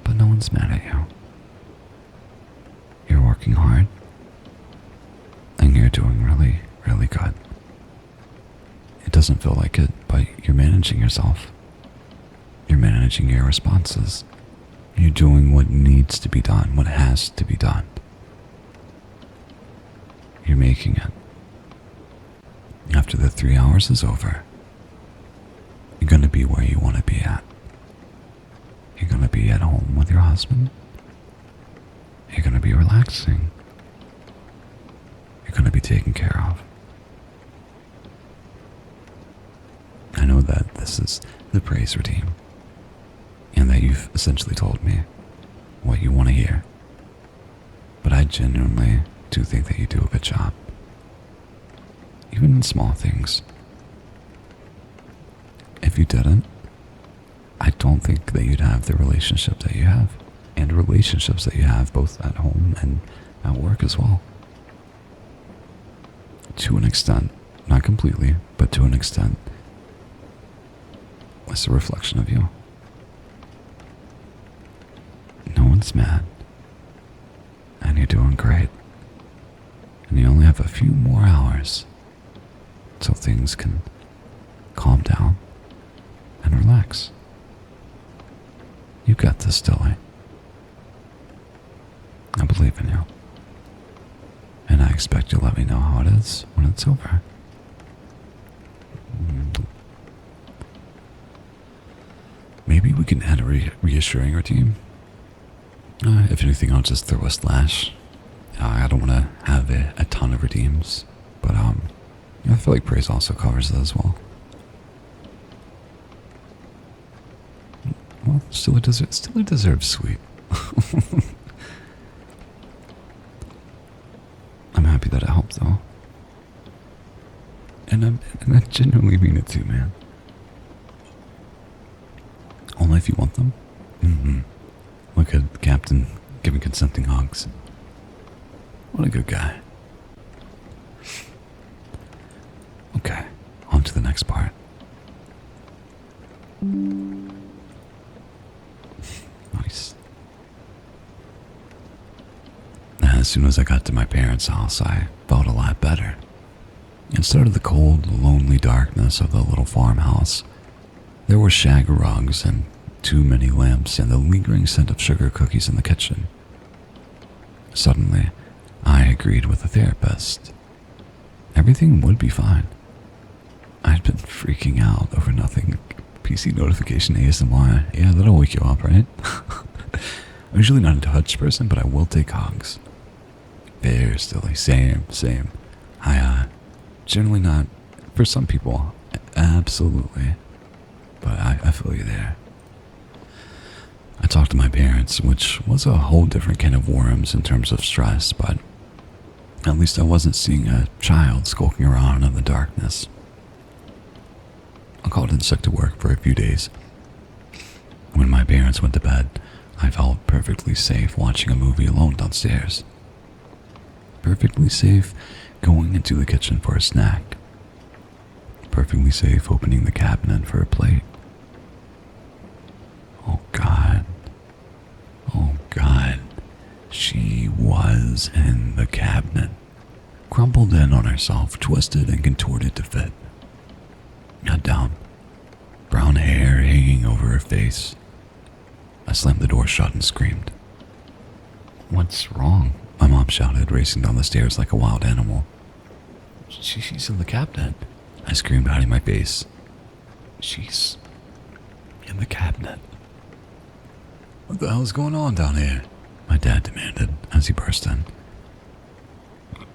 But no one's mad at you. You're working hard, and you're doing really, really good. It doesn't feel like it, but you're managing yourself. You're managing your responses. You're doing what needs to be done, what has to be done. You're making it. After the 3 hours is over, you're going to be where you want to be at. You're going to be at home with your husband. You're going to be relaxing. You're going to be taken care of. I know that this is the praise routine, and that you've essentially told me what you want to hear. But I genuinely do think that you do a good job. Even in small things. If you didn't, I don't think that you'd have the relationship that you have, and relationships that you have both at home and at work as well. To an extent, not completely, but to an extent, it's a reflection of you. No one's mad, and you're doing great. And you only have a few more hours till things can calm down and relax. You got this, Stilly. I believe in you. And I expect you'll let me know how it is when it's over. Maybe we can add a reassuring routine. If anything, I'll just throw a slash. I don't want to have a ton of redeems, but I feel like praise also covers that as well. Well, still it deserves sweet. I'm happy that it helped, though. And I genuinely mean it too, man. Only if you want them. Mm-hmm. Look at the Captain giving consenting hugs. What a good guy. Okay, on to the next part. Nice. As soon as I got to my parents' house, I felt a lot better. Instead of the cold, lonely darkness of the little farmhouse, there were shag rugs and too many lamps and the lingering scent of sugar cookies in the kitchen. Suddenly, I agreed with the therapist. everything would be fine. I'd been freaking out over nothing. PC notification ASMR. Yeah, that'll wake you up, right? I'm usually not a touch person, but I will take hugs. Very silly. Same. Generally not. For some people, absolutely. But I feel you there. I talked to my parents, which was a whole different can of worms in terms of stress, but at least I wasn't seeing a child skulking around in the darkness. I called in sick to work for a few days. When my parents went to bed, I felt perfectly safe watching a movie alone downstairs. Perfectly safe going into the kitchen for a snack. Perfectly safe opening the cabinet for a plate. Oh God. She was in the cabinet, crumpled in on herself, twisted and contorted to fit. Head down, brown hair hanging over her face. I slammed the door shut and screamed. "What's wrong?" my mom shouted, racing down the stairs like a wild animal. She's in the cabinet," I screamed, hiding my face. "She's in the cabinet." "What the hell's going on down here?" my dad demanded as he burst in.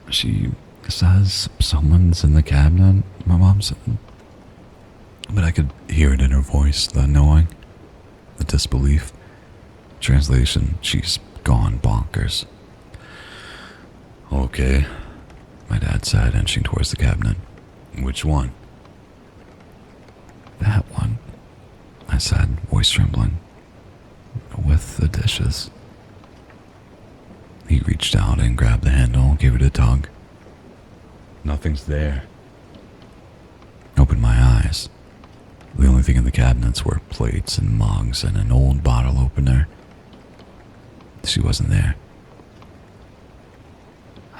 "She says someone's in the cabinet," my mom said. But I could hear it in her voice, the knowing, the disbelief. Translation, she's gone bonkers. "Okay," my dad said, inching towards the cabinet. "Which one?" "That one," I said, voice trembling. "With the dishes." He reached out and grabbed the handle, gave it a tug. "Nothing's there." Opened my eyes. The only thing in the cabinets were plates and mugs and an old bottle opener. She wasn't there.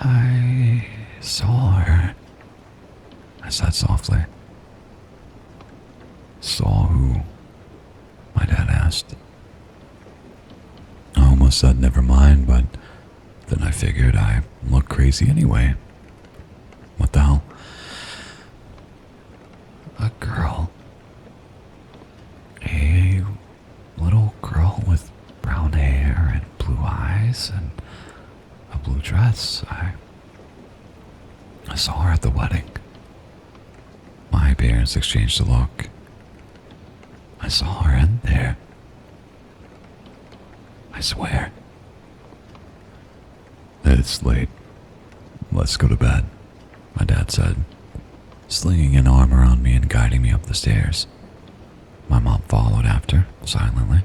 "I saw her," I said softly. "Saw who?" my dad asked. I almost said never mind, but then I figured I looked crazy anyway. What the hell? "A girl. A little girl with brown hair and blue eyes and a blue dress. I saw her at the wedding." My parents exchanged a look. "I saw her in there. I swear." "It's late. Let's go to bed," my dad said, slinging an arm around me and guiding me up the stairs. My mom followed after, silently.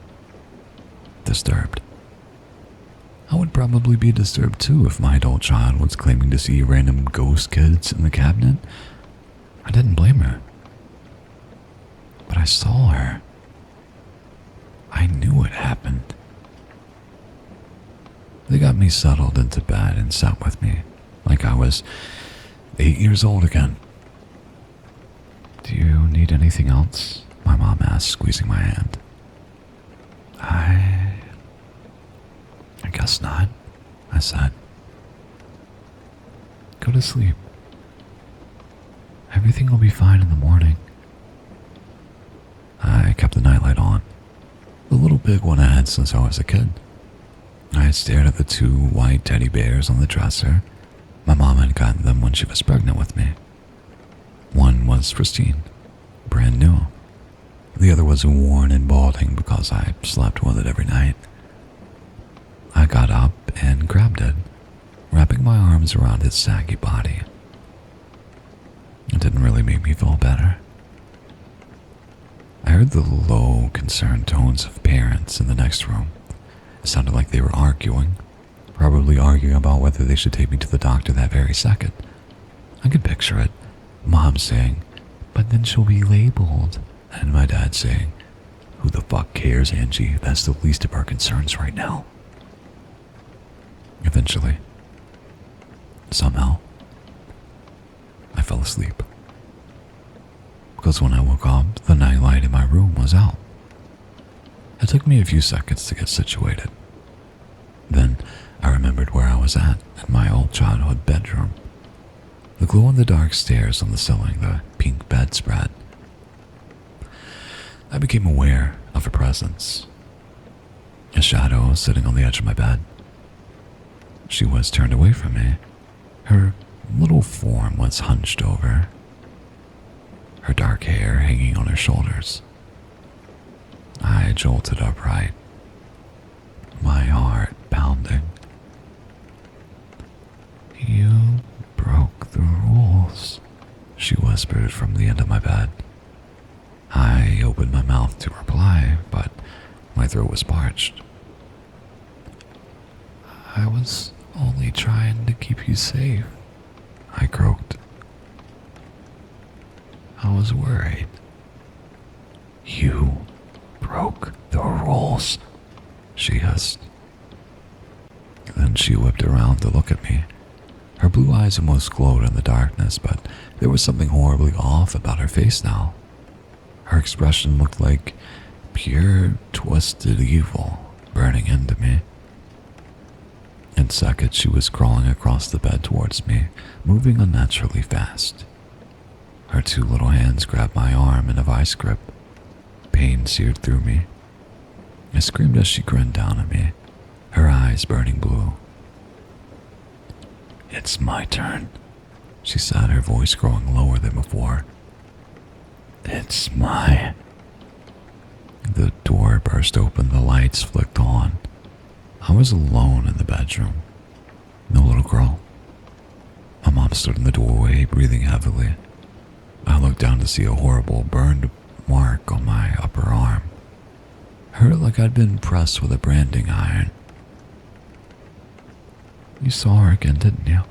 Disturbed. I would probably be disturbed too if my adult child was claiming to see random ghost kids in the cabinet. I didn't blame her. But I saw her. I knew it happened. They got me settled into bed and sat with me, like I was 8 years old again. "Do you need anything else?" my mom asked, squeezing my hand. I guess not," I said. "Go to sleep. Everything will be fine in the morning." I kept the nightlight on, the little big one I had since I was a kid. I had stared at the 2 white teddy bears on the dresser. My mom had gotten them when she was pregnant with me. One was pristine, brand new. The other was worn and balding because I slept with it every night. I got up and grabbed it, wrapping my arms around its saggy body. It didn't really make me feel better. I heard the low, concerned tones of parents in the next room. It sounded like they were arguing, probably arguing about whether they should take me to the doctor that very second. I could picture it. Mom saying, "But then she'll be labeled," and my dad saying, "Who the fuck cares, Angie? That's the least of our concerns right now." Eventually, somehow, I fell asleep. Because when I woke up, the nightlight in my room was out. It took me a few seconds to get situated. Then I remembered where I was at in my old childhood bedroom. The glow-in-the-dark stairs on the ceiling, the pink bedspread. I became aware of a presence. A shadow sitting on the edge of my bed. She was turned away from me. Her little form was hunched over, her dark hair hanging on her shoulders. I jolted upright, my heart pounding. "You broke the rules," she whispered from the end of my bed. I opened my mouth to reply, but my throat was parched. "I was only trying to keep you safe," I croaked. "I was worried." "You broke the rules," she hissed. Then she whipped around to look at me. Her blue eyes almost glowed in the darkness, but there was something horribly off about her face now. Her expression looked like pure, twisted evil burning into me. In seconds, she was crawling across the bed towards me, moving unnaturally fast. Her two little hands grabbed my arm in a vice grip. Pain seared through me. I screamed as she grinned down at me, her eyes burning blue. "It's my turn," she said, her voice growing lower than before. "It's my..." The door burst open, the lights flicked on. I was alone in the bedroom. No little girl. My mom stood in the doorway, breathing heavily. I looked down to see a horrible burned mark on my upper arm. Hurt like I'd been pressed with a branding iron. "You saw her again, didn't you?"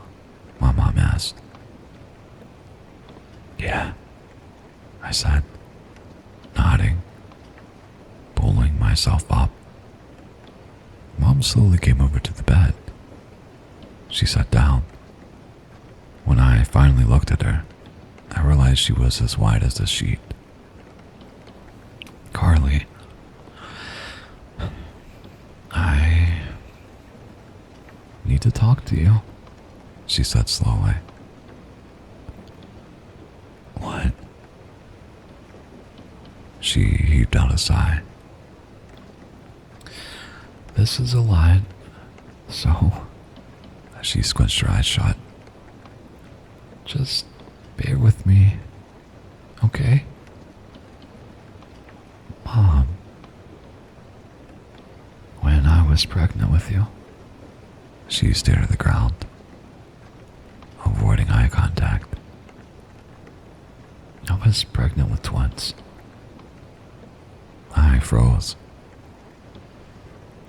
my mom asked. "Yeah," I said, nodding, pulling myself up. Mom slowly came over to the bed. She sat down. When I finally looked at her, I realized she was as white as a sheet. "Carly, I need to talk to you," she said slowly. "What?" She heaved out a sigh. "This is a lot, so..." She squinched her eyes shut. "Just bear with me, okay?" "Mom, when I was pregnant with you..." She stared at the ground, avoiding eye contact. "I was pregnant with twins." I froze.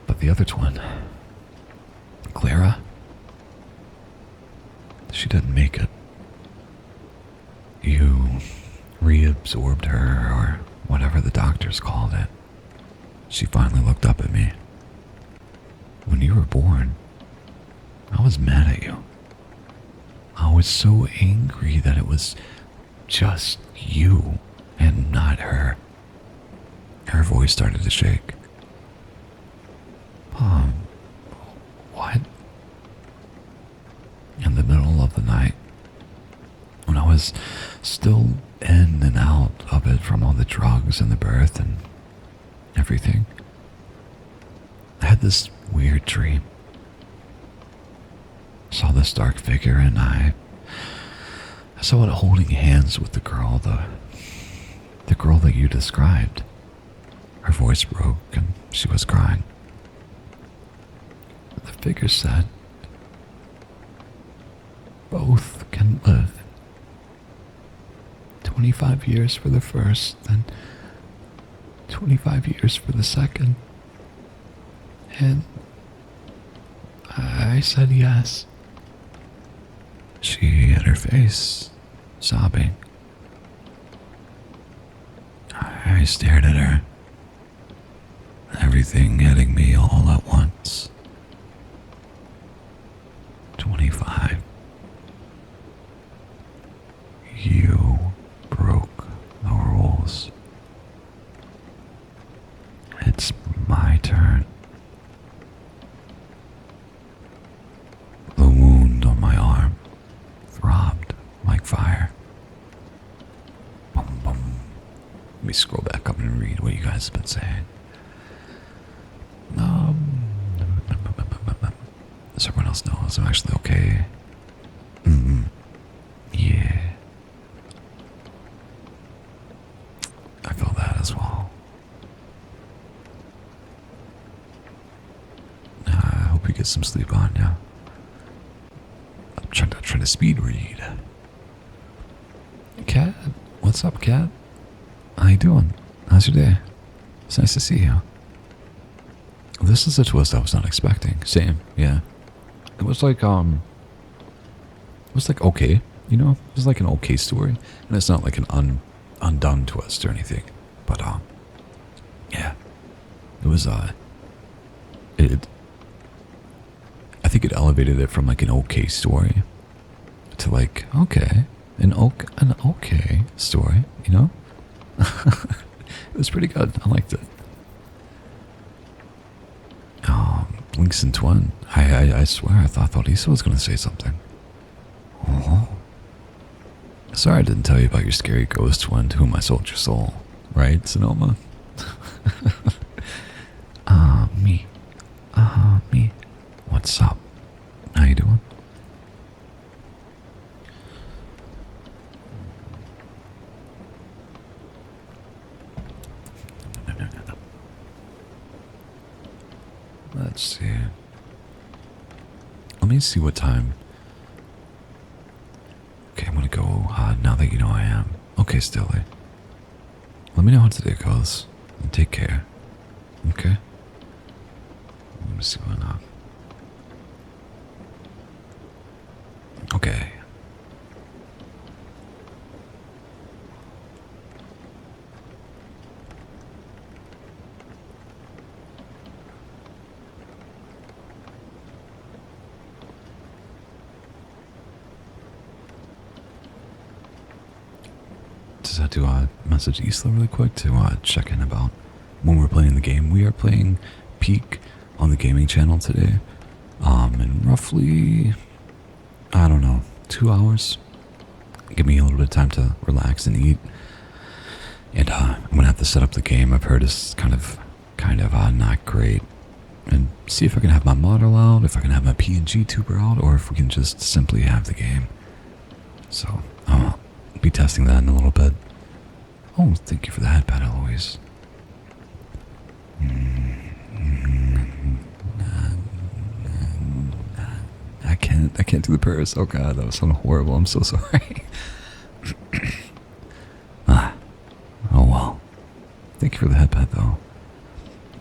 "But the other twin, Clara, she didn't make it. You reabsorbed her, or whatever the doctors called it." She finally looked up at me. "When you were born, I was mad at you. I was so angry that it was just you and not her." Her voice started to shake. "Mom, what?" In the middle of the night, when I was still in and out of it from all the drugs and the birth and everything, I had this weird dream. Saw this dark figure, and I saw it holding hands with the girl that you described. Her voice broke and she was crying. The figure said, "Both can live. 25 years for the first, then 25 years for the second." And I said yes. She hid her face, sobbing. I stared at her, everything hitting me all at once. 25. You broke the rules. It's my turn. The wound on my arm throbbed scroll back up and read what you guys have been saying. Um, does everyone else know? Is I'm actually okay? Yeah. I feel that as well. I hope you get some sleep on, yeah. I'm trying to speed read. Cat? What's up, Cat? How you doing? How's your day? It's nice to see you. This is a twist I was not expecting. Same, yeah. It was like okay, you know? It was like an okay story. And it's not like an undone twist or anything. But yeah. It was it I think it elevated it from like an okay story to like, okay, an okay story, you know? It was pretty good. I liked it. Links and Twin. I swear I thought Issa was going to say something. Oh. Sorry I didn't tell you about your scary ghost twin to whom I sold your soul. Right, Sonoma? Me. Me. What's up? How you doing? No. Let's see. Let me see what time. Okay, I'm gonna go now that you know I am. Okay, Stilly. Let me know how today goes. And take care. Okay? Let me see what up. Okay. Just had to message Isla really quick to check in about when we're playing the game. We are playing Peak on the gaming channel today. In roughly, I don't know, 2 hours. Give me a little bit of time to relax and eat. And I'm gonna have to set up the game. I've heard it's kind of not great. And see if I can have my model out, if I can have my PNG tuber out, or if we can just simply have the game. So I'll be testing that in a little bit. Oh, thank you for the headpad, Eloise. I can't do the purrs. Oh god, that was sounding horrible. I'm so sorry. Oh well. Thank you for the headpad though.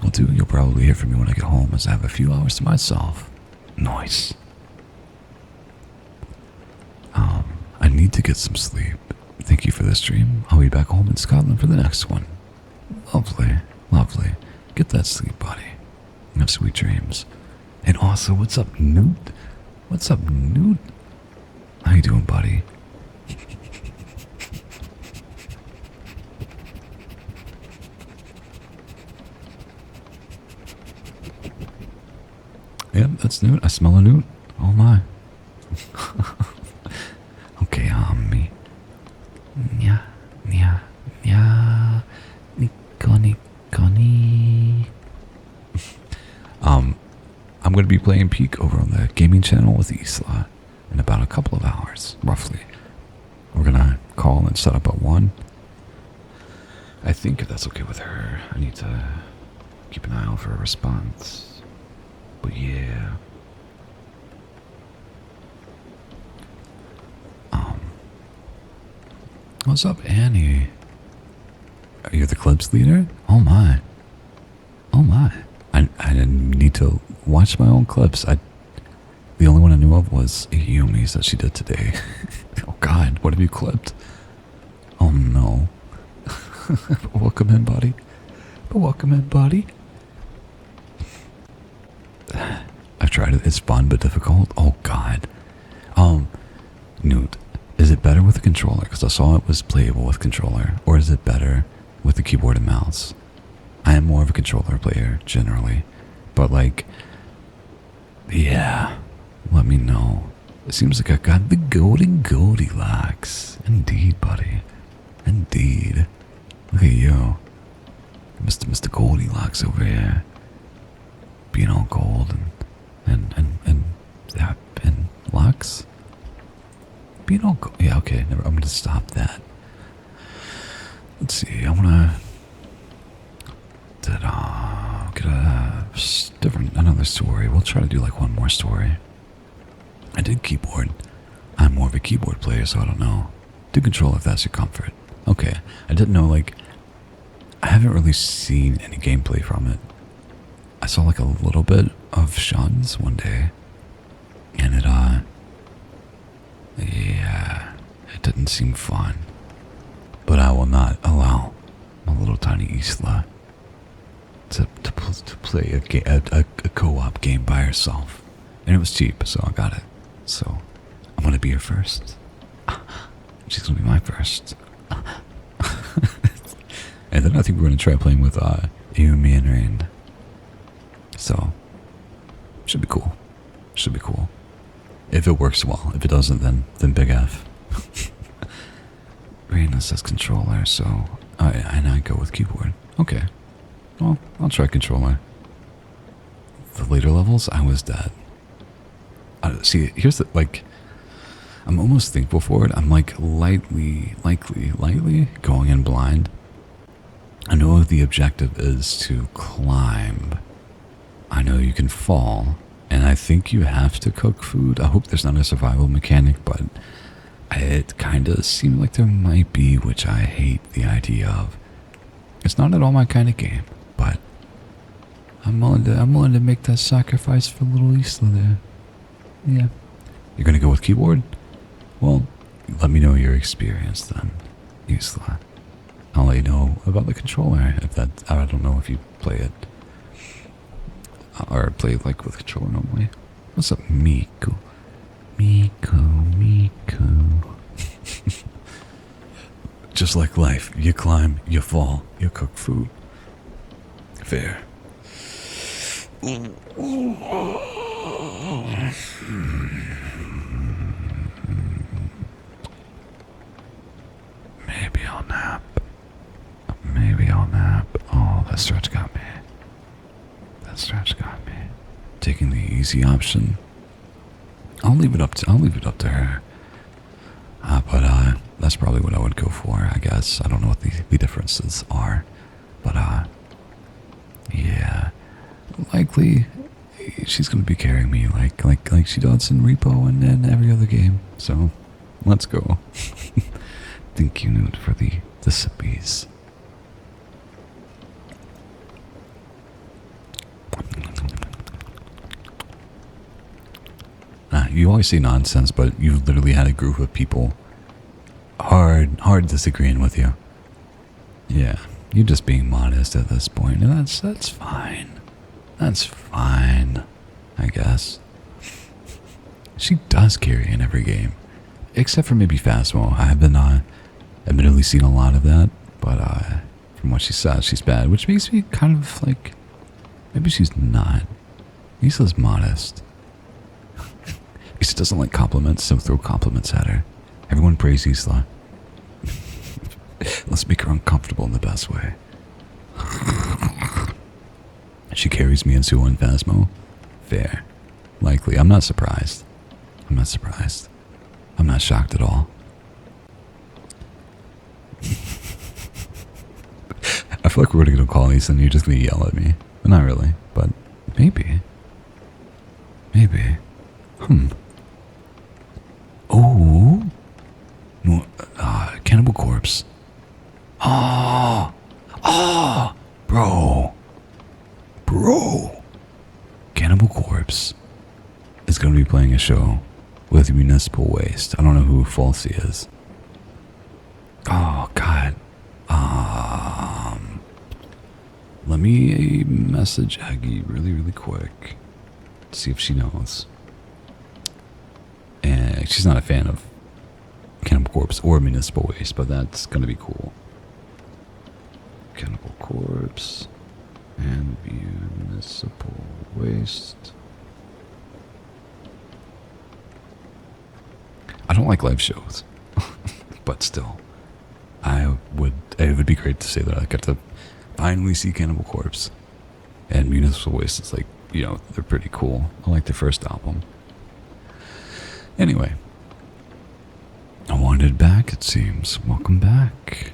Well, too, you'll probably hear from me when I get home as I have a few hours to myself. Nice. I need to get some sleep. Thank you for this stream. I'll be back home in Scotland for the next one. Lovely, lovely. Get that sleep, buddy. Have sweet dreams. And also, what's up, Newt? What's up, Newt? How you doing, buddy? Yep, that's Newt. I smell a Newt. Oh my. Okay, me. Nya. Nikoni. I'm going to be playing Peak over on the gaming channel with Isla in about a couple of hours, roughly. We're going to call and set up at 1. I think if that's okay with her, I need to keep an eye out for a response. But yeah. What's up, Annie? Are you the club's leader? Oh my. Oh my. I didn't need to watch my own clips. The only one I knew of was Yumi's that she did today. Oh god, what have you clipped? Oh no. Welcome in, buddy. Welcome in, buddy. I've tried it. It's fun but difficult. Oh god. Newt, is it better with a controller? Because I saw it was playable with controller. Or is it better with the keyboard and mouse? I am more of a controller player, generally. But like, yeah, let me know. It seems like I got the golden Goldilocks. Indeed, buddy. Indeed. Look at you. Mr. Goldilocks over here. Being all gold and Lux? Being all gold. Yeah, okay, I'm gonna stop that. Let's see, I wanna get another story. We'll try to do like one more story. I did keyboard. I'm more of a keyboard player, so I don't know. Do control if that's your comfort. Okay, I didn't know, like, I haven't really seen any gameplay from it. I saw like a little bit of Sean's one day, and yeah, it didn't seem fun. But I will not allow my little tiny Isla to play a co-op game by herself. And it was cheap, so I got it. So I'm gonna be her first. She's gonna be my first. And then I think we're gonna try playing with Yumi and Rain. So should be cool. Should be cool. If it works well. If it doesn't, then big F. Rain says controller, so I go with keyboard. Okay. Well, I'll try controller. The later levels, I was dead. See, here's the, like, I'm almost thankful for it. I'm like lightly going in blind. I know the objective is to climb. I know you can fall, and I think you have to cook food. I hope there's not a survival mechanic, but it kind of seemed like there might be, which I hate the idea of. It's not at all my kind of game, but I'm willing to make that sacrifice for little Isla there. Yeah. You're gonna go with keyboard? Well, let me know your experience then, Isla. I'll let you know about the controller. If that, I don't know if you play it or play like with controller normally. What's up, Miku? Miku. Just like life, you climb, you fall, you cook food. Fair. Maybe I'll nap. Oh, that stretch got me. Taking the easy option. I'll leave it up to her. But that's probably what I would go for, I guess. I don't know what the differences are. But yeah. Likely she's gonna be carrying me like she does in Repo and every other game. So let's go. Thank you, Newt, for the sippies. You always say nonsense, but you literally had a group of people hard disagreeing with you. Yeah, you're just being modest at this point, and that's fine. That's fine, I guess. She does carry in every game, except for maybe Phasmo. I have been admittedly seen a lot of that, but from what she says, she's bad, which makes me kind of like, maybe she's not. Isla's modest. She doesn't like compliments, so throw compliments at her. Everyone praise Isla. Let's make her uncomfortable in the best way. She carries me into one Phasmo. Fair. Likely. I'm not surprised. I'm not shocked at all. I feel like we're gonna call these and you're just gonna yell at me. Not really, but maybe. Oh. No, Cannibal Corpse. Oh, bro. Cannibal Corpse is going to be playing a show with Municipal Waste. I don't know who Falsey is. Oh, God. Let me message Aggie really quick. See if she knows. And she's not a fan of Cannibal Corpse or Municipal Waste, but that's going to be cool. Cannibal Corpse and Municipal Waste. I don't like live shows, but still, I would it would be great to say that I got to finally see Cannibal Corpse. And Municipal Waste is like, they're pretty cool. I like their first album. Anyway, I wanted back, it seems. Welcome back.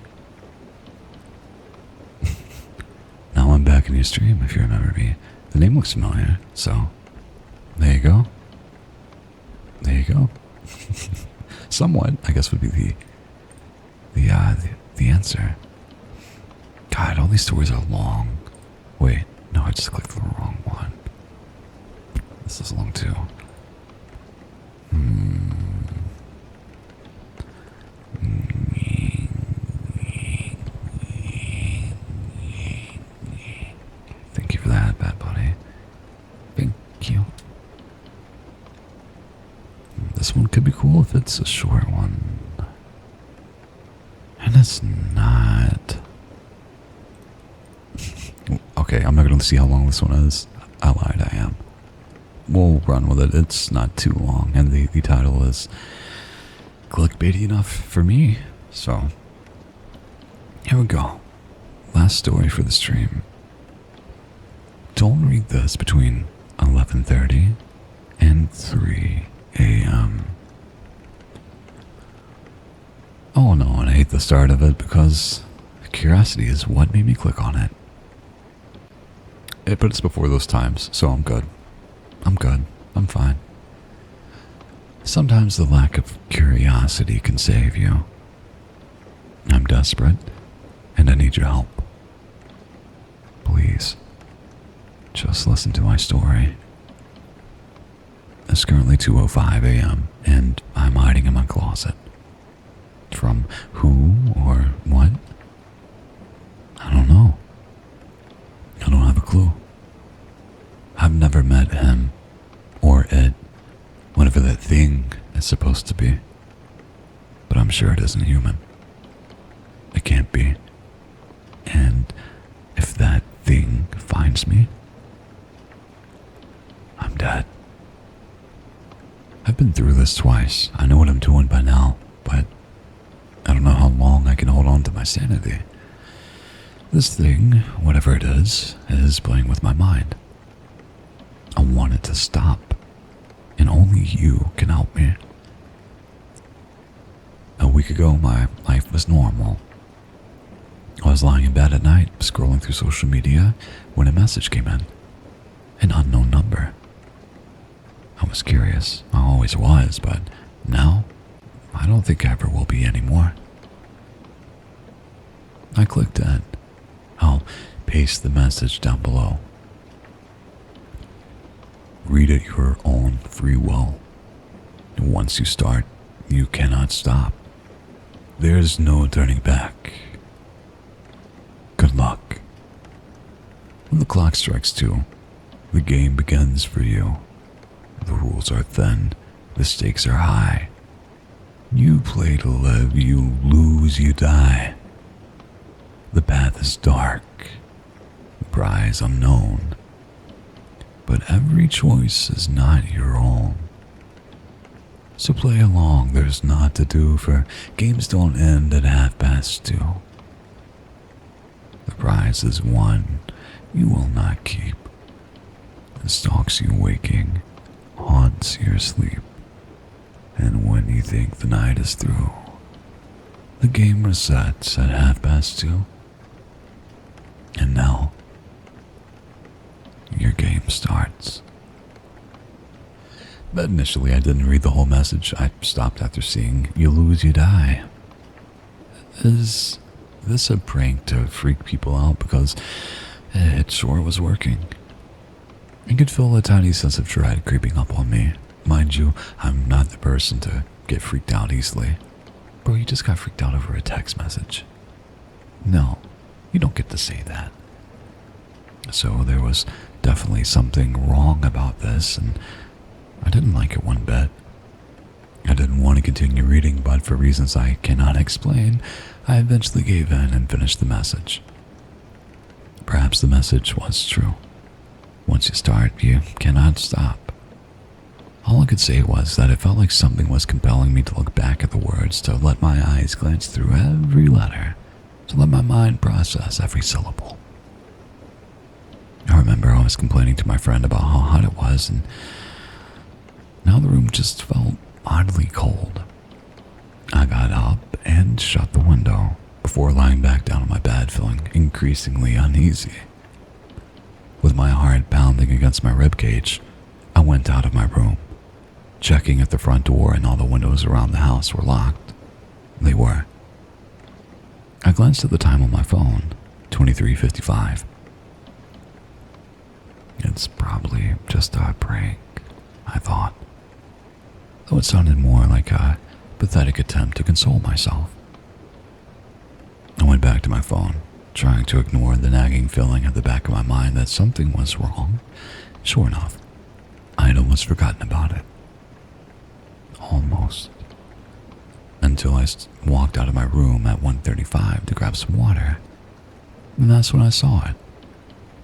Now I'm back in your stream, if you remember me. The name looks familiar, so there you go. There you go. Somewhat, I guess, would be the answer. God, all these stories are long. Wait, no, I just clicked the wrong one. This is long too. Thank you for that, Bad Buddy. Thank you. This one could be cool if it's a short one. And it's not. Okay, I'm not going to see how long this one is. I lied, I am. We'll run with it. It's not too long. And the title is clickbaity enough for me. So, here we go. Last story for the stream. Don't read this between 11:30 and 3 a.m. Oh no, and I hate the start of it because curiosity is what made me click on it. But it's before those times, so I'm good. I'm good. I'm fine. Sometimes the lack of curiosity can save you. I'm desperate, and I need your help. Please, just listen to my story. It's currently 2:05 a.m., and I'm hiding in my closet. From who or what? I don't know. I don't have a clue. I've never met him or it, whatever that thing is supposed to be. But I'm sure it isn't human. It can't be. And if that thing finds me, I'm dead. I've been through this twice. I know what I'm doing by now, but I don't know how long I can hold on to my sanity. This thing, whatever it is playing with my mind. I want it to stop, and only you can help me. A week ago, my life was normal. I was lying in bed at night, scrolling through social media, when a message came in. An unknown number. I was curious. I always was, but now, I don't think I ever will be anymore. I clicked it. I'll paste the message down below. Read at your own free will. Once you start, you cannot stop. There's no turning back. Good luck. When the clock strikes 2, the game begins for you. The rules are thin, the stakes are high. You play to live, you lose, you die. The path is dark, the prize unknown. But every choice is not your own. So play along, there's naught to do, for games don't end at 2:30. The prize is won, you will not keep. It stalks you waking, haunts your sleep. And when you think the night is through, the game resets at 2:30. And now, your game starts. But initially I didn't read the whole message. I stopped after seeing "You lose, you die." Is this a prank to freak people out? Because it sure was working. I could feel a tiny sense of dread creeping up on me. Mind you, I'm not the person to get freaked out easily. Bro, you just got freaked out over a text message. No, you don't get to say that. So there was definitely something wrong about this, and I didn't like it one bit. I didn't want to continue reading, but for reasons I cannot explain, I eventually gave in and finished the message. Perhaps the message was true. Once you start, you cannot stop. All I could say was that it felt like something was compelling me to look back at the words, to let my eyes glance through every letter, to let my mind process every syllable. I remember I was complaining to my friend about how hot it was, and now the room just felt oddly cold. I got up and shut the window before lying back down on my bed, feeling increasingly uneasy. With my heart pounding against my ribcage, I went out of my room, checking if the front door and all the windows around the house were locked. They were. I glanced at the time on my phone, 23:55. It's probably just a prank, I thought, though it sounded more like a pathetic attempt to console myself. I went back to my phone, trying to ignore the nagging feeling at the back of my mind that something was wrong. Sure enough, I had almost forgotten about it. Almost. Until I walked out of my room at 1:35 to grab some water. And that's when I saw it.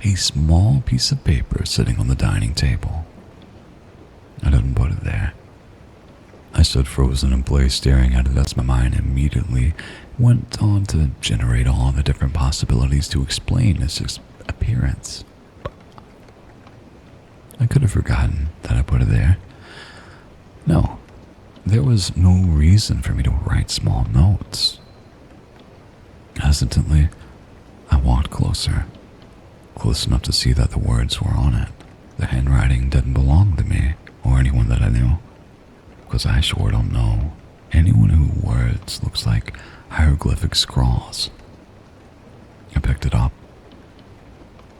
A small piece of paper sitting on the dining table. I didn't put it there. I stood frozen in place, staring at it as my mind immediately went on to generate all the different possibilities to explain its appearance. I could have forgotten that I put it there. No, there was no reason for me to write small notes. Hesitantly, I walked closer, close enough to see that the words were on it. The handwriting didn't belong to me or anyone that I knew, because I sure don't know anyone whose words looks like hieroglyphic scrawls. I picked it up.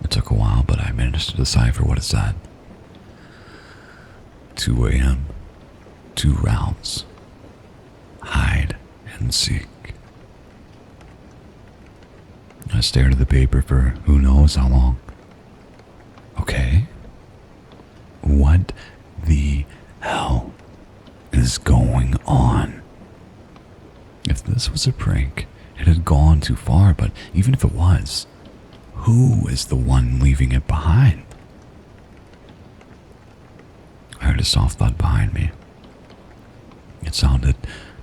It took a while, but I managed to decipher what it said. 2 a.m., 2 rounds. Hide and seek. I stared at the paper for who knows how long. Okay. What the hell is going on? If this was a prank, it had gone too far, but even if it was, who is the one leaving it behind? I heard a soft thud behind me. It sounded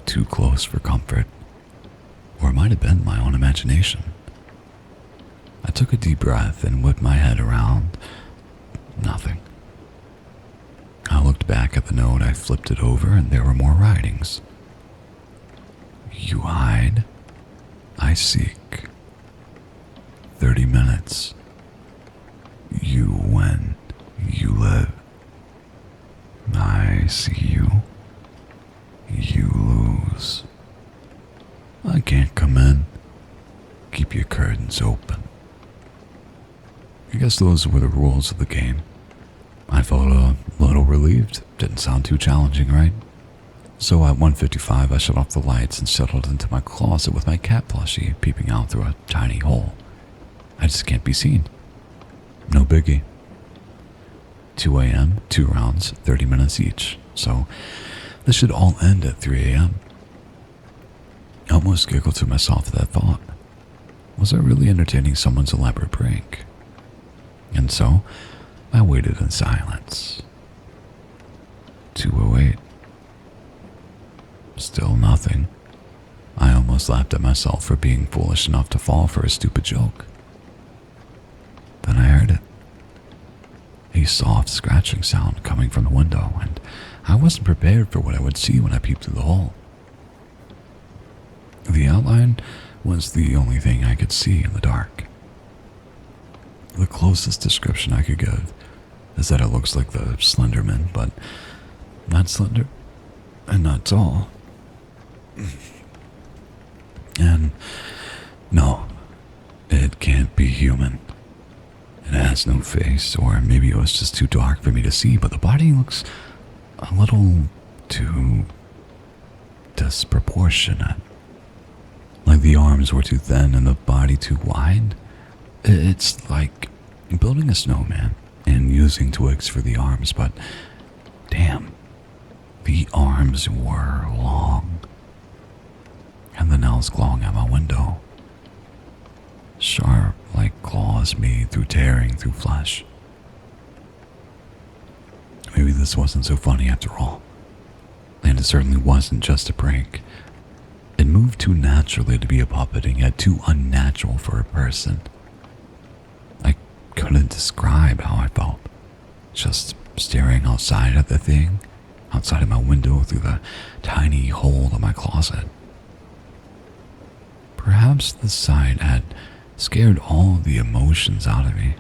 too close for comfort, or it might have been my own imagination. I took a deep breath and whipped my head around. Nothing. I looked back at the note, I flipped it over, and there were more writings. You hide, I seek. 30 minutes. You win, you live. I see you. You lose. I can't come in. Keep your curtains open. I guess those were the rules of the game. I felt a little relieved. Didn't sound too challenging, right? So at 1:55, I shut off the lights and settled into my closet with my cat plushie peeping out through a tiny hole. I just can't be seen. No biggie. 2 a.m., 2 rounds, 30 minutes each. So this should all end at 3 a.m. I almost giggled to myself at that thought. Was I really entertaining someone's elaborate prank? And so I waited in silence. 2:08. Still nothing. I almost laughed at myself for being foolish enough to fall for a stupid joke. Then I heard it. A soft scratching sound coming from the window, and I wasn't prepared for what I would see when I peeped through the hole. The outline was the only thing I could see in the dark. The closest description I could give is that it looks like the Slender Man, but not slender and not tall. And no, it can't be human. It has no face, or maybe it was just too dark for me to see, but the body looks a little too disproportionate. Like the arms were too thin and the body too wide. It's like building a snowman and using twigs for the arms, but damn, the arms were long. And the nails glowing at my window. Sharp like claws made through tearing through flesh. Maybe this wasn't so funny after all. And it certainly wasn't just a prank. It moved too naturally to be a puppet and yet too unnatural for a person. I couldn't describe how I felt. Just staring outside at the thing, outside of my window through the tiny hole of my closet. Perhaps the sight had scared all the emotions out of me.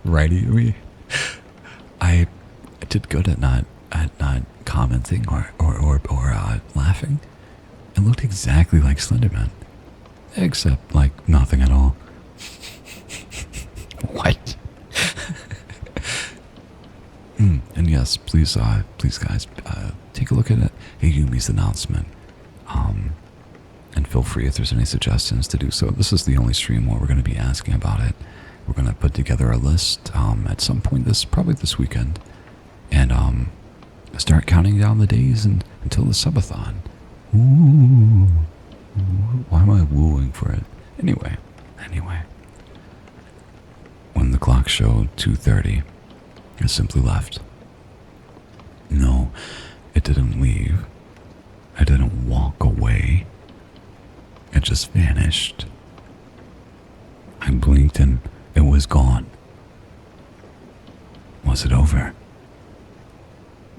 Right, Yui? I did good at not commenting or laughing. It looked exactly like Slenderman, except like nothing at all. What? And yes, please guys, take a look at Yumi's announcement. And feel free if there's any suggestions to do so. This is the only stream where we're going to be asking about it. We're going to put together a list at some point probably this weekend, and start counting down the days until the subathon. Ooh, why am I wooing for it? Anyway, when the clock showed 2:30, it simply left. No, it didn't leave. It didn't walk away. It just vanished. I blinked and it was gone. Was it over?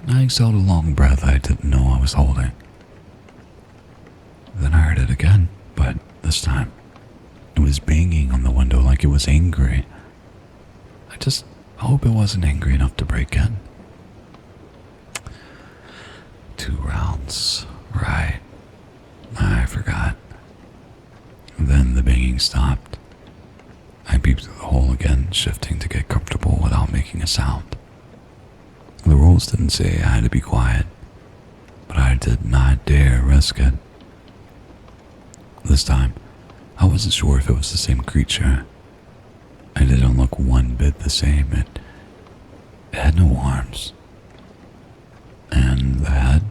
I exhaled a long breath I didn't know I was holding. Then I heard it again, but this time it was banging on the window like it was angry. I just hope it wasn't angry enough to break in. 2 rounds, right. I forgot. Then the banging stopped. I peeped through the hole again, shifting to get comfortable without making a sound. The rules didn't say I had to be quiet, but I did not dare risk it. This time, I wasn't sure if it was the same creature. It didn't look one bit the same. It had no arms. And the head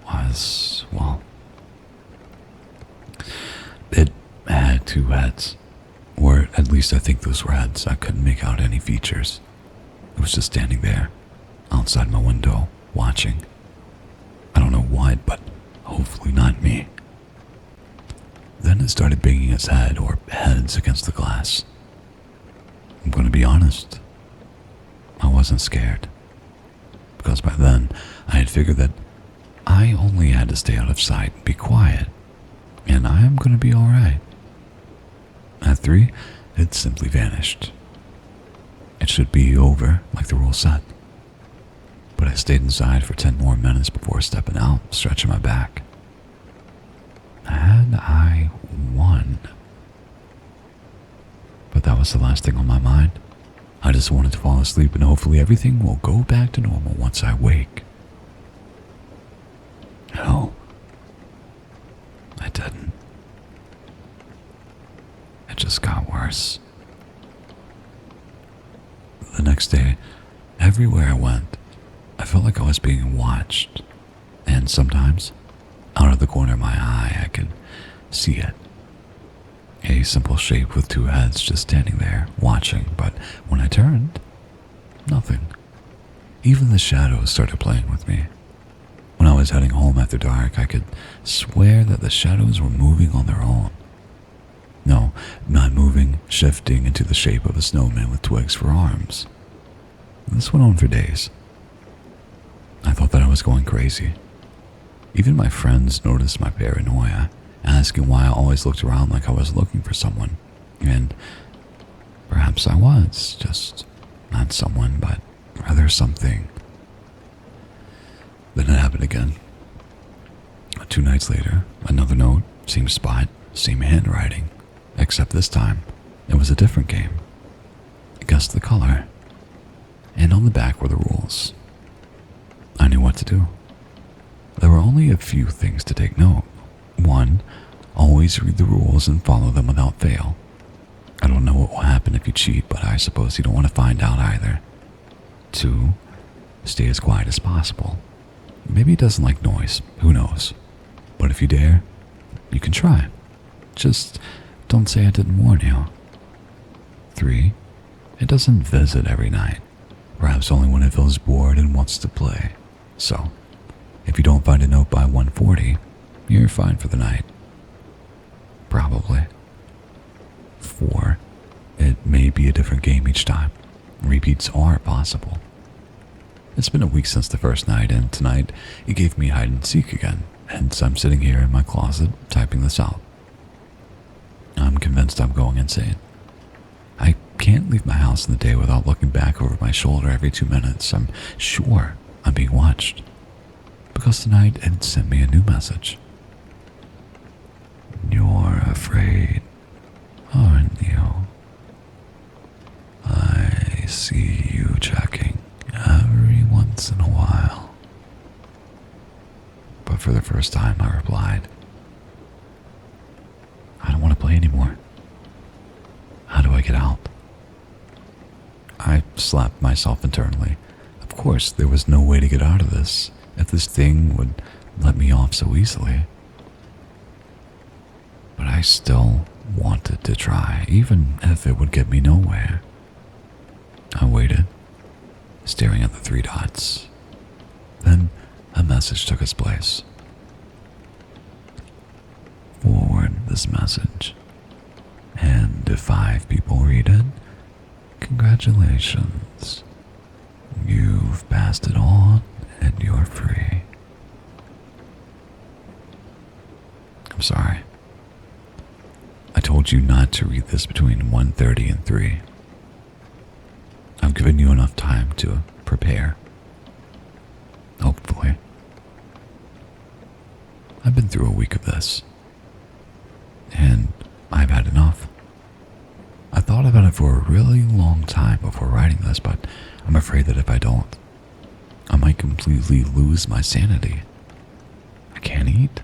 was, well, it had 2 heads. Or at least I think those were heads. I couldn't make out any features. It was just standing there, outside my window, watching. I don't know what, but hopefully not me. Then it started banging its head or heads against the glass. I'm going to be honest. I wasn't scared. Because by then, I had figured that I only had to stay out of sight and be quiet. And I am going to be alright. At 3, it simply vanished. It should be over, like the rule said. But I stayed inside for 10 more minutes before stepping out, stretching my back. Had I won? But that was the last thing on my mind. I just wanted to fall asleep and hopefully everything will go back to normal once I wake. No, I didn't. It just got worse. The next day, everywhere I went, I felt like I was being watched. And sometimes, out of the corner of my eye, I could see it. A simple shape with 2 heads just standing there, watching, but when I turned, nothing. Even the shadows started playing with me. When I was heading home after dark, I could swear that the shadows were moving on their own. No, not moving, shifting into the shape of a snowman with twigs for arms. This went on for days. I thought that I was going crazy. Even my friends noticed my paranoia, asking why I always looked around like I was looking for someone. And perhaps I was, just not someone, but rather something. Then it happened again. 2 nights later, another note, same spot, same handwriting. Except this time, it was a different game. Guess the color. And on the back were the rules. I knew what to do. There were only a few things to take note. 1, always read the rules and follow them without fail. I don't know what will happen if you cheat, but I suppose you don't want to find out either. 2, stay as quiet as possible. Maybe it doesn't like noise, who knows. But if you dare, you can try. Just don't say I didn't warn you. 3, it doesn't visit every night. Perhaps only when it feels bored and wants to play. So, If you don't find a note by 1:40, you're fine for the night. Probably. 4. It may be a different game each time. Repeats are possible. It's been a week since the first night, and tonight it gave me hide and seek again, hence I'm sitting here in my closet typing this out. I'm convinced I'm going insane. I can't leave my house in the day without looking back over my shoulder every 2 minutes. I'm sure I'm being watched. Because tonight it sent me a new message. You're afraid, aren't you? I see you checking every once in a while. But for the first time I replied, I don't want to play anymore. How do I get out? I slapped myself internally. Of course, there was no way to get out of this if this thing would let me off so easily. But I still wanted to try, even if it would get me nowhere. I waited, staring at the 3 dots. Then a message took its place. Forward this message, and if 5 people read it, congratulations. You've passed it on and you're free. I'm sorry. I told you not to read this between 1:30 and 3. I've given you enough time to prepare. Hopefully. I've been through a week of this, and I've had enough. I thought about it for a really long time before writing this, but I'm afraid that if I don't, I might completely lose my sanity. I can't eat.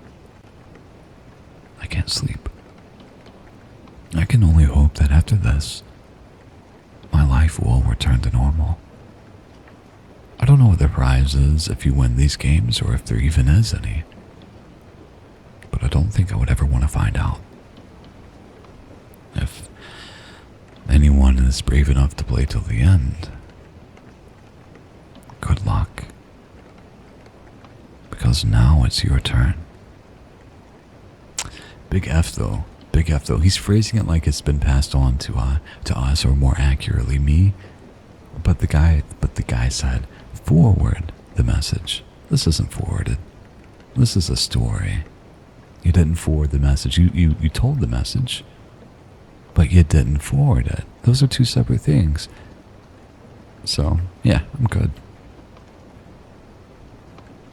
I can't sleep. I can only hope that after this, my life will return to normal. I don't know what the prize is if you win these games or if there even is any. But I don't think I would ever want to find out. If anyone is brave enough to play till the end, good luck. Because now it's your turn. Big F though. Big F though. He's phrasing it like it's been passed on to us, or more accurately, me. But the guy said, forward the message. This isn't forwarded. This is a story. You didn't forward the message. You told the message, but you didn't forward it. Those are 2 separate things. So, yeah, I'm good.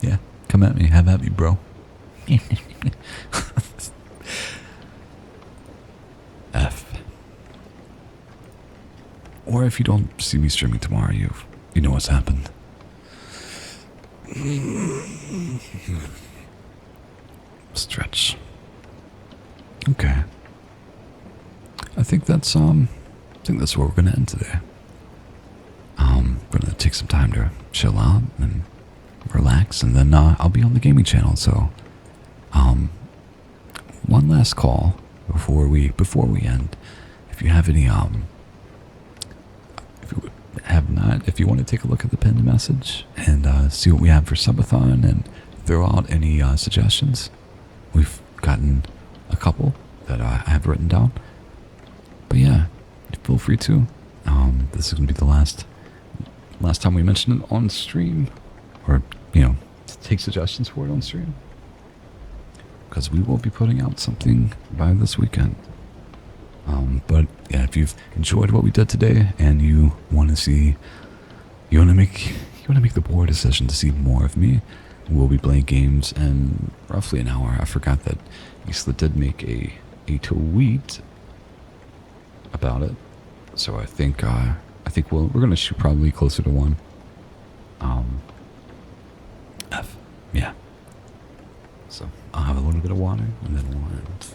Yeah, come at me. Have at me, bro. F. Or if you don't see me streaming tomorrow, you know what's happened. Stretch. Okay. I think that's where we're gonna end today. We're gonna take some time to chill out and relax, and then I'll be on the gaming channel. So, one last call before we end. If you have any if you want to take a look at the pinned message and see what we have for subathon and throw out any suggestions, we've gotten a couple that I have written down. But yeah, feel free to. This is gonna be the last time we mention it on stream, or take suggestions for it on stream, because we will be putting out something by this weekend. But yeah, if you've enjoyed what we did today and you want to make the poor decision to see more of me, we'll be playing games in roughly an hour. I forgot that Isla did make a tweet about it, so I think we're gonna shoot probably closer to 1. Yeah. So I'll have a little bit of water and then we'll end.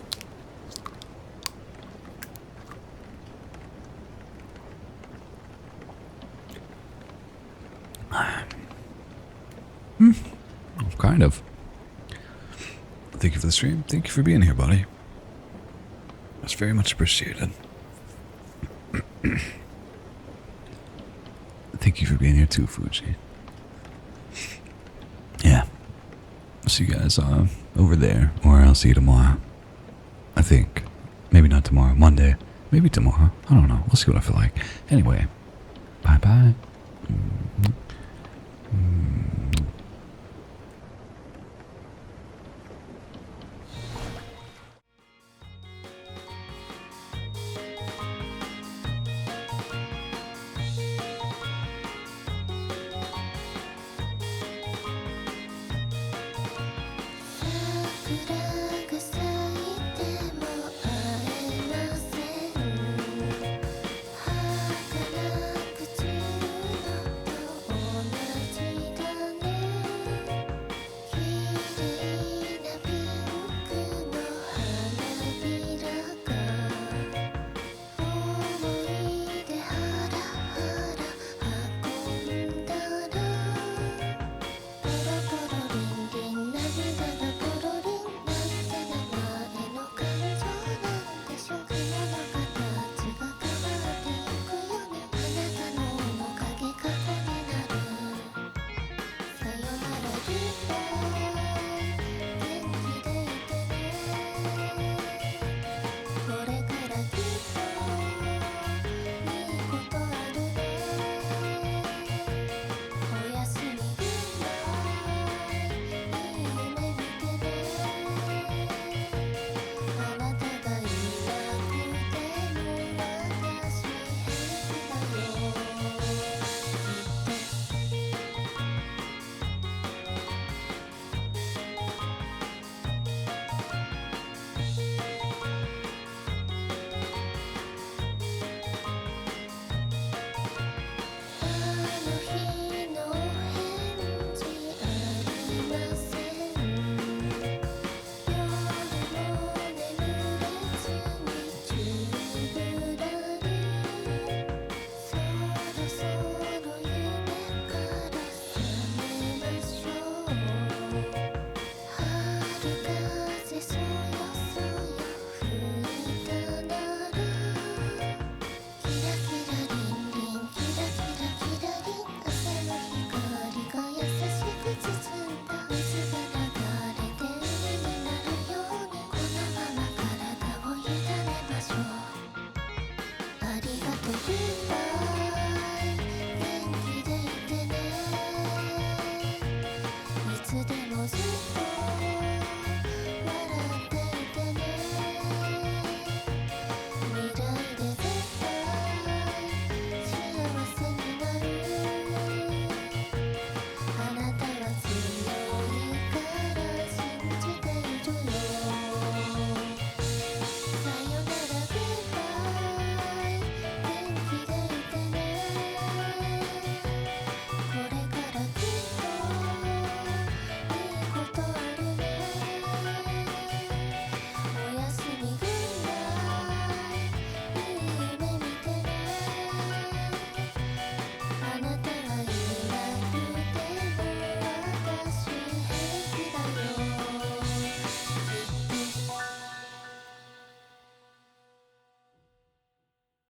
Kind of. Thank you for the stream. Thank you for being here, buddy. That's very much appreciated. Thank you for being here too, Fuji. Yeah. see you guys over there, or I'll see you tomorrow. I think. Maybe not tomorrow. Monday. Maybe tomorrow. I don't know. We'll see what I feel like. Anyway. Bye-bye.